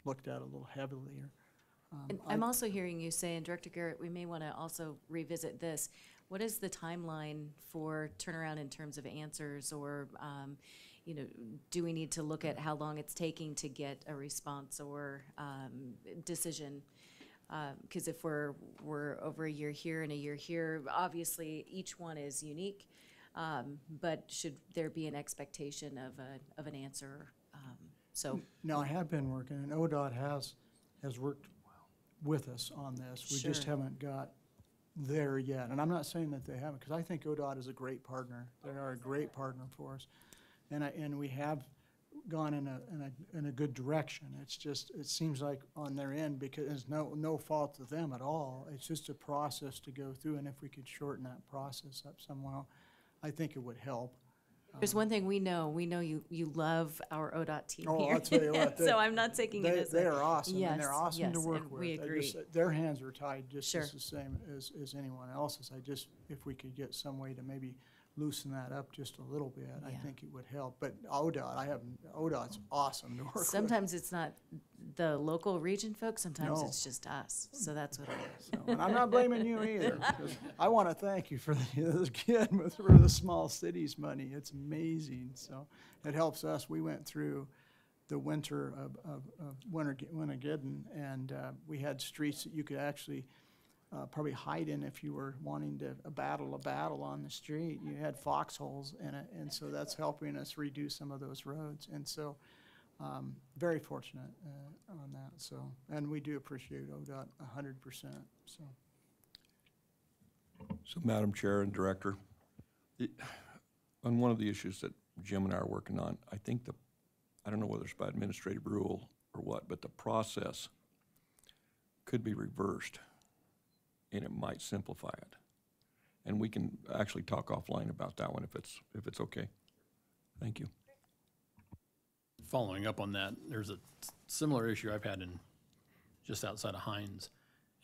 looked at a little heavier. And I'm also hearing you say, and Director Garrett, we may want to also revisit this. What is the timeline for turnaround in terms of answers, or do we need to look at how long it's taking to get a response or decision? Because if we're over a year here and a year here, obviously each one is unique, but should there be an expectation of an answer? No, I have been working, and ODOT has worked with us on this. We just haven't got there yet. And I'm not saying that they haven't, because I think ODOT is a great partner. They are a great partner for us. And we have gone in a good direction. It's just, it seems like on their end, because it's no fault of them at all. It's just a process to go through, and if we could shorten that process up somehow, I think it would help. There's one thing we know you love our ODOT team Oh, here. I'll tell you what. So I'm not taking it as they are awesome, yes, and they're awesome to yes, work and with. we agree. Their hands are tied just Sure. as the same as anyone else's. If we could get some way to maybe loosen that up just a little bit, I Yeah. think it would help. But ODOT's awesome to work with. Sometimes it's not the local region folks, sometimes No. it's just us. So that's what it is. So, and I'm not blaming you either, 'cause I want to thank you for this kid for the small cities money. It's amazing. So it helps us. We went through the winter of Wintergeddon, and we had streets that you could actually probably hide in if you were wanting to battle on the street. You had foxholes in it, and so that's helping us redo some of those roads. And so very fortunate on that. So, and we do appreciate ODOT 100%. So. So, Madam Chair and Director, on one of the issues that Jim and I are working on, I think I don't know whether it's by administrative rule or what, but the process could be reversed, and it might simplify it. And we can actually talk offline about that one if it's okay. Thank you. Following up on that, there's a similar issue I've had in just outside of Hines,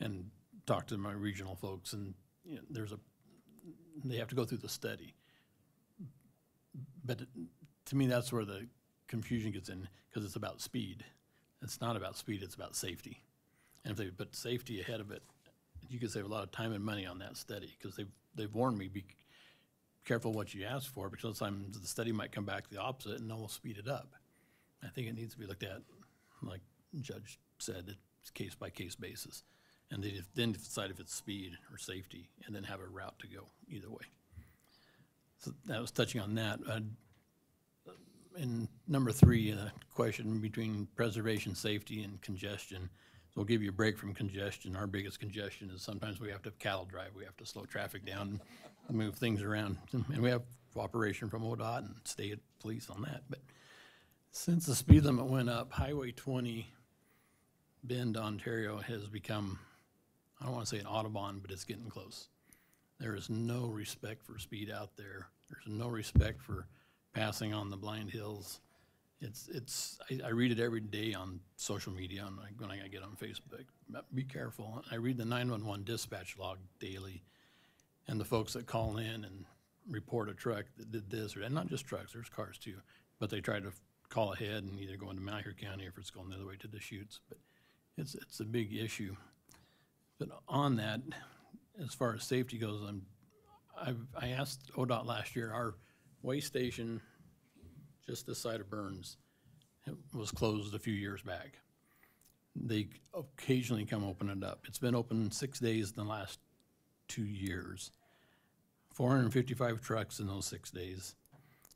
and talked to my regional folks, and you know, they have to go through the study. But to me, that's where the confusion gets in, because it's about speed. It's not about speed, it's about safety. And if they put safety ahead of it, you could save a lot of time and money on that study, because they've warned me, be careful what you ask for, because sometimes the study might come back the opposite and almost speed it up. I think it needs to be looked at, like the judge said, it's case-by-case basis. And they then decide if it's speed or safety, and then have a route to go either way. So that was touching on that. In number 3, question between preservation, safety, and congestion. So we'll give you a break from congestion. Our biggest congestion is sometimes we have to have cattle drive. We have to slow traffic down and move things around. And we have cooperation from ODOT and state police on that. But since the speed limit went up, Highway 20, Bend, Ontario, has become, I don't want to say an Autobahn, but it's getting close. There is no respect for speed out there. There's no respect for passing on the blind hills. I read it every day on social media when I get on Facebook. Be careful. I read the 911 dispatch log daily, and the folks that call in and report a truck that did this, and not just trucks, there's cars too, but they try to call ahead and either go into Malheur County or if it's going the other way to Deschutes. But it's a big issue. But on that, as far as safety goes, I asked ODOT last year, our weigh station just this side of Burns, it was closed a few years back. They occasionally come open it up. It's been open 6 days in the last 2 years. 455 trucks in those 6 days,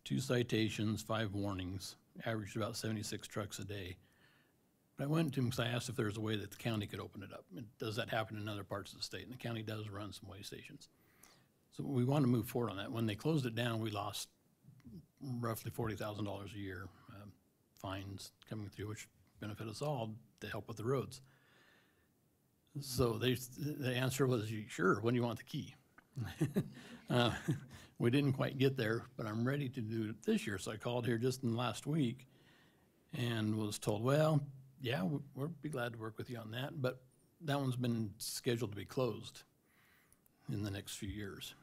2 citations, 5 warnings, averaged about 76 trucks a day. But I went to him because I asked if there was a way that the county could open it up. And does that happen in other parts of the state? And the county does run some weigh stations. So we want to move forward on that. When they closed it down, we lost roughly $40,000 a year fines coming through, which benefit us all to help with the roads. So the answer was, sure, when do you want the key? We didn't quite get there, but I'm ready to do it this year. So I called here just in the last week and was told, well, yeah, we'll be glad to work with you on that, but that one's been scheduled to be closed in the next few years.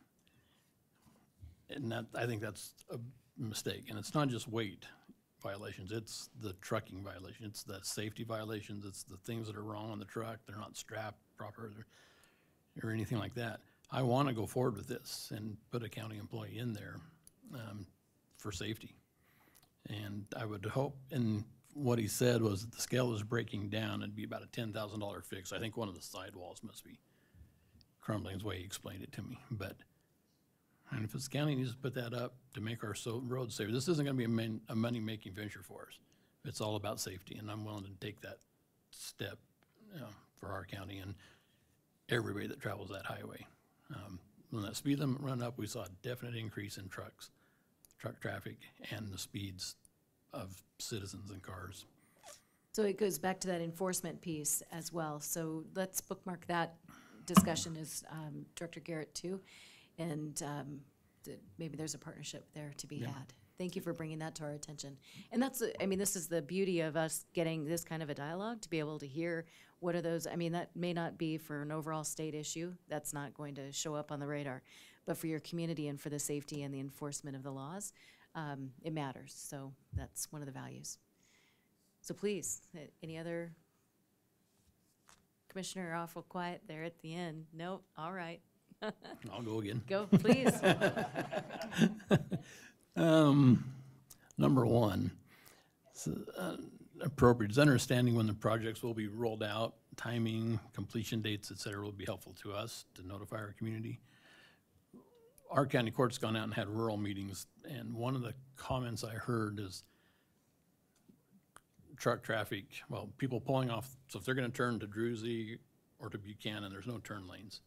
And I think that's a mistake. And it's not just weight violations, it's the trucking violation, it's the safety violations, it's the things that are wrong on the truck, they're not strapped proper or anything like that. I want to go forward with this and put a county employee in there for safety. And I would hope, and what he said was that the scale is breaking down, it'd be about a $10,000 fix. I think one of the sidewalls must be crumbling, is the way he explained it to me. And if the county needs to put that up to make our roads safer, this isn't going to be a money-making venture for us. It's all about safety, and I'm willing to take that step for our county and everybody that travels that highway. When that speed limit run up, we saw a definite increase in truck traffic, and the speeds of citizens and cars. So it goes back to that enforcement piece as well. So let's bookmark that discussion as Director Garrett too. And maybe there's a partnership there to be had. Thank you for bringing that to our attention. And that's, I mean, this is the beauty of us getting this kind of a dialogue, to be able to hear what are those, I mean, that may not be for an overall state issue. That's not going to show up on the radar. But for your community and for the safety and the enforcement of the laws, it matters. So that's one of the values. So please, any other? Commissioner, awful quiet there at the end. Nope, all right. I'll go again. Go, please. Number one, appropriate is understanding when the projects will be rolled out, timing, completion dates, et cetera, will be helpful to us to notify our community. Our county court's gone out and had rural meetings, and one of the comments I heard is truck traffic, well, people pulling off, so if they're gonna turn to Druzy or to Buchanan, there's no turn lanes.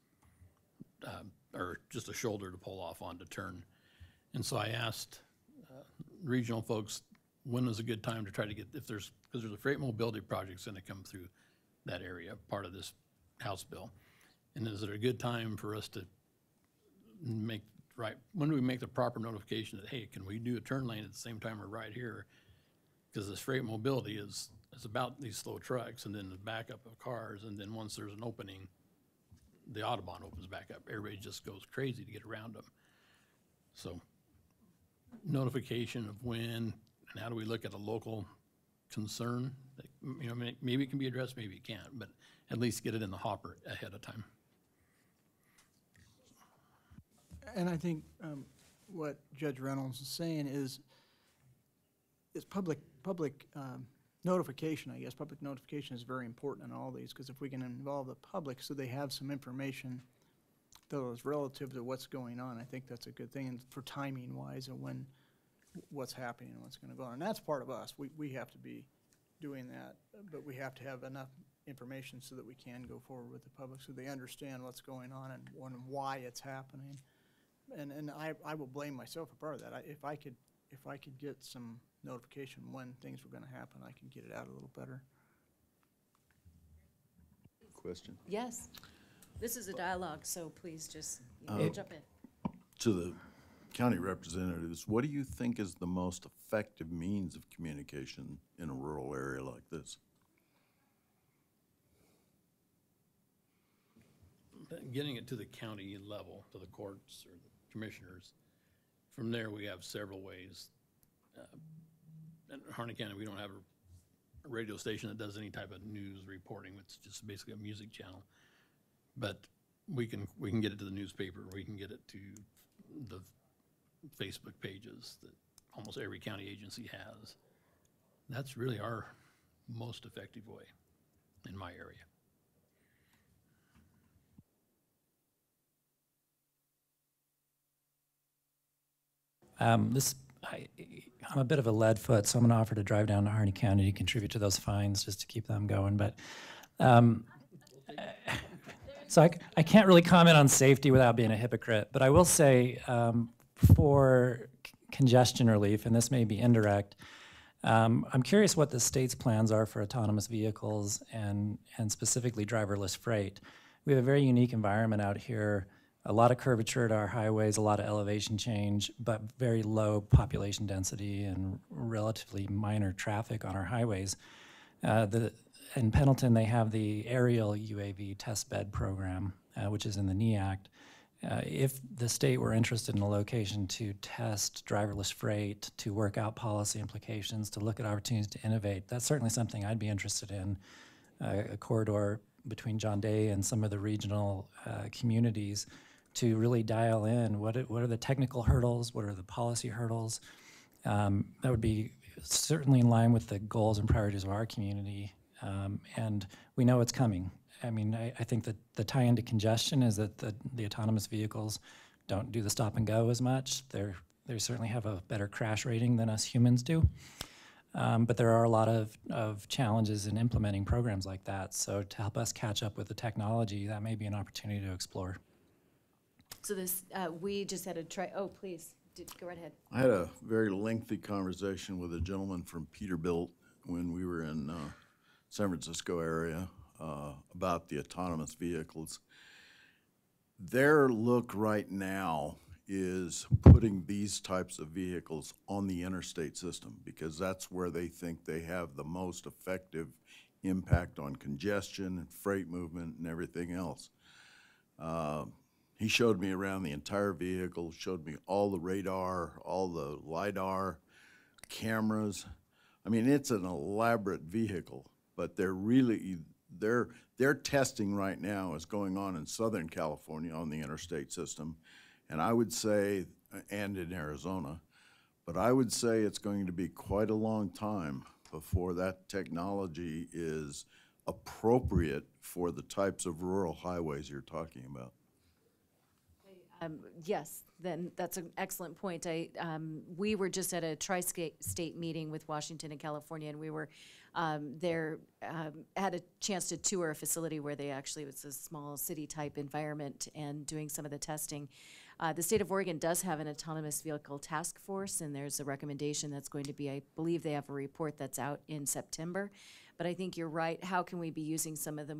Or just a shoulder to pull off on to turn. And so I asked regional folks, when was a good time to try to get, if there's, because there's a freight mobility project's gonna come through that area, part of this House bill. And is it a good time for us to make, when do we make the proper notification that, hey, can we do a turn lane at the same time we're right here? Because this freight mobility is about these slow trucks and then the backup of cars, and then once there's an opening, the Audubon opens back up. Everybody just goes crazy to get around them. So notification of when, and how do we look at a local concern? That, you know, maybe it can be addressed, maybe it can't, but at least get it in the hopper ahead of time. And I think what Judge Reynolds is saying is public notification, I guess. Public notification is very important in all these, because if we can involve the public so they have some information that is relative to what's going on, I think that's a good thing, and for timing wise and when what's happening and what's going to go on. And that's part of us. We have to be doing that, but we have to have enough information so that we can go forward with the public so they understand what's going on and why it's happening. And I will blame myself for part of that. If I could get some notification when things were going to happen, I can get it out a little better. Question? Yes. This is a dialogue, so please just jump in. To the county representatives, what do you think is the most effective means of communication in a rural area like this? Getting it to the county level, to the courts or the commissioners. From there, we have several ways. In Harnett County, we don't have a radio station that does any type of news reporting. It's just basically a music channel. But we can get it to the newspaper. We can get it to the Facebook pages that almost every county agency has. That's really our most effective way in my area. I'm a bit of a lead foot, so I'm going to offer to drive down to Harnett County to contribute to those fines just to keep them going. But so I can't really comment on safety without being a hypocrite. But I will say for congestion relief, and this may be indirect, I'm curious what the state's plans are for autonomous vehicles and specifically driverless freight. We have a very unique environment out here. A lot of curvature to our highways, a lot of elevation change, but very low population density and relatively minor traffic on our highways. In Pendleton, they have the aerial UAV test bed program, which is in the NE Act. If the state were interested in a location to test driverless freight, to work out policy implications, to look at opportunities to innovate, that's certainly something I'd be interested in, a corridor between John Day and some of the regional communities to really dial in what are the technical hurdles, what are the policy hurdles. That would be certainly in line with the goals and priorities of our community, and we know it's coming. I mean, I think that the tie into congestion is that the autonomous vehicles don't do the stop and go as much. They certainly have a better crash rating than us humans do. But there are a lot of challenges in implementing programs like that. So to help us catch up with the technology, that may be an opportunity to explore. So this, we just had a oh, please, Go right ahead. I had a very lengthy conversation with a gentleman from Peterbilt when we were in San Francisco area about the autonomous vehicles. Their look right now is putting these types of vehicles on the interstate system because that's where they think they have the most effective impact on congestion and freight movement and everything else. He showed me around the entire vehicle, showed me all the radar, all the LiDAR, cameras. I mean, it's an elaborate vehicle, but their testing right now is going on in Southern California on the interstate system, and I would say, and in Arizona, but I would say it's going to be quite a long time before that technology is appropriate for the types of rural highways you're talking about. Yes, then that's an excellent point. We were just at a tri-state meeting with Washington and California, and we were there, had a chance to tour a facility where they actually, it was a small city-type environment and doing some of the testing. The state of Oregon does have an autonomous vehicle task force, and there's a recommendation that's going to be, I believe they have a report that's out in September. But I think you're right. How can we be using some of the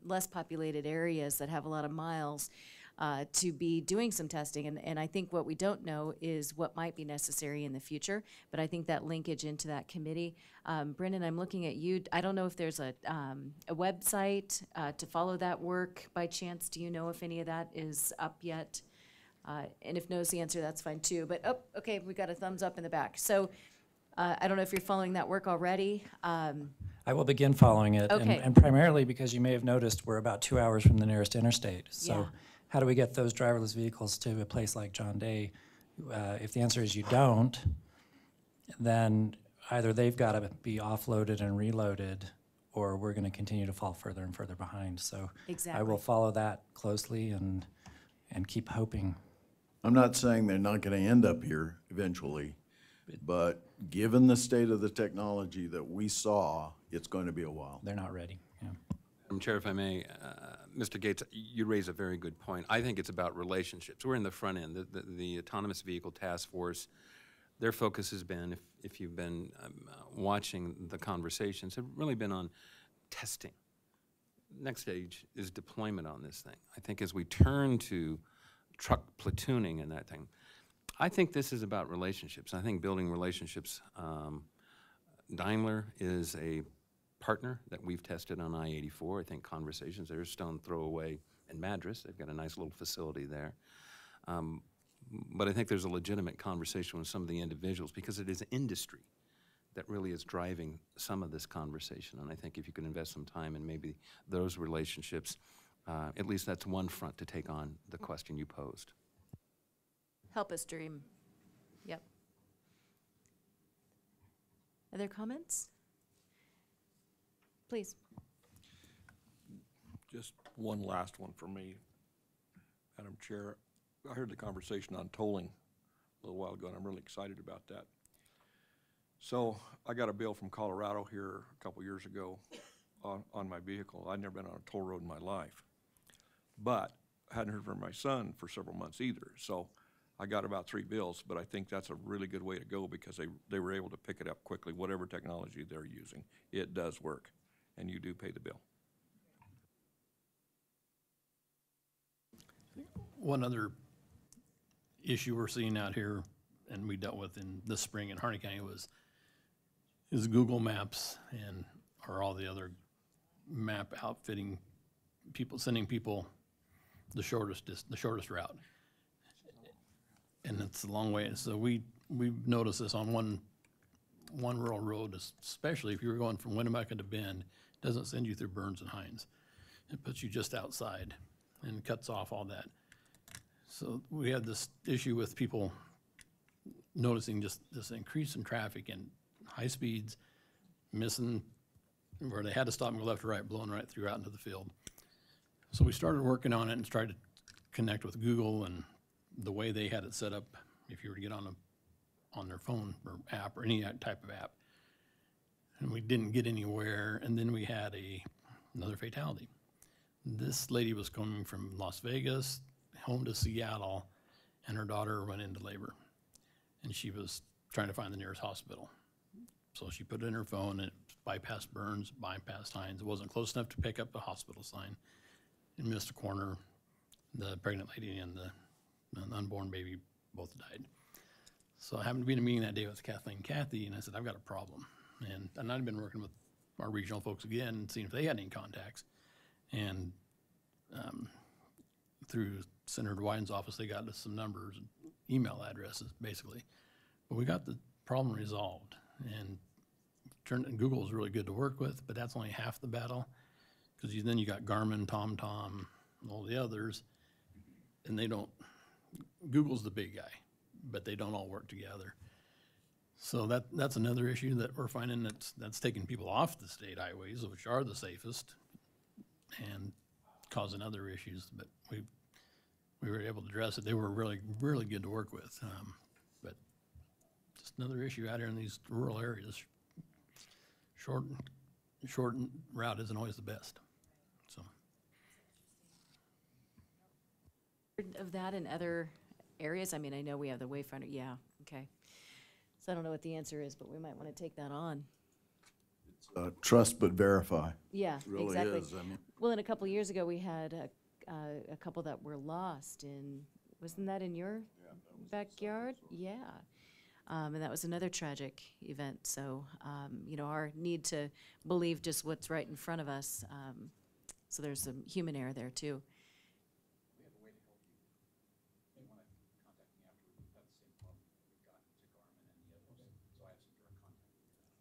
less populated areas that have a lot of miles to be doing some testing? And I think what we don't know is what might be necessary in the future, but I think that linkage into that committee. Brendan, I'm looking at you. I don't know if there's a website to follow that work by chance. Do you know if any of that is up yet? And if no's the answer, that's fine too. But, oh, okay, we got a thumbs up in the back. So I don't know if you're following that work already. I will begin following it, Okay. and primarily because you may have noticed we're about 2 hours from the nearest interstate. So Yeah. how do we get those driverless vehicles to a place like John Day? If the answer is you don't, then either they've got to be offloaded and reloaded, or we're going to continue to fall further and further behind. So I Exactly. will follow that closely and keep hoping. I'm not saying they're not going to end up here eventually, but given the state of the technology that we saw, it's going to be a while. They're not ready. Yeah. Madam Chair, if I may, Mr. Gates, you raise a very good point. I think it's about relationships. We're in the front end. The Autonomous Vehicle Task Force, their focus has been, if you've been watching the conversations, have really been on testing. Next stage is deployment on this thing. I think as we turn to truck platooning and that thing, I think this is about relationships. I think building relationships. Daimler is a partner that we've tested on I-84. I think conversations there, Stone Throwaway and Madras. They've got a nice little facility there. But I think there's a legitimate conversation with some of the individuals because it is industry that really is driving some of this conversation. And I think if you can invest some time in maybe those relationships, at least that's one front to take on the question you posed. Help us dream. Yep. Other comments? Please. Just one last one for me, Madam Chair. I heard the conversation on tolling a little while ago, and I'm really excited about that. So I got a bill from Colorado here a couple years ago on my vehicle. I'd never been on a toll road in my life, but I hadn't heard from my son for several months either. So I got about 3 bills, but I think that's a really good way to go because they were able to pick it up quickly. Whatever technology they're using, it does work, and you do pay the bill. One other issue we're seeing out here, and we dealt with in this spring in Harney County, is Google Maps or all the other map outfitting people, sending people the shortest route. And it's a long way. So we've noticed this on one rural road, especially if you were going from Winnemucca to Bend, it doesn't send you through Burns and Hines. It puts you just outside and cuts off all that. So we had this issue with people noticing just this increase in traffic and high speeds, missing where they had to stop and go left or right, blowing right through out into the field. So we started working on it and tried to connect with Google and the way they had it set up, if you were to get on their phone or app or any type of app. And we didn't get anywhere, and then we had another fatality. This lady was coming from Las Vegas home to Seattle, and her daughter went into labor. and she was trying to find the nearest hospital. So she put it in her phone, and it bypassed Burns, bypassed Hines. It wasn't close enough to pick up the hospital sign. It missed a corner. The pregnant lady and the unborn baby both died. So I happened to be in a meeting that day with Kathleen and Kathy, and I said, I've got a problem. And I'd been working with our regional folks again and seeing if they had any contacts. And through Senator Wyden's office, they got us some numbers, email addresses, basically. But we got the problem resolved. And Google is really good to work with, but that's only half the battle. Because then you got Garmin, TomTom, and all the others, and they don't, Google's the big guy, but they don't all work together. So that's another issue that we're finding that's taking people off the state highways, which are the safest, and causing other issues. But we were able to address it. They were really, really good to work with. But just another issue out here in these rural areas. Short route isn't always the best. So. Of that in other areas? I mean, I know we have the Wayfinder, yeah, okay. So I don't know what the answer is, but we might want to take that on. Trust but verify. Yeah, It really exactly. is, I mean. Well, and a couple years ago, we had a couple that were lost in, wasn't that in your backyard? Yeah. And that was another tragic event. So, you know, our need to believe just what's right in front of us. So there's some human error there too.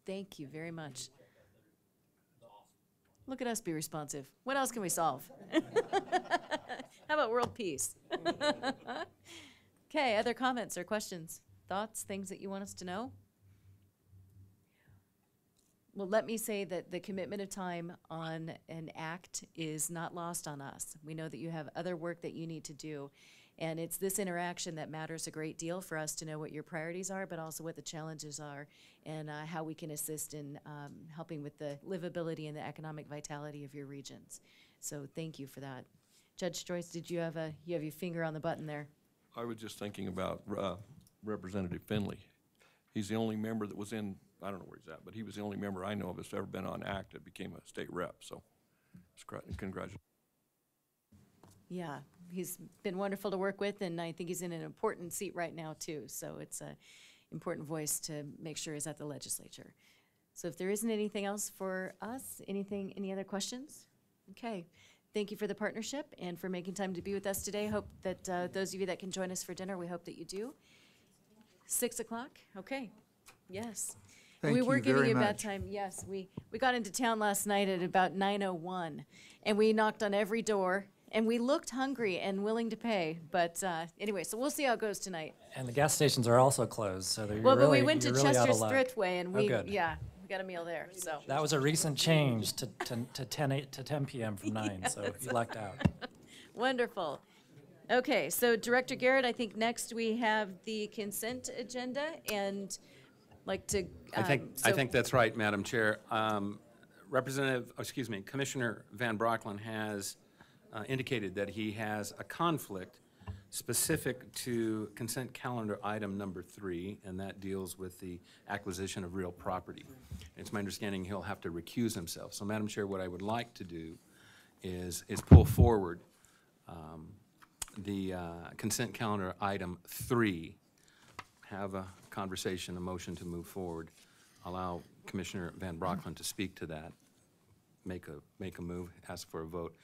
Thank you very much. Look at us be responsive. What else can we solve? How about world peace? Okay, other comments or questions, thoughts, things that you want us to know? Well, let me say that the commitment of time on an act is not lost on us. We know that you have other work that you need to do. And it's this interaction that matters a great deal for us to know what your priorities are, but also what the challenges are and how we can assist in helping with the livability and the economic vitality of your regions. So thank you for that. Judge Joyce, did you have your finger on the button there? I was just thinking about Representative Finley. He's the only member that was in, I don't know where he's at, but he was the only member I know of that's ever been on ACT that became a state rep. So congratulations. Yeah, he's been wonderful to work with, and I think he's in an important seat right now, too. So it's an important voice to make sure he's at the legislature. So if there isn't anything else for us, any other questions? Okay. Thank you for the partnership and for making time to be with us today. Hope that those of you that can join us for dinner, we hope that you do. 6 o'clock? Okay. Yes. Thank we were you giving very you bad much. time. Yes, we got into town last night at about 9:01, and we knocked on every door. And we looked hungry and willing to pay, but anyway, so we'll see how it goes tonight. And the gas stations are also closed, so they're Well, but really, we went to you're really out of Chester's luck. Thriftway, and we good. we got a meal there. So That was a recent change to 10 p.m. from 9, so you lucked out. wonderful. Okay, so Director Garrett, I think next we have the consent agenda, and like to. I think that's right, Madam Chair. Commissioner Van Brocklen has indicated that he has a conflict specific to consent calendar item number 3, and that deals with the acquisition of real property. It's my understanding he'll have to recuse himself. So, Madam Chair, what I would like to do is pull forward the consent calendar item 3, have a conversation, a motion to move forward, allow Commissioner Van Brocklen to speak to that, make a move, ask for a vote.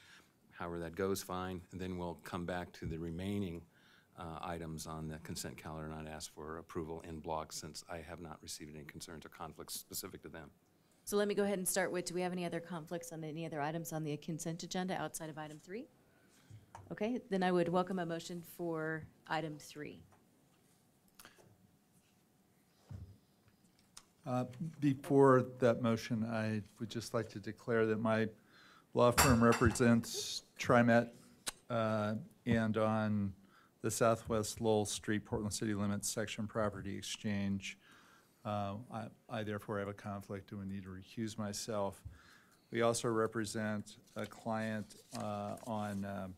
However that goes, fine, and then we'll come back to the remaining items on the consent calendar, and I'd ask for approval in block since I have not received any concerns or conflicts specific to them. So let me go ahead and start with, do we have any other conflicts on any other items on the consent agenda outside of item 3? Okay, then I would welcome a motion for item 3. Before that motion, I would just like to declare that my law firm represents TriMet and on the Southwest Lowell Street, Portland City Limits Section Property Exchange. I therefore have a conflict and would need to recuse myself. We also represent a client on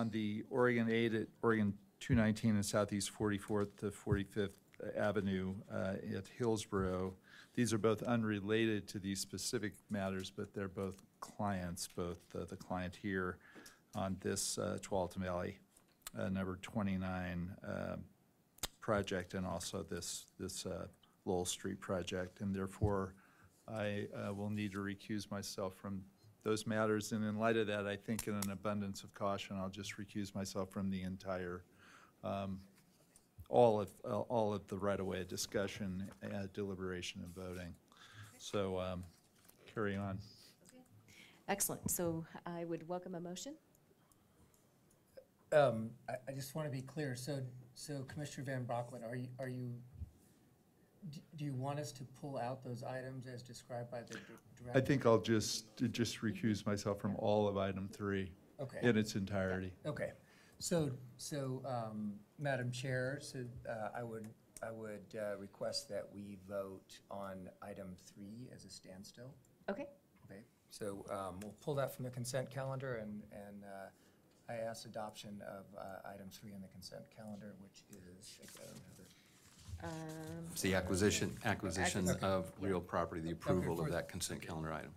the Oregon 8 at Oregon 219 and Southeast 44th to 45th Avenue at Hillsborough. These are both unrelated to these specific matters, but they're both clients, both the client here on this Tualatin Valley number 29 project, and also this Lowell Street project, and therefore I will need to recuse myself from those matters. And in light of that, I think in an abundance of caution, I'll just recuse myself from the entire, all of the right-of-way discussion, deliberation, and voting. So carry on. Excellent. So I would welcome a motion. I just want to be clear. So Commissioner Van Brocklet, do you want us to pull out those items as described by the director? I think I'll just recuse myself from all of item 3 in its entirety. Okay. So Madam Chair, I would request that we vote on item 3 as a standstill. Okay. Okay. So we'll pull that from the consent calendar, and I ask adoption of item 3 on the consent calendar, which is, It's the acquisition of real property, the approval of that consent calendar item.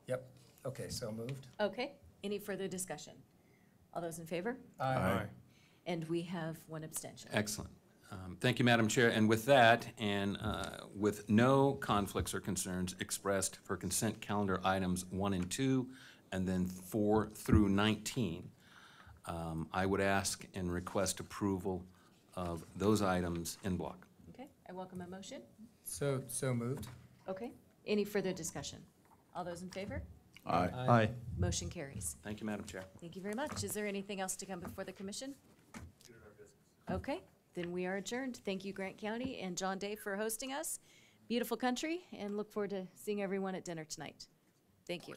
Yep. Okay, so moved. Okay. Any further discussion? All those in favor? Aye. And we have one abstention. Excellent. Thank you, Madam Chair. And with that, and with no conflicts or concerns expressed for consent calendar items 1 and 2, and then 4 through 19, I would ask and request approval of those items in block. Okay. I welcome a motion. So moved. Okay. Any further discussion? All those in favor? Aye. Aye. Motion carries. Thank you, Madam Chair. Thank you very much. Is there anything else to come before the commission? Okay, then we are adjourned. Thank you, Grant County and John Day, for hosting us. Beautiful country, and look forward to seeing everyone at dinner tonight. Thank you.